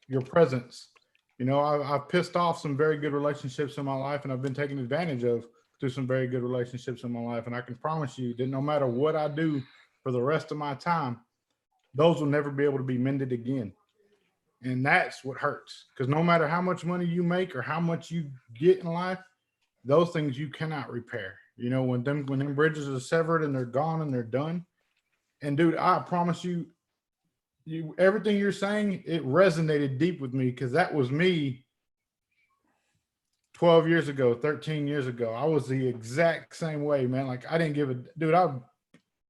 your presence. I've pissed off some very good relationships in my life, and I've been taken advantage of through some very good relationships in my life. And I can promise you that no matter what I do for the rest of my time, those will never be able to be mended again. And that's what hurts, because no matter how much money you make or how much you get in life, those things you cannot repair. When them bridges are severed and they're gone and they're done. And dude, I promise you everything you're saying, it resonated deep with me, because that was me 12 years ago, 13 years ago. I was the exact same way, man. Like I didn't give a dude.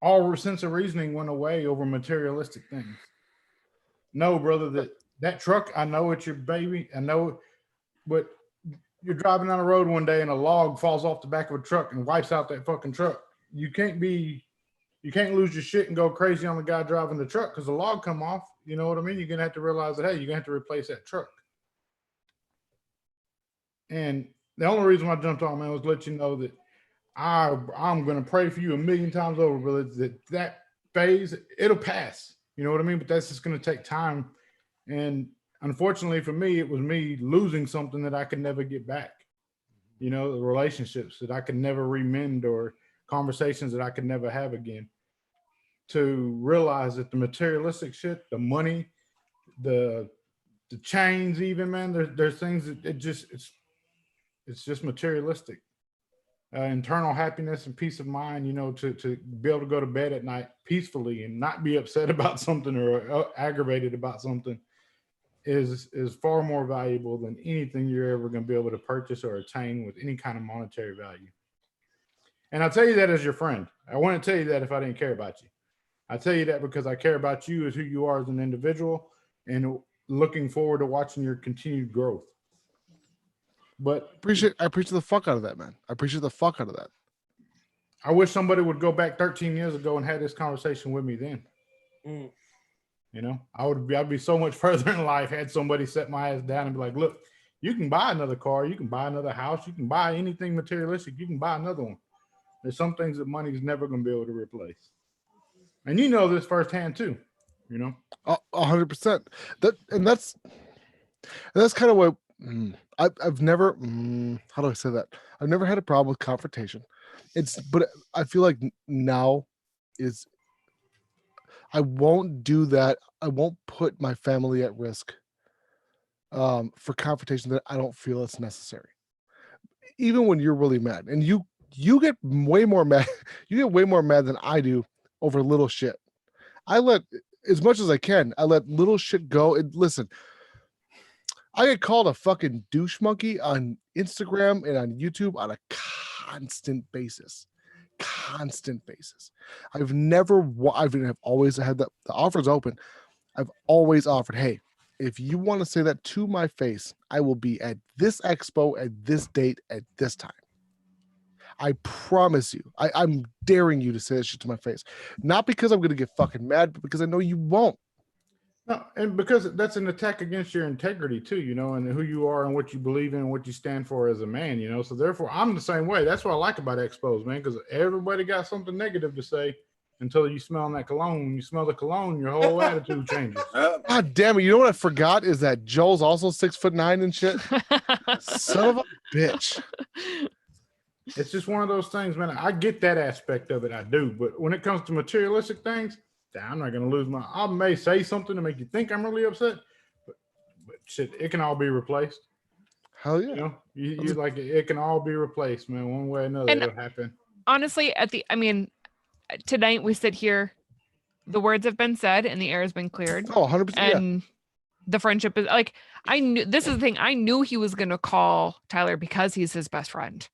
All sense of reasoning went away over materialistic things. No, brother, that truck, I know it's your baby. I know, but you're driving down the road one day and a log falls off the back of a truck and wipes out that fucking truck. You can't lose your shit and go crazy on the guy driving the truck because the log come off. You know what I mean? You're gonna have to realize that, hey, you're gonna have to replace that truck. And the only reason I jumped on, man, was to let you know that I'm gonna pray for you a million times over, brother, that phase, it'll pass. You know what I mean? But that's just gonna take time. And unfortunately for me, it was me losing something that I could never get back. You know, the relationships that I could never remend or conversations that I could never have again. To realize that the materialistic shit, the money, the chains, even, man, there's things that it's just materialistic. Internal happiness and peace of mind, you know, to be able to go to bed at night peacefully and not be upset about something or aggravated about something is far more valuable than anything you're ever going to be able to purchase or attain with any kind of monetary value. And I'll tell you that as your friend. I wouldn't tell you that if I didn't care about you. I tell you that because I care about you as who you are as an individual and looking forward to watching your continued growth. But I appreciate the fuck out of that, man. I appreciate the fuck out of that. I wish somebody would go back 13 years ago and had this conversation with me then. You know, I'd be so much further in life had somebody set my ass down and be like, look, you can buy another car, you can buy another house, you can buy anything materialistic, you can buy another one. There's some things that money's never going to be able to replace. And you know this firsthand too, you know? 100%. That's kind of what I've never, how do I say that? I've never had a problem with confrontation. But I feel like now I won't do that. I won't put my family at risk for confrontation that I don't feel it's necessary. Even when you're really mad, and you get way more mad, you get way more mad than I do over little shit. I let, as much as I can, I let little shit go. And listen, I get called a fucking douche monkey on Instagram and on YouTube on a constant basis. I've always had the offers open. I've always offered, hey, if you want to say that to my face, I will be at this expo at this date at this time. I promise you. I'm daring you to say that shit to my face. Not because I'm going to get fucking mad, but because I know you won't. No, and because that's an attack against your integrity too, you know, and who you are and what you believe in and what you stand for as a man, you know. So therefore, I'm the same way. That's what I like about expos, man, because everybody got something negative to say until you smell that cologne. When you smell the cologne, your whole attitude changes. God damn it. You know what I forgot is that Joel's also 6'9" and shit. Son of a bitch. It's just one of those things, man. I get that aspect of it. I do. But when it comes to materialistic things, I'm not going to lose I may say something to make you think I'm really upset, but shit, it can all be replaced. Hell yeah. You know, you like it can all be replaced, man. One way or another, it'll happen. Honestly, tonight we sit here, the words have been said and the air has been cleared. Oh, 100%. And the friendship is like, I knew this is the thing. I knew he was going to call Tyler because he's his best friend.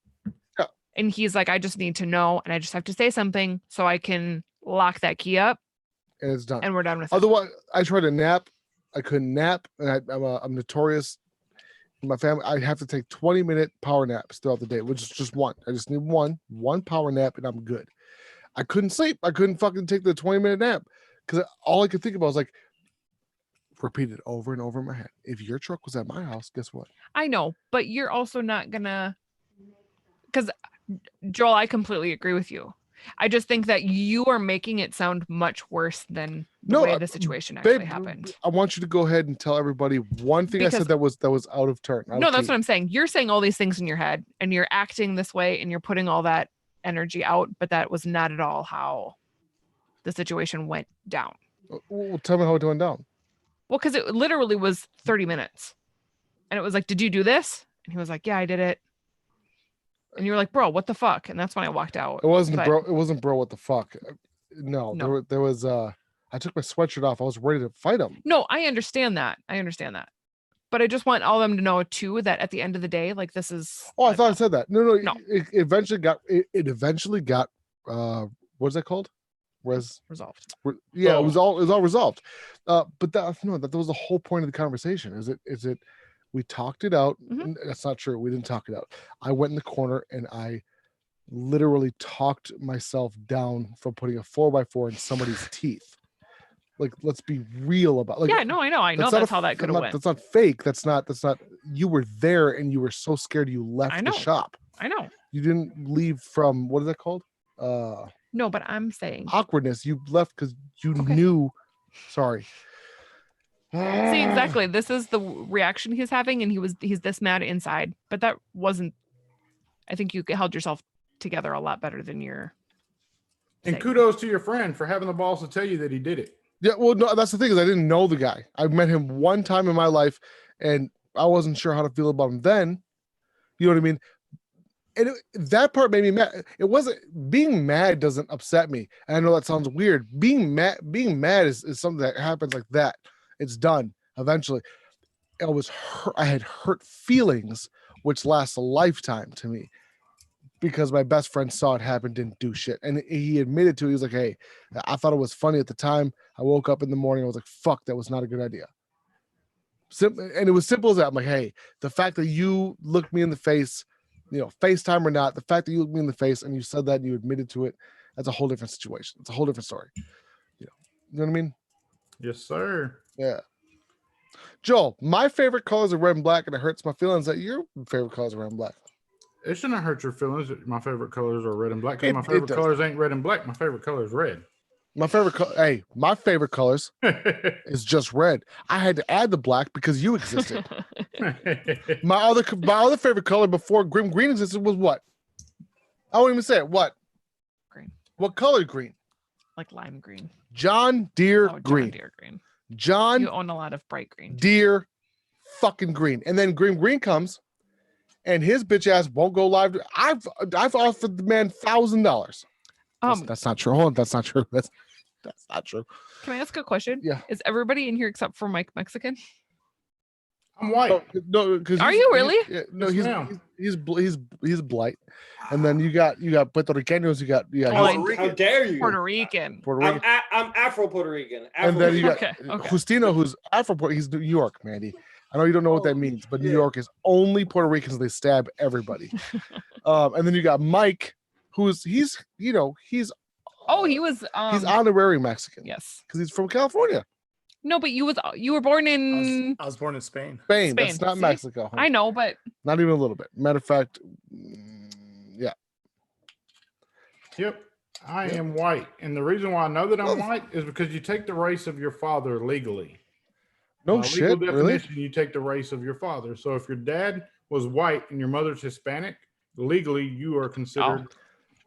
Yeah. And he's like, I just need to know. And I just have to say something so I can lock that key up. And it's done. And we're done with it. Otherwise, I tried to nap. I couldn't nap. And I'm notorious in my family. I have to take 20-minute power naps throughout the day, which is just one. I just need one power nap and I'm good. I couldn't sleep. I couldn't fucking take the 20-minute nap because all I could think about was like, repeat it over and over in my head. If your truck was at my house, guess what? I know, but you're also not gonna, because Joel, I completely agree with you. I just think that you are making it sound much worse than the way the situation actually happened. I want you to go ahead and tell everybody one thing I said that was out of turn. No, that's what I'm saying. You're saying all these things in your head and you're acting this way and you're putting all that energy out, but that was not at all how the situation went down. Well, tell me how it went down. Well, because it literally was 30 minutes. And it was like, did you do this? And he was like, yeah, I did it. And you were like, bro, what the fuck? And that's when I walked out. It wasn't bro, what the fuck? No. There was I took my sweatshirt off. I was ready to fight him. No, I understand that. But I just want all of them to know too that at the end of the day, like this is. Oh, I thought I said that. No. It eventually got what is that called? Resolved. Yeah, it was all resolved. But that was the whole point of the conversation. Is it We talked it out. Mhm. That's not true. We didn't talk it out. I went in the corner and I literally talked myself down from putting a 4x4 in somebody's teeth. Like, let's be real about. Like, yeah, no, I know not that's a- how that could have went. That's not fake. That's not. You were there and you were so scared you left I the know. shop. I know. You didn't leave from what is that called? No, but I'm saying. Awkwardness. You left because you Okay. knew. Sorry. See, exactly. This is the reaction he's having, and he's this mad inside. But that wasn't. I think you held yourself together a lot better than you're. And saying. kudos to your friend for having the balls to tell you that he did it. Yeah, well, no, that's the thing is I didn't know the guy. I met him one time in my life, and I wasn't sure how to feel about him then. You know what I mean? And that part made me mad. It wasn't being mad doesn't upset me. And I know that sounds weird. Being mad is something that happens like that. It's done eventually. I had hurt feelings, which lasts a lifetime to me. Because my best friend saw it happen, didn't do shit. And he admitted to it. He was like, hey, I thought it was funny at the time. I woke up in the morning. I was like, fuck, that was not a good idea. And it was simple as that. I'm like, hey, the fact that you looked me in the face, FaceTime or not, the fact that you looked me in the face and you said that and you admitted to it, that's a whole different situation. It's a whole different story. You know what I mean? Yes, sir. Yeah. Joel, my favorite colors are red and black, and it hurts my feelings that your favorite colors are red and black. It shouldn't hurt your feelings that my favorite colors are red and black. 'Cause my It favorite does. colors ain't red and black. My favorite color is red. My favorite colors is just red. I had to add the black because you existed. My other favorite color before green existed was what? I won't even say it. What? Green. What color green? Like lime green. John Deere Oh, green. John Deere green. John You own a lot of bright green. Deere fucking green. And then green comes and his bitch ass won't go live. I've offered the man $1,000. That's not true. Hold on, that's not true. That's not true. Can I ask a question? Yeah. Is everybody in here except for Mike Mexican? I'm white. No, because Are you really? He's blight, and then you got Puerto Ricanos. You got How dare you? Puerto Rican. I'm Afro Puerto Rican. And then you got Okay. Justino, who's Afro Puerto. He's New York, Mandy. I know you don't know what that means, but New York is only Puerto Ricans. They stab everybody. And then you got Mike, he's honorary Mexican. Yes. Because he's from California. No, but you were born in I was born in Spain. Spain. That's not See? Mexico. I know, but Not even a little bit. Matter of fact, yeah. Yep. I am white. And the reason why I know that I'm white is because you take the race of your father legally. No By shit, legal really? definition, you take the race of your father. So if your dad was white and your mother's Hispanic, legally you are considered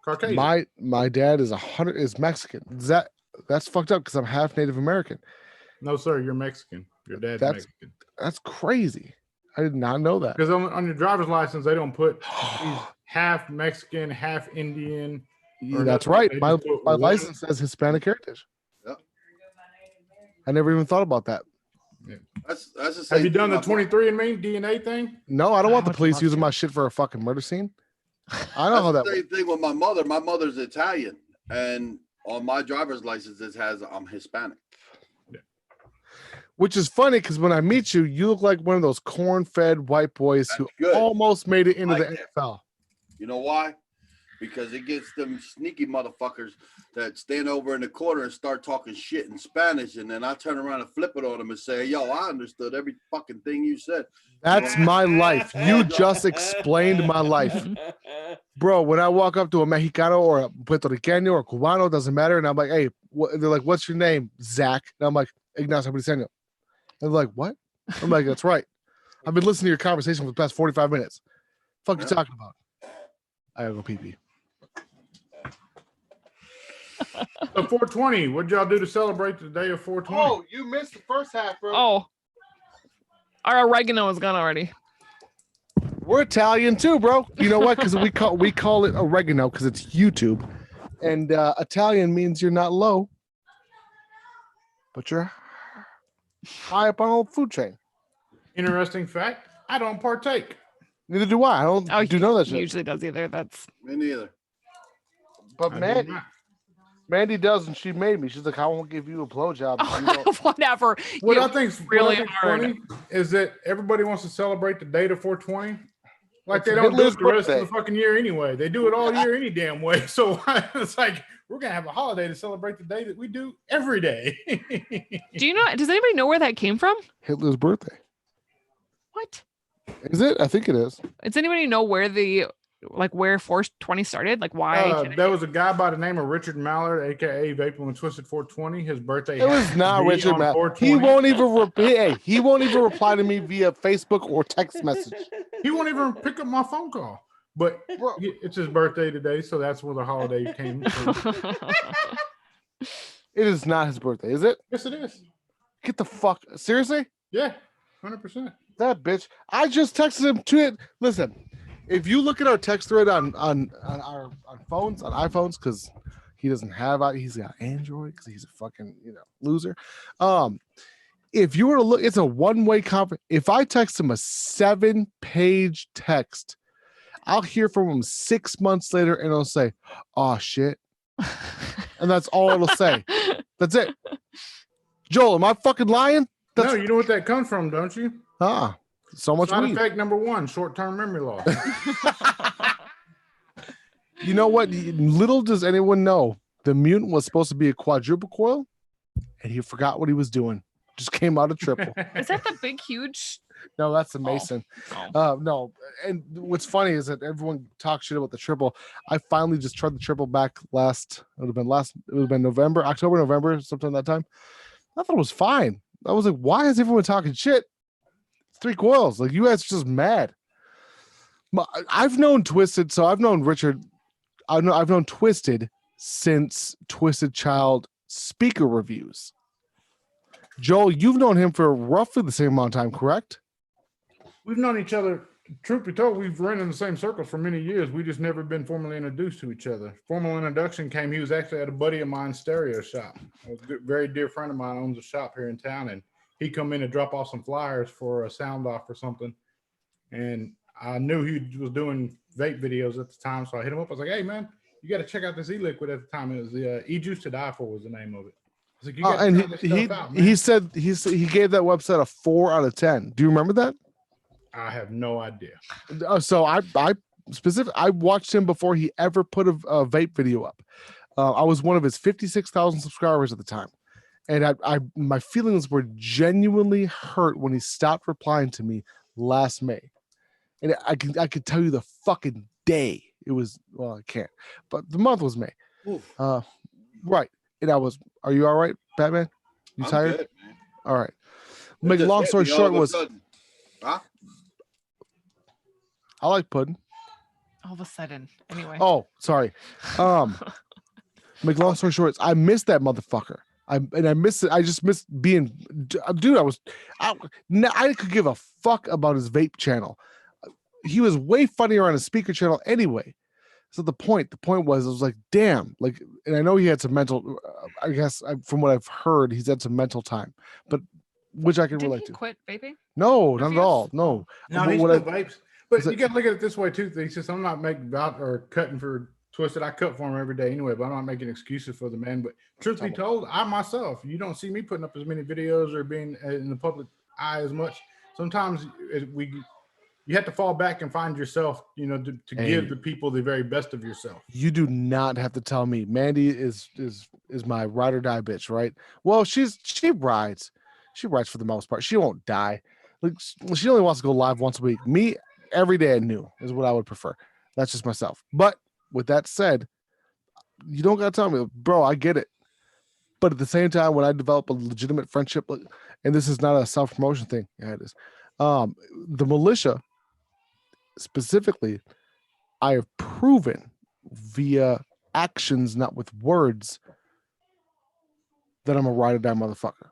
Caucasian. My dad is Mexican. That's fucked up because I'm half Native American. No, sir, you're Mexican. Your dad's That's- Mexican. That's crazy. I did not know that. Because on your driver's license, they don't put he's half Mexican, half Indian. Yeah, or that's nothing. right. They My just put one. license says Hispanic heritage. Yep. I never even thought about that. That's the same Have you done the thing. 23andMe DNA thing? No, I don't want the would police love using to. my shit for a fucking murder scene. I know how that That's the works. same thing with my mother. My mother's Italian, and on my driver's license it has I'm Hispanic. Which is funny because when I meet you, you look like one of those corn-fed white boys who That's good. almost made it into Like the that. NFL. You know why? Because it gets them sneaky motherfuckers that stand over in the corner and start talking shit in Spanish, and then I turn around and flip it on them and say, "Yo, I understood every fucking thing you said." That's my life. You just explained my life. Bro, when I walk up to a Mexicano or a Puerto Ricano or Cubano, doesn't matter. And I'm like, hey, they're like, what's your name? Zach. And I'm like, Ignacio Briseño. And they're like, what? I'm like, that's right. I've been listening to your conversation for the past 45 minutes. Fuck you talking about? I gotta go pee pee. So 420, what'd y'all do to celebrate the day of 420? you missed the first half, bro. oh, our oregano is gone already. We're Italian too, bro. You know what? Because we call it oregano because it's YouTube, and Italian means you're not low, but you're high up on the food chain. Interesting fact, I don't partake. Neither do I. I don't do know that He shit. usually does either. That's Me neither. But I do man, not. Mandy does, and she made me. She's like, I won't give you a blowjob. if you don't-" Whatever. What You- I think's really what I think's hard. funny is that everybody wants to celebrate the date of 420. Like It's they don't do Hitler's it the rest of birthday. the fucking year anyway. They do it all year any damn way. So it's like we're gonna have a holiday to celebrate the day that we do every day. Do you know? Does anybody know where that came from? Hitler's birthday. What? Is it? I think it is. Does anybody know where where 420 started? Like why? There was a guy by the name of Richard Mallard, aka Vaping with Twisted 420. His birthday. It was happened to not be Richard on Matt. 420. He won't even he won't even reply to me via Facebook or text message. He won't even pick up my phone call. But it's his birthday today, so that's where the holiday came from. It is not his birthday, is it? Yes, it is. Get the fuck seriously? Yeah, 100%. That bitch. I just texted him to it. Listen, if you look at our text thread on our phones, on iPhones, because he doesn't have he's got Android because he's a fucking loser. If you were to look, it's a one-way conversation. If I text him a 7-page text, I'll hear from him 6 months later and it'll say, "Oh shit," and that's all it'll say. That's it. Joel, am I fucking lying? No, you know what that comes from, don't you? So much Side weed. effect number 1, short-term memory loss. You know what? Little does anyone know, the mutant was supposed to be a quadruple coil, and he forgot what he was doing. Just came out of triple. Is that the big, huge? No, that's the Mason. No, and what's funny is that everyone talks shit about the triple. I finally just tried the triple back it would have been November, October, November, sometime that time. I thought it was fine. I was like, why is everyone talking shit? 3 coils. Like, you guys are just mad. I've known Twisted, so I've known Richard. I've known Twisted since Twisted Child speaker reviews. Joel, you've known him for roughly the same amount of time, correct? We've known each other. Truth be told, we've run in the same circles for many years. We just never been formally introduced to each other. Formal introduction came. He was actually at a buddy of mine's stereo shop. A very dear friend of mine owns a shop here in town, and he come in to drop off some flyers for a sound off or something. And I knew he was doing vape videos at the time, so I hit him up. I was like, "Hey, man, you got to check out this e-liquid." At the time, it was the E-Juice to Die For was the name of it. I was like, "You got to check this stuff out, man." He said he gave that website a 4 out of 10. Do you remember that? I have no idea. So I watched him before he ever put a vape video up. I was one of his 56,000 subscribers at the time, and my feelings were genuinely hurt when he stopped replying to me last May. And I could tell you the fucking day it was. Well, I can't, but the month was May. Right. And are you all right, Batman? You I'm tired? good, man. All right. It Make a just long hit story me all short of a was sudden. Huh? I like pudding. All of a sudden. Anyway. Oh, sorry. Make long story short, I missed that motherfucker. I miss it. I just miss being, dude. I could give a fuck about his vape channel. He was way funnier on his speaker channel anyway. So the point was, I was like, damn, like, and I know he had some mental. I guess from what I've heard, he's had some mental time, but which I can Did relate he to. quit vaping? No, not at Refuse? all. No. No, But he what still vapes. But is you it- got to look at it this way too. Thesis. I'm not making about or cutting for Twisted. I cut for him every day anyway, but I'm not making excuses for the man. But truth be told, I myself, you don't see me putting up as many videos or being in the public eye as much. Sometimes you have to fall back and find yourself, to give the people the very best of yourself. You do not have to tell me. Mandy is my ride or die bitch, right? Well, she rides. She rides for the most part. She won't die. Like, she only wants to go live once a week. Me, every day I knew is what I would prefer. That's just myself. But with that said, you don't gotta tell me, bro, I get it. But at the same time, when I develop a legitimate friendship, and this is not a self-promotion thing, yeah, it is. The militia specifically, I have proven via actions, not with words, that I'm a ride or die motherfucker.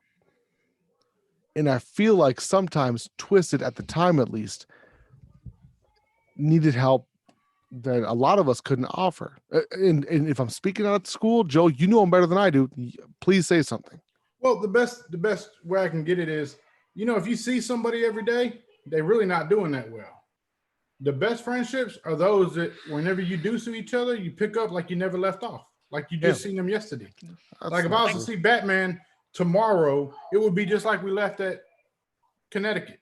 And I feel like sometimes Twisted, at the time at least, needed help that a lot of us couldn't offer. And if I'm speaking out at school, Joe, you know him better than I do. Please say something. Well, the best way I can get it is, if you see somebody every day, they're really not doing that well. The best friendships are those that whenever you do see each other, you pick up like you never left off. like you just seen them yesterday. That's Like if I was not to true. see Batman tomorrow, it would be just like we left at Connecticut.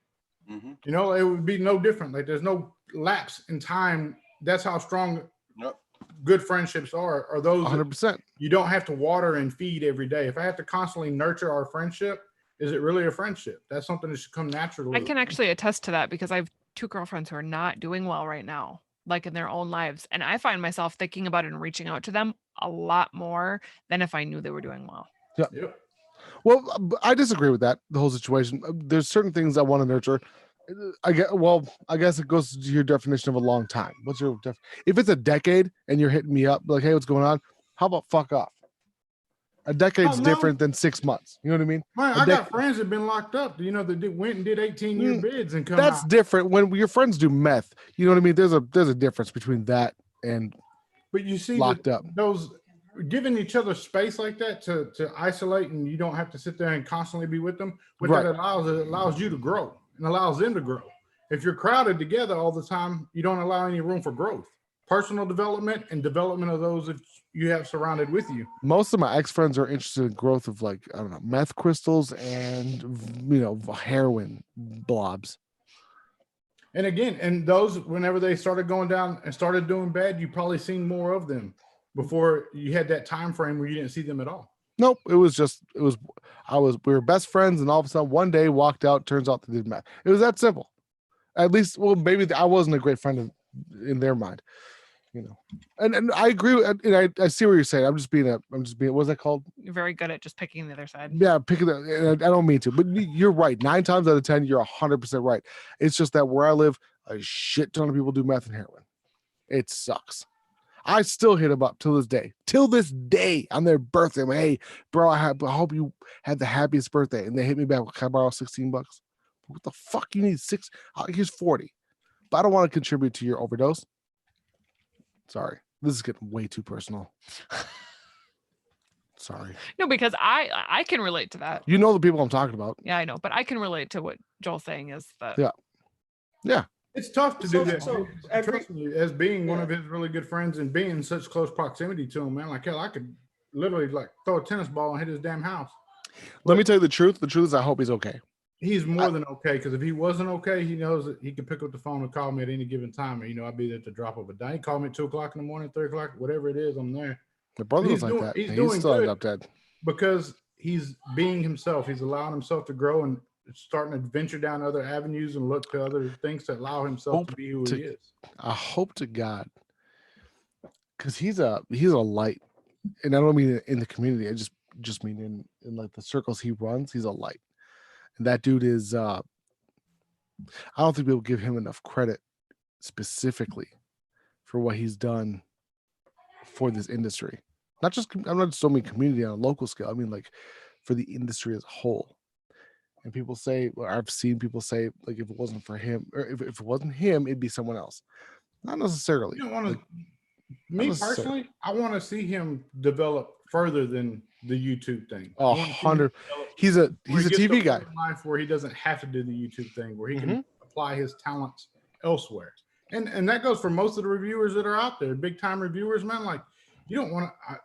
Mm-hmm. You know, it would be no different. Like there's no lapse in time. That's how strong Yep. good friendships are those that 100%. you don't have to water and feed every day. If I have to constantly nurture our friendship, is it really a friendship? That's something that should come naturally. I can actually attest to that because I have 2 girlfriends who are not doing well right now, like in their own lives. And I find myself thinking about it and reaching out to them a lot more than if I knew they were doing well. Yep. Well, I disagree with that, the whole situation. There's certain things I want to nurture. I guess it goes to your definition of a long time. What's your if it's a decade and you're hitting me up like, hey, what's going on? How about fuck off? A decade's no. different than 6 months. You know what I mean? Man, I got friends that have been locked up, you know, that went and did 18-year bids and come That's out. different when your friends do meth. You know what I mean? There's a difference between that and But you see locked up. Those giving each other space like that to isolate, and you don't have to sit there and constantly be with them. What Right. that allows you to grow and allows them to grow. If you're crowded together all the time, you don't allow any room for growth, personal development, and development of those that you have surrounded with you. Most of my ex-friends are interested in growth of, like, I don't know, meth crystals and, you know, heroin blobs. And again, and those, whenever they started going down and started doing bad, you probably seen more of them before you had that time frame where you didn't see them at all. Nope, we were best friends, and all of a sudden one day walked out, turns out they did meth. It was that simple. At least, well, maybe I wasn't a great friend in their mind, you know. And I agree, and I see what you're saying. I'm just being what's that called? You're very good at just picking the other side. Yeah, picking that. And I don't mean to, but you're right. 9 times out of 10, you're 100% right. It's just that where I live, a shit ton of people do meth and heroin. It sucks. I still hit them up till this day on their birthday. I'm like, hey, bro, I hope you had the happiest birthday. And they hit me back, can I borrow $16? What the fuck? You need $6? Here's 40. But I don't want to contribute to your overdose. Sorry. This is getting way too personal. Sorry. No, because I can relate to that. You know the people I'm talking about. Yeah, I know, but I can relate to what Joel's saying is that. Yeah. It's tough to do that. So Trust me, as being one of his really good friends and being in such close proximity to him, man, like hell, I could literally like throw a tennis ball and hit his damn house. Let me tell you the truth. The truth is I hope he's okay. He's more than okay, because if he wasn't okay, he knows that he can pick up the phone and call me at any given time. And, you know, I'd be there at the drop of a dime. He called me at 2 o'clock in the morning, 3 o'clock, whatever it is, I'm there. My brother was He's like doing- that. he's and doing He's still ended good. up dead. Because he's being himself. He's allowing himself to grow and starting to venture down other avenues and look to other things to allow himself to be who he is. I hope to God, because he's a light, and I don't mean in the community. I just mean in like the circles he runs. He's a light, and that dude is. I don't think people give him enough credit specifically for what he's done for this industry. I'm not just only community on a local scale. I mean, like, for the industry as a whole. And people say, or I've seen people say, like, if it wasn't for him, or if it wasn't him, it'd be someone else. Not necessarily. You don't want to. Like, Me necessarily. personally, I want to see him develop further than the YouTube thing. I Oh, wanna see him 100. develop He's a where he gets to TV a guy. point in life where he doesn't have to do the YouTube thing, where he can apply his talents elsewhere. And that goes for most of the reviewers that are out there, big time reviewers, man. Like, you don't want to.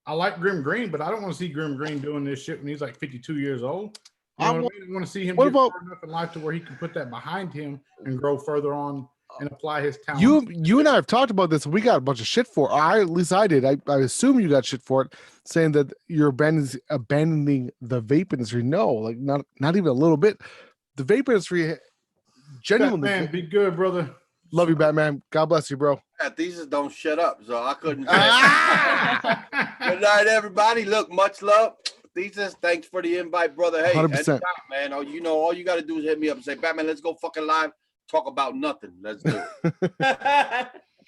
I like Grim Green, but I don't want to see Grim Green doing this shit when he's like 52 years old. You know what I mean? I want to see him What get about- far enough in life to where he can put that behind him and grow further on and apply his talent. You and I have talked about this. And we got a bunch of shit for it. At least I did. I assume you got shit for it, saying that you're abandoning the vape industry. No, like not even a little bit. The vape industry genuinely. Man, be good, brother. Love you, Batman. God bless you, bro. Yeah, Thesis don't shut up, so I couldn't. Ah! Good night, everybody. Look, much love. Thesis, thanks for the invite, brother. Hey, 100%. anytime, man. Oh, you know, all you got to do is hit me up and say, Batman, let's go fucking live. Talk about nothing. Let's do it. All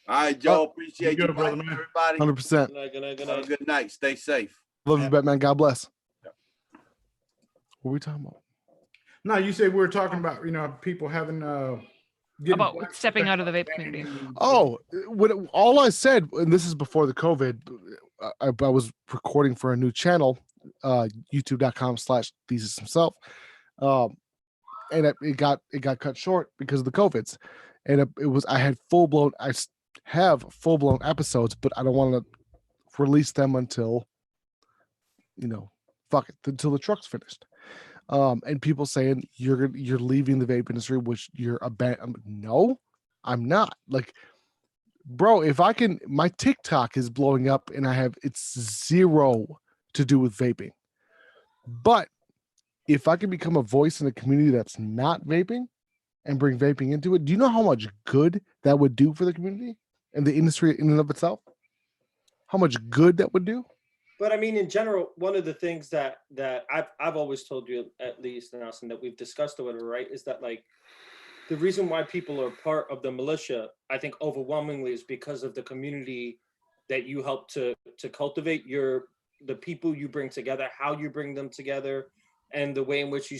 right, Joe. Appreciate good, you, brother, brother, man. everybody. 100%. Have a good night. Stay safe. Love you, Batman. God bless. What are we talking about? No, you said we were talking about, you know, people having getting About black stepping out of the vape banning community. and- Oh, all I said, and this is before the COVID, I was recording for a new channel, youtube.com/ThesisHimself. And it got cut short because of the COVIDs. And I have full blown episodes, but I don't want to release them until, fuck it, until the truck's finished. And people saying you're leaving the vape industry, which you're no, I'm not. Like, bro, if I can, my TikTok is blowing up and it's zero to do with vaping. But if I can become a voice in a community that's not vaping and bring vaping into it, do you know how much good that would do for the community and the industry in and of itself? How much good that would do? But I mean, in general, one of the things that I've always told you, at least, Nelson, that we've discussed or whatever, right, is that like the reason why people are part of the militia, I think overwhelmingly is because of the community that you help to cultivate, the people you bring together, how you bring them together, and the way in which you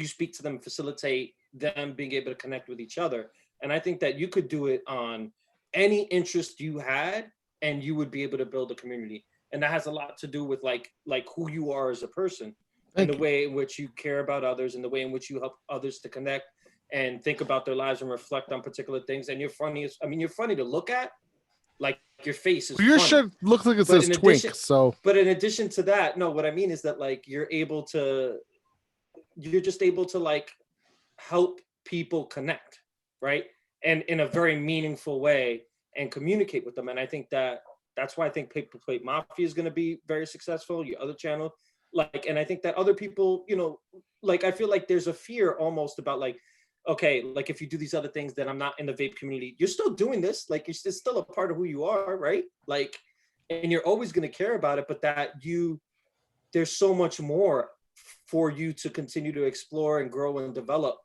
speak to them, facilitate them being able to connect with each other. And I think that you could do it on any interest you had, and you would be able to build a community. And that has a lot to do with like who you are as a person, and the way in which you care about others, and the way in which you help others to connect and think about their lives and reflect on particular things. And you're funny to look at. Like, your face is your funny. shirt looks like it says twink. But in addition to that, no, what I mean is that like you're just able to like help people connect, right? And in a very meaningful way, and communicate with them. And I think that's why I think Paper Plate Mafia is going to be very successful. Your other channel, and I think that other people, I feel like there's a fear almost about like, okay, like if you do these other things, then I'm not in the vape community. You're still doing this, like it's still a part of who you are, right? Like, and you're always going to care about it, but there's so much more for you to continue to explore and grow and develop,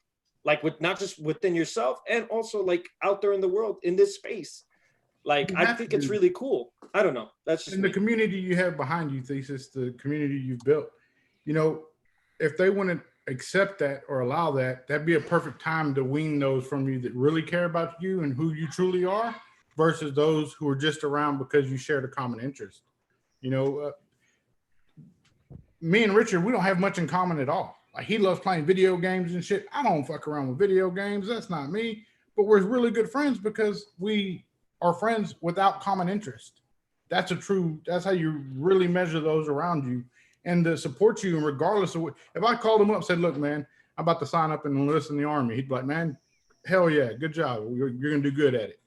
like with not just within yourself, and also like out there in the world in this space. Like, I think it's really cool. I don't know. That's just the community you have behind you, Thesis, the community you've built. If they want to accept that or allow that, that'd be a perfect time to wean those from you that really care about you and who you truly are, versus those who are just around because you shared a common interest. Me and Richard, we don't have much in common at all. Like, he loves playing video games and shit. I don't fuck around with video games. That's not me. But we're really good friends because we are friends without common interest. That's how you really measure those around you, and to support you. And regardless of if I called him up and said, look, man, I'm about to sign up and enlist in the Army, he'd be like, man, hell yeah, good job. You're going to do good at it.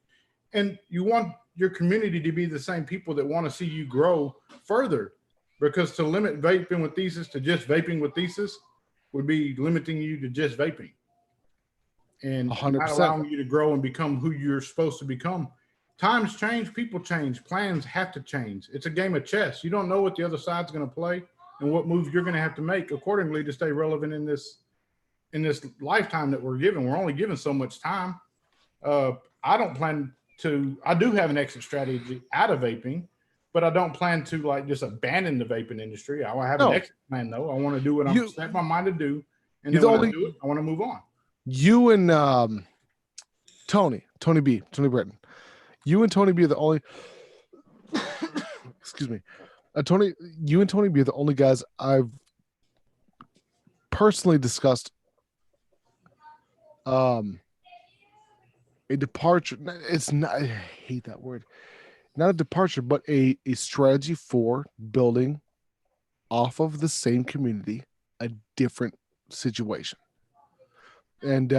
And you want your community to be the same people that want to see you grow further, because to limit vaping with Thesis to just vaping with Thesis would be limiting you to just vaping and 100%. Not allowing you to grow and become who you're supposed to become. Times change, people change, plans have to change. It's a game of chess. You don't know what the other side's going to play and what moves you're going to have to make accordingly to stay relevant in this lifetime that we're given. We're only given so much time. I do have an exit strategy out of vaping, but I don't plan to like just abandon the vaping industry. I have an exit plan though. I want to do what I'm set my mind to do. And then when I do it, I want to move on. You and Tony Britton. You and Tony B are the only excuse me. You and Tony B are the only guys I've personally discussed a departure. It's not, I hate that word. Not a departure, but a strategy for building off of the same community, a different situation. And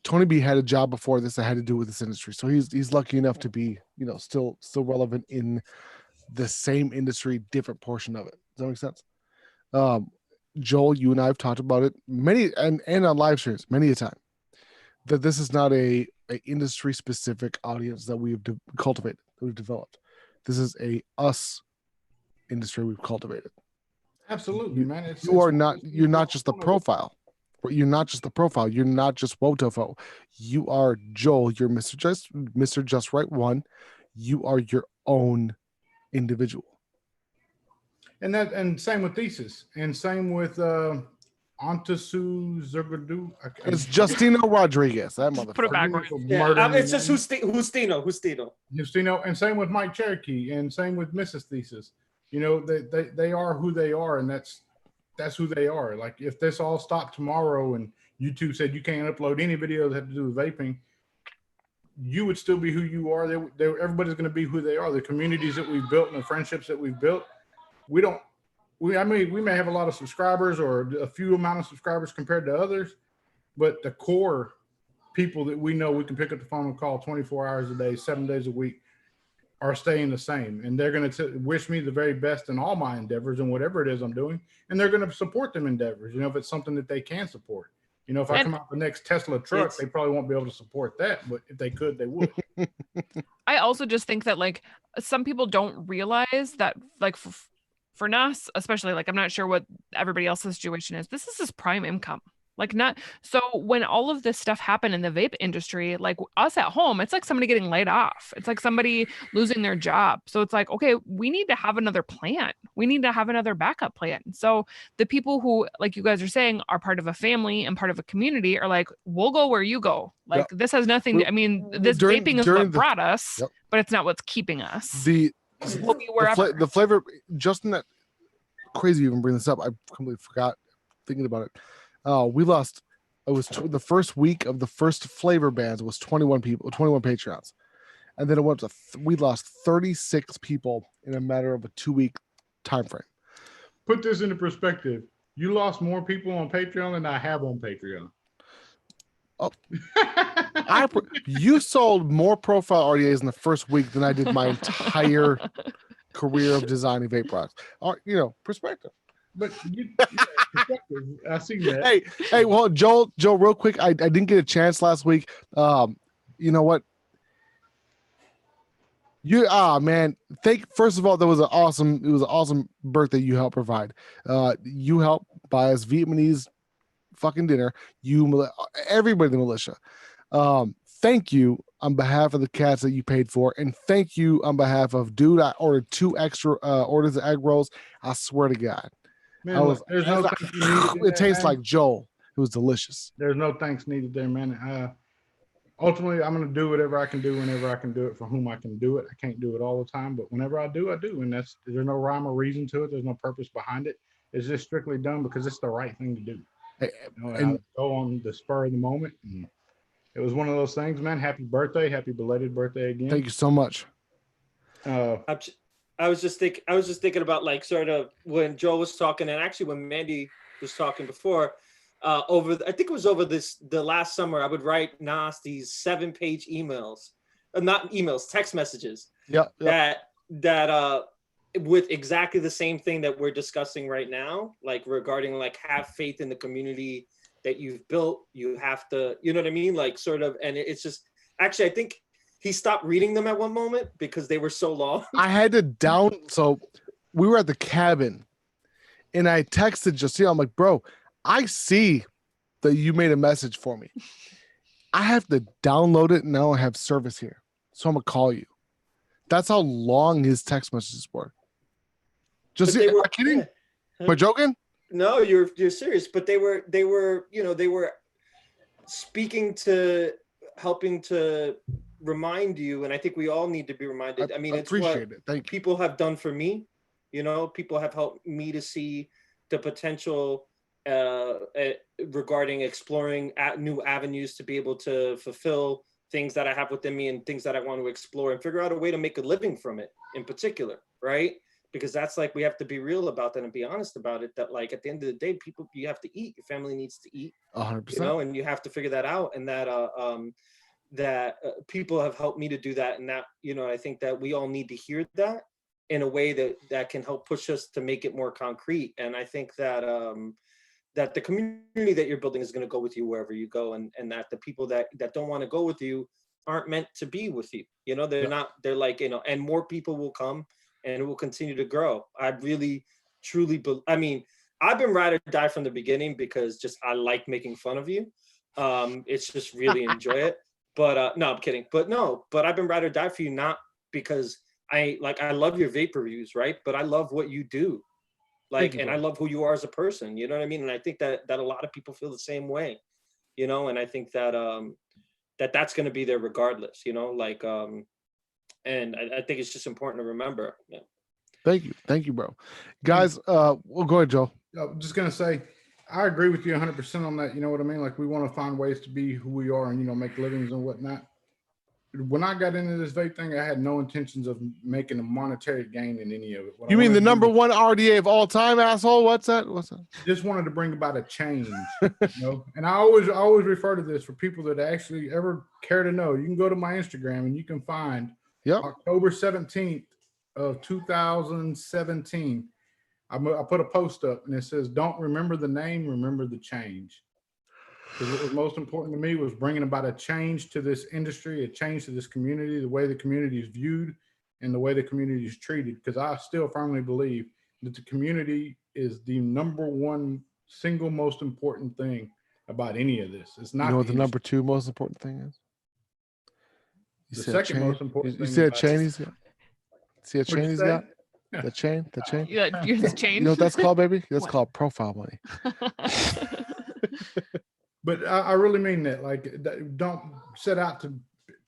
Tony B had a job before this that had to do with this industry, so he's lucky enough to be still relevant in the same industry, different portion of it. Does that make sense? Joel, you and I have talked about it many and on live streams many a time, that this is not a industry specific audience that we've cultivated, that we've developed. This is a us industry we've cultivated. Absolutely, man. You're not just the profile. You're not just the profile. You're not just Wotofo. You are Joel. You're Mr. Just Right One. You are your own individual. And same with Thesis, and same with Antasu Zergadu. It's Justino Rodriguez. That motherfucker. Put it backwards. It's just Justino. And same with Mike Cherokee, and same with Mrs. Thesis. They are who they are, and that's who they are. Like, if this all stopped tomorrow and YouTube said you can't upload any videos that have to do with vaping, you would still be who you are. Everybody's going to be who they are. The communities that we've built and the friendships that we've built, we may have a lot of subscribers or a few amount of subscribers compared to others, but the core people that we know we can pick up the phone and call 24 hours a day, 7 days a week are staying the same. And they're going to wish me the very best in all my endeavors and whatever it is I'm doing. And they're going to support them endeavors, if it's something that they can support. If I come out with the next Tesla truck, they probably won't be able to support that, but if they could, they would. I also just think that like some people don't realize that like for Nas, especially, like I'm not sure what everybody else's situation is. This is his prime income. Like not so when all of this stuff happened in the vape industry, like us at home, it's like somebody getting laid off. It's like somebody losing their job. So it's like, okay, we need to have another plan. We need to have another backup plan. So the people who, like you guys are saying, are part of a family and part of a community are like, we'll go where you go. Like this has nothing to, I mean, this vaping is what brought us, but it's not what's keeping us. The flavor, Justin, that crazy you even bring this up. I completely forgot thinking about it. We lost. It was the first week of the first flavor bans was 21 people, 21 Patreons, and then it went to we lost 36 people in a matter of a 2-week time frame. Put this into perspective. You lost more people on Patreon than I have on Patreon. Oh, you sold more profile RDAs in the first week than I did my entire career of designing vape products. Perspective. But I see that. Hey, well, Joe, real quick, I didn't get a chance last week. You know what? Man, first of all, it was an awesome birthday you helped provide. You helped buy us Vietnamese fucking dinner. Everybody in the militia. Thank you on behalf of the cats that you paid for, and thank you on behalf of dude. I ordered 2 extra orders of egg rolls. I swear to God. Man, it tastes like Joel. It was delicious. There's no thanks needed there, man. Ultimately, I'm going to do whatever I can do whenever I can do it for whom I can do it. I can't do it all the time, but whenever I do, I do. And there's no rhyme or reason to it. There's no purpose behind it. It's just strictly done because it's the right thing to do. And I go on the spur of the moment. And it was one of those things, man. Happy birthday. Happy belated birthday again. Thank you so much. I was just thinking about like sort of when Joe was talking, and actually when Mandy was talking before, I think it was over the last summer, I would write Nas these 7-page emails, not emails, text messages. That with exactly the same thing that we're discussing right now, like regarding like have faith in the community that you've built. You have to, you know what I mean? Like sort of, and it's just actually, I think he stopped reading them at one moment because they were so long. I had to so we were at the cabin and I texted Josiah. I'm like, bro, I see that you made a message for me. I have to download it and now I have service here. So I'm gonna call you. That's how long his text messages were. Josiah, am I kidding? Yeah. Am I joking? No, you're serious. But they were speaking to helping to remind you, and I think we all need to be reminded. I mean, it's what people have done for me. People have helped me to see the potential regarding exploring new avenues to be able to fulfill things that I have within me and things that I want to explore and figure out a way to make a living from it in particular, right? Because that's like, we have to be real about that and be honest about it, that like at the end of the day, you have to eat, your family needs to eat, 100%. and you have to figure that out. And that people have helped me to do that. And that, I think that we all need to hear that in a way that can help push us to make it more concrete. And I think that that the community that you're building is going to go with you wherever you go, and that the people that don't want to go with you aren't meant to be with you. They're not, they're like, and more people will come and it will continue to grow. I really, truly, I've been ride or die from the beginning because I like making fun of you. It's just really enjoy it. But no, I'm kidding. But I've been ride or die for you, not because I love your vape reviews, right? But I love what you do. I love who you are as a person, you know what I mean? And I think that a lot of people feel the same way, and I think that that's going to be there regardless, and I think it's just important to remember. Yeah. Thank you, bro. Guys, well, go ahead, Joe. I'm just going to say, I agree with you 100% on that. You know what I mean? Like, we want to find ways to be who we are and, make livings and whatnot. when I got into this vape thing, I had no intentions of making a monetary gain in any of it. What I You mean wanted the to do number was- one RDA of all time, asshole? What's that? What's that? Just wanted to bring about a change, you know. And I always refer to this for people that actually ever care to know. You can go to my Instagram and you can find Yep. October 17th of 2017. I put a post up and it says, "Don't remember the name, remember the change." Because what was most important to me was bringing about a change to this industry, a change to this community, the way the community is viewed and the way the community is treated. Because I still firmly believe that the community is the number one single most important thing about any of this. It's not You know what the the number two most important thing is? You The see a second chain? most important You thing see a about chain it- he's got? See a What'd chain you he's say? got? Yeah. The chain? The chain? Yeah, yours You changed. know what that's called, baby? That's What? called profile money. But I really mean that. Like, don't set out to.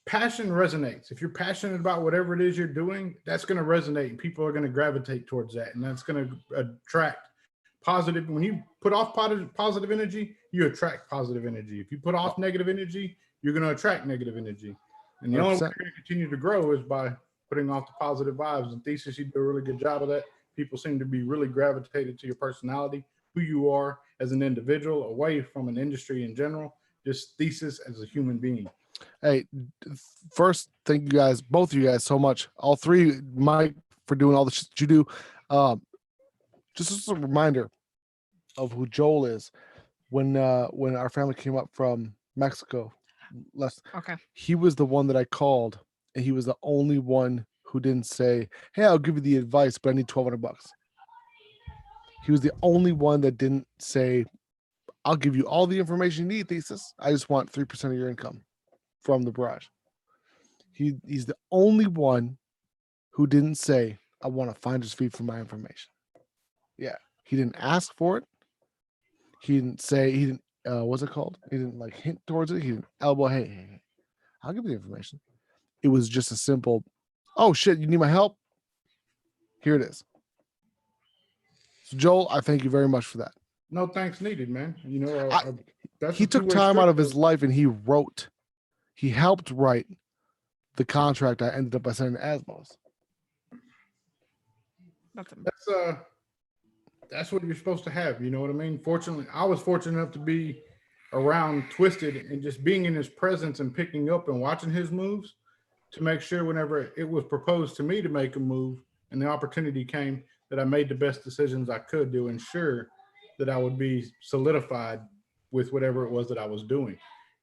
Passion resonates. If you're passionate about whatever it is you're doing, that's going to resonate, and people are going to gravitate towards that, and that's going to attract positive. When you put off positive energy, you attract positive energy. If you put off negative energy, you're going to attract negative energy. And the only way 100%. you're going to continue to grow is by putting off the positive vibes. And Thesis, you do a really good job of that. People seem to be really gravitated to your personality, who you are as an individual, away from an industry in general, just Thesis as a human being. Hey, first, thank you guys, both of you guys, so much. All three, Mike, for doing all the shit you do. Just as a reminder of who Joel is. When our family came up from Mexico, Okay. he was the one that I called, and he was the only one who didn't say, "Hey, I'll give you the advice, but I need $1,200." He was the only one that didn't say, "I'll give you all the information you need, Thesis. I just want 3% of your income from the barrage." He's the only one who didn't say, "I want a finder's fee for my information." Yeah, he didn't ask for it. He didn't say, he didn't, what's it called? He didn't like hint towards it. He didn't elbow, hey, I'll give you the information. It was just a simple, "Oh shit, you need my help? Here it is." So Joel, I thank you very much for that. No thanks needed, man. You know, that's He a took two-way time out street, of his though. life and he helped write the contract I ended up by sending to Asmos. That's what you're supposed to have. You know what I mean? Fortunately, I was fortunate enough to be around Twisted and just being in his presence and picking up and watching his moves to make sure whenever it was proposed to me to make a move and the opportunity came, that I made the best decisions I could to ensure that I would be solidified with whatever it was that I was doing.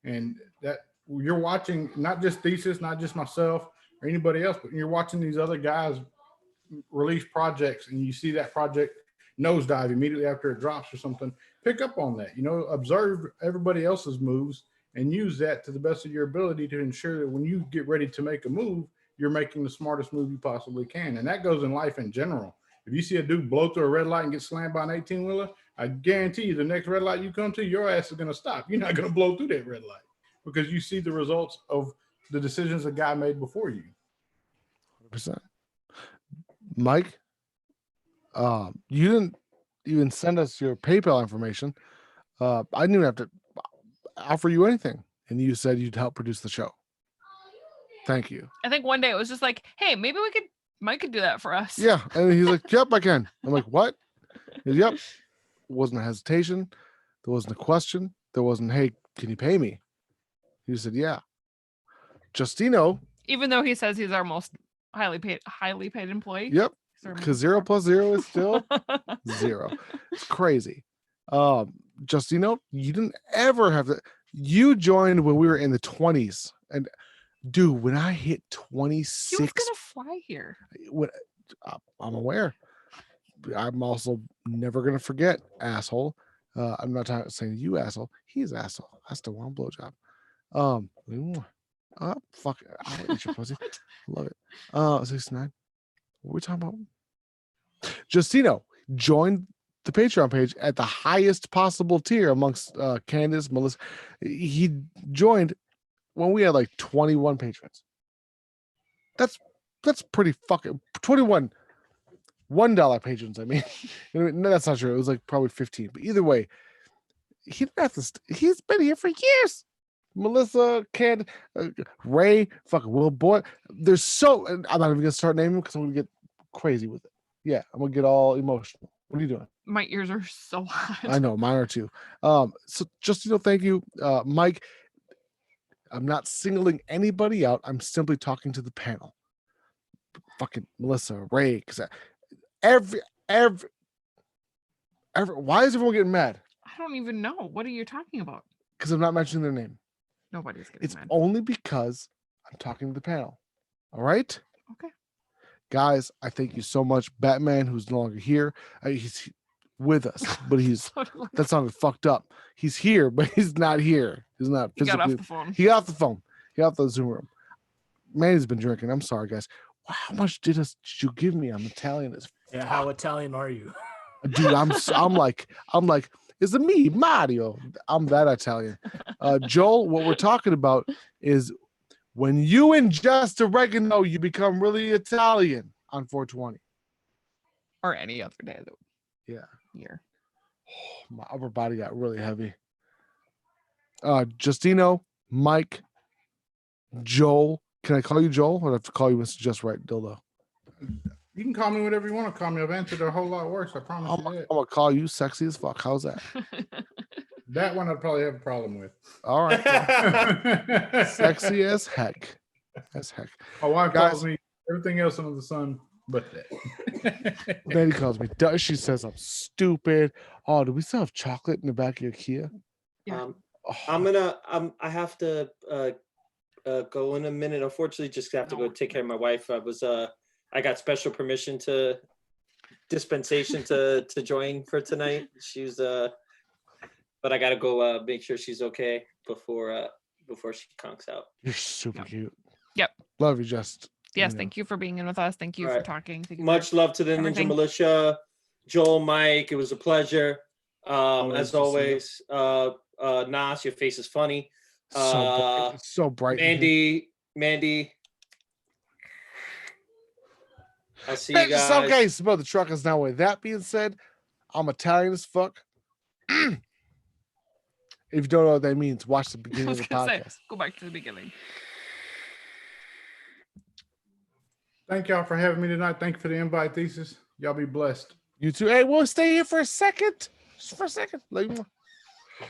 And that you're watching not just Thesis, not just myself or anybody else, but you're watching these other guys release projects and you see that project nosedive immediately after it drops or something. Pick up on that, you know, observe everybody else's moves and use that to the best of your ability to ensure that when you get ready to make a move, you're making the smartest move you possibly can. And that goes in life in general. If you see a dude blow through a red light and get slammed by an 18-wheeler, I guarantee you the next red light you come to, your ass is going to stop. You're not going to blow through that red light because you see the results of the decisions a guy made before you. 100%. Mike, you didn't even send us your PayPal information. I didn't even have to offer you anything, and you said you'd help produce the show. Thank you. I think one day it was just like, hey, maybe Mike could do that for us. Yeah, and he's like, "Yep, I can." I'm like, "What?" He goes, "Yep." Wasn't a hesitation. There wasn't a question. There wasn't, "Hey, can you pay me?" He said, "Yeah." Justino. Even though he says he's our most highly paid employee. Yep. He's our Because most- 0 plus 0 is still 0. It's crazy. Justino, you didn't ever have to. You joined when we were in the 20s, and dude, when I hit He 26, was gonna fly here. when I'm aware. I'm also never gonna forget, asshole. I'm not saying you asshole. He's asshole. I still want a blowjob. Fuck. I'll eat your pussy. Love it. 69. What are we talking about? Justino joined the Patreon page at the highest possible tier amongst Candace, Melissa. He joined when we had like 21 patrons. That's pretty fucking 21 $1 patrons. I mean, no, that's not true. It was like probably 15. But either way, he didn't have to. He's been here for years. Melissa, Ray, fucking Will Boy. There's so, and I'm not even gonna start naming because I'm gonna get crazy with it. Yeah, I'm gonna get all emotional. What are you doing? My ears are so hot. I know, mine are too. So just thank you, Mike. I'm not singling anybody out. I'm simply talking to the panel. Fucking Melissa, Ray, because every. Why is everyone getting mad? I don't even know. What are you talking about? Because I'm not mentioning their name. Nobody's getting It's mad. only because I'm talking to the panel. All right? Okay. Guys, I thank you so much. Batman, who's no longer here, he's with us, but that sounded fucked up. He's here, but he's not here. He's not He physically. got off the phone. He got off the phone. He got off the Zoom room. Manny's been drinking. I'm sorry, guys. Wow, how much did you give me? I'm Italian as Yeah, how Italian are you? dude. I'm like, is it me, Mario? I'm that Italian. Joel, what we're talking about is when you ingest oregano, you become really Italian on 420. Or any other day of the Yeah. year. My upper body got really heavy. Justino, Mike, Joel. Can I call you Joel, or do I have to call you Mr. Just Right Dildo? You can call me whatever you want to call me. I've answered a whole lot worse. I promise I'm you that. gonna call you sexy as fuck. How's that? That one I'd probably have a problem with. All right. Well, sexy as heck. As heck. My wife Guys. calls me everything else under the sun but that. Manny calls me. She says I'm stupid. Oh, do we still have chocolate in the back of your Kia? Yeah. Oh, I have to go in a minute. Unfortunately, just have to go take care of my wife. I got special permission dispensation to join for tonight. She's but I gotta go make sure she's okay before she conks out. you're super cute. Yep. Love you, Just. Yes, thank you for being in with us. Thank you All for right. talking. Thank you Much love to the everything. Ninja Militia, Joel, Mike. It was a pleasure. As always, Nas, your face is funny. So bright. in here. Mandy. I'll see you guys. Okay, so the truck is now away. That being said, I'm Italian as fuck. If you don't know what that means, watch the I beginning of was the gonna say, podcast. go back to the beginning. Thank y'all for having me tonight. Thank you for the invite, Thesis. Y'all be blessed. You too. Hey, we'll stay here for a second. Just for a second.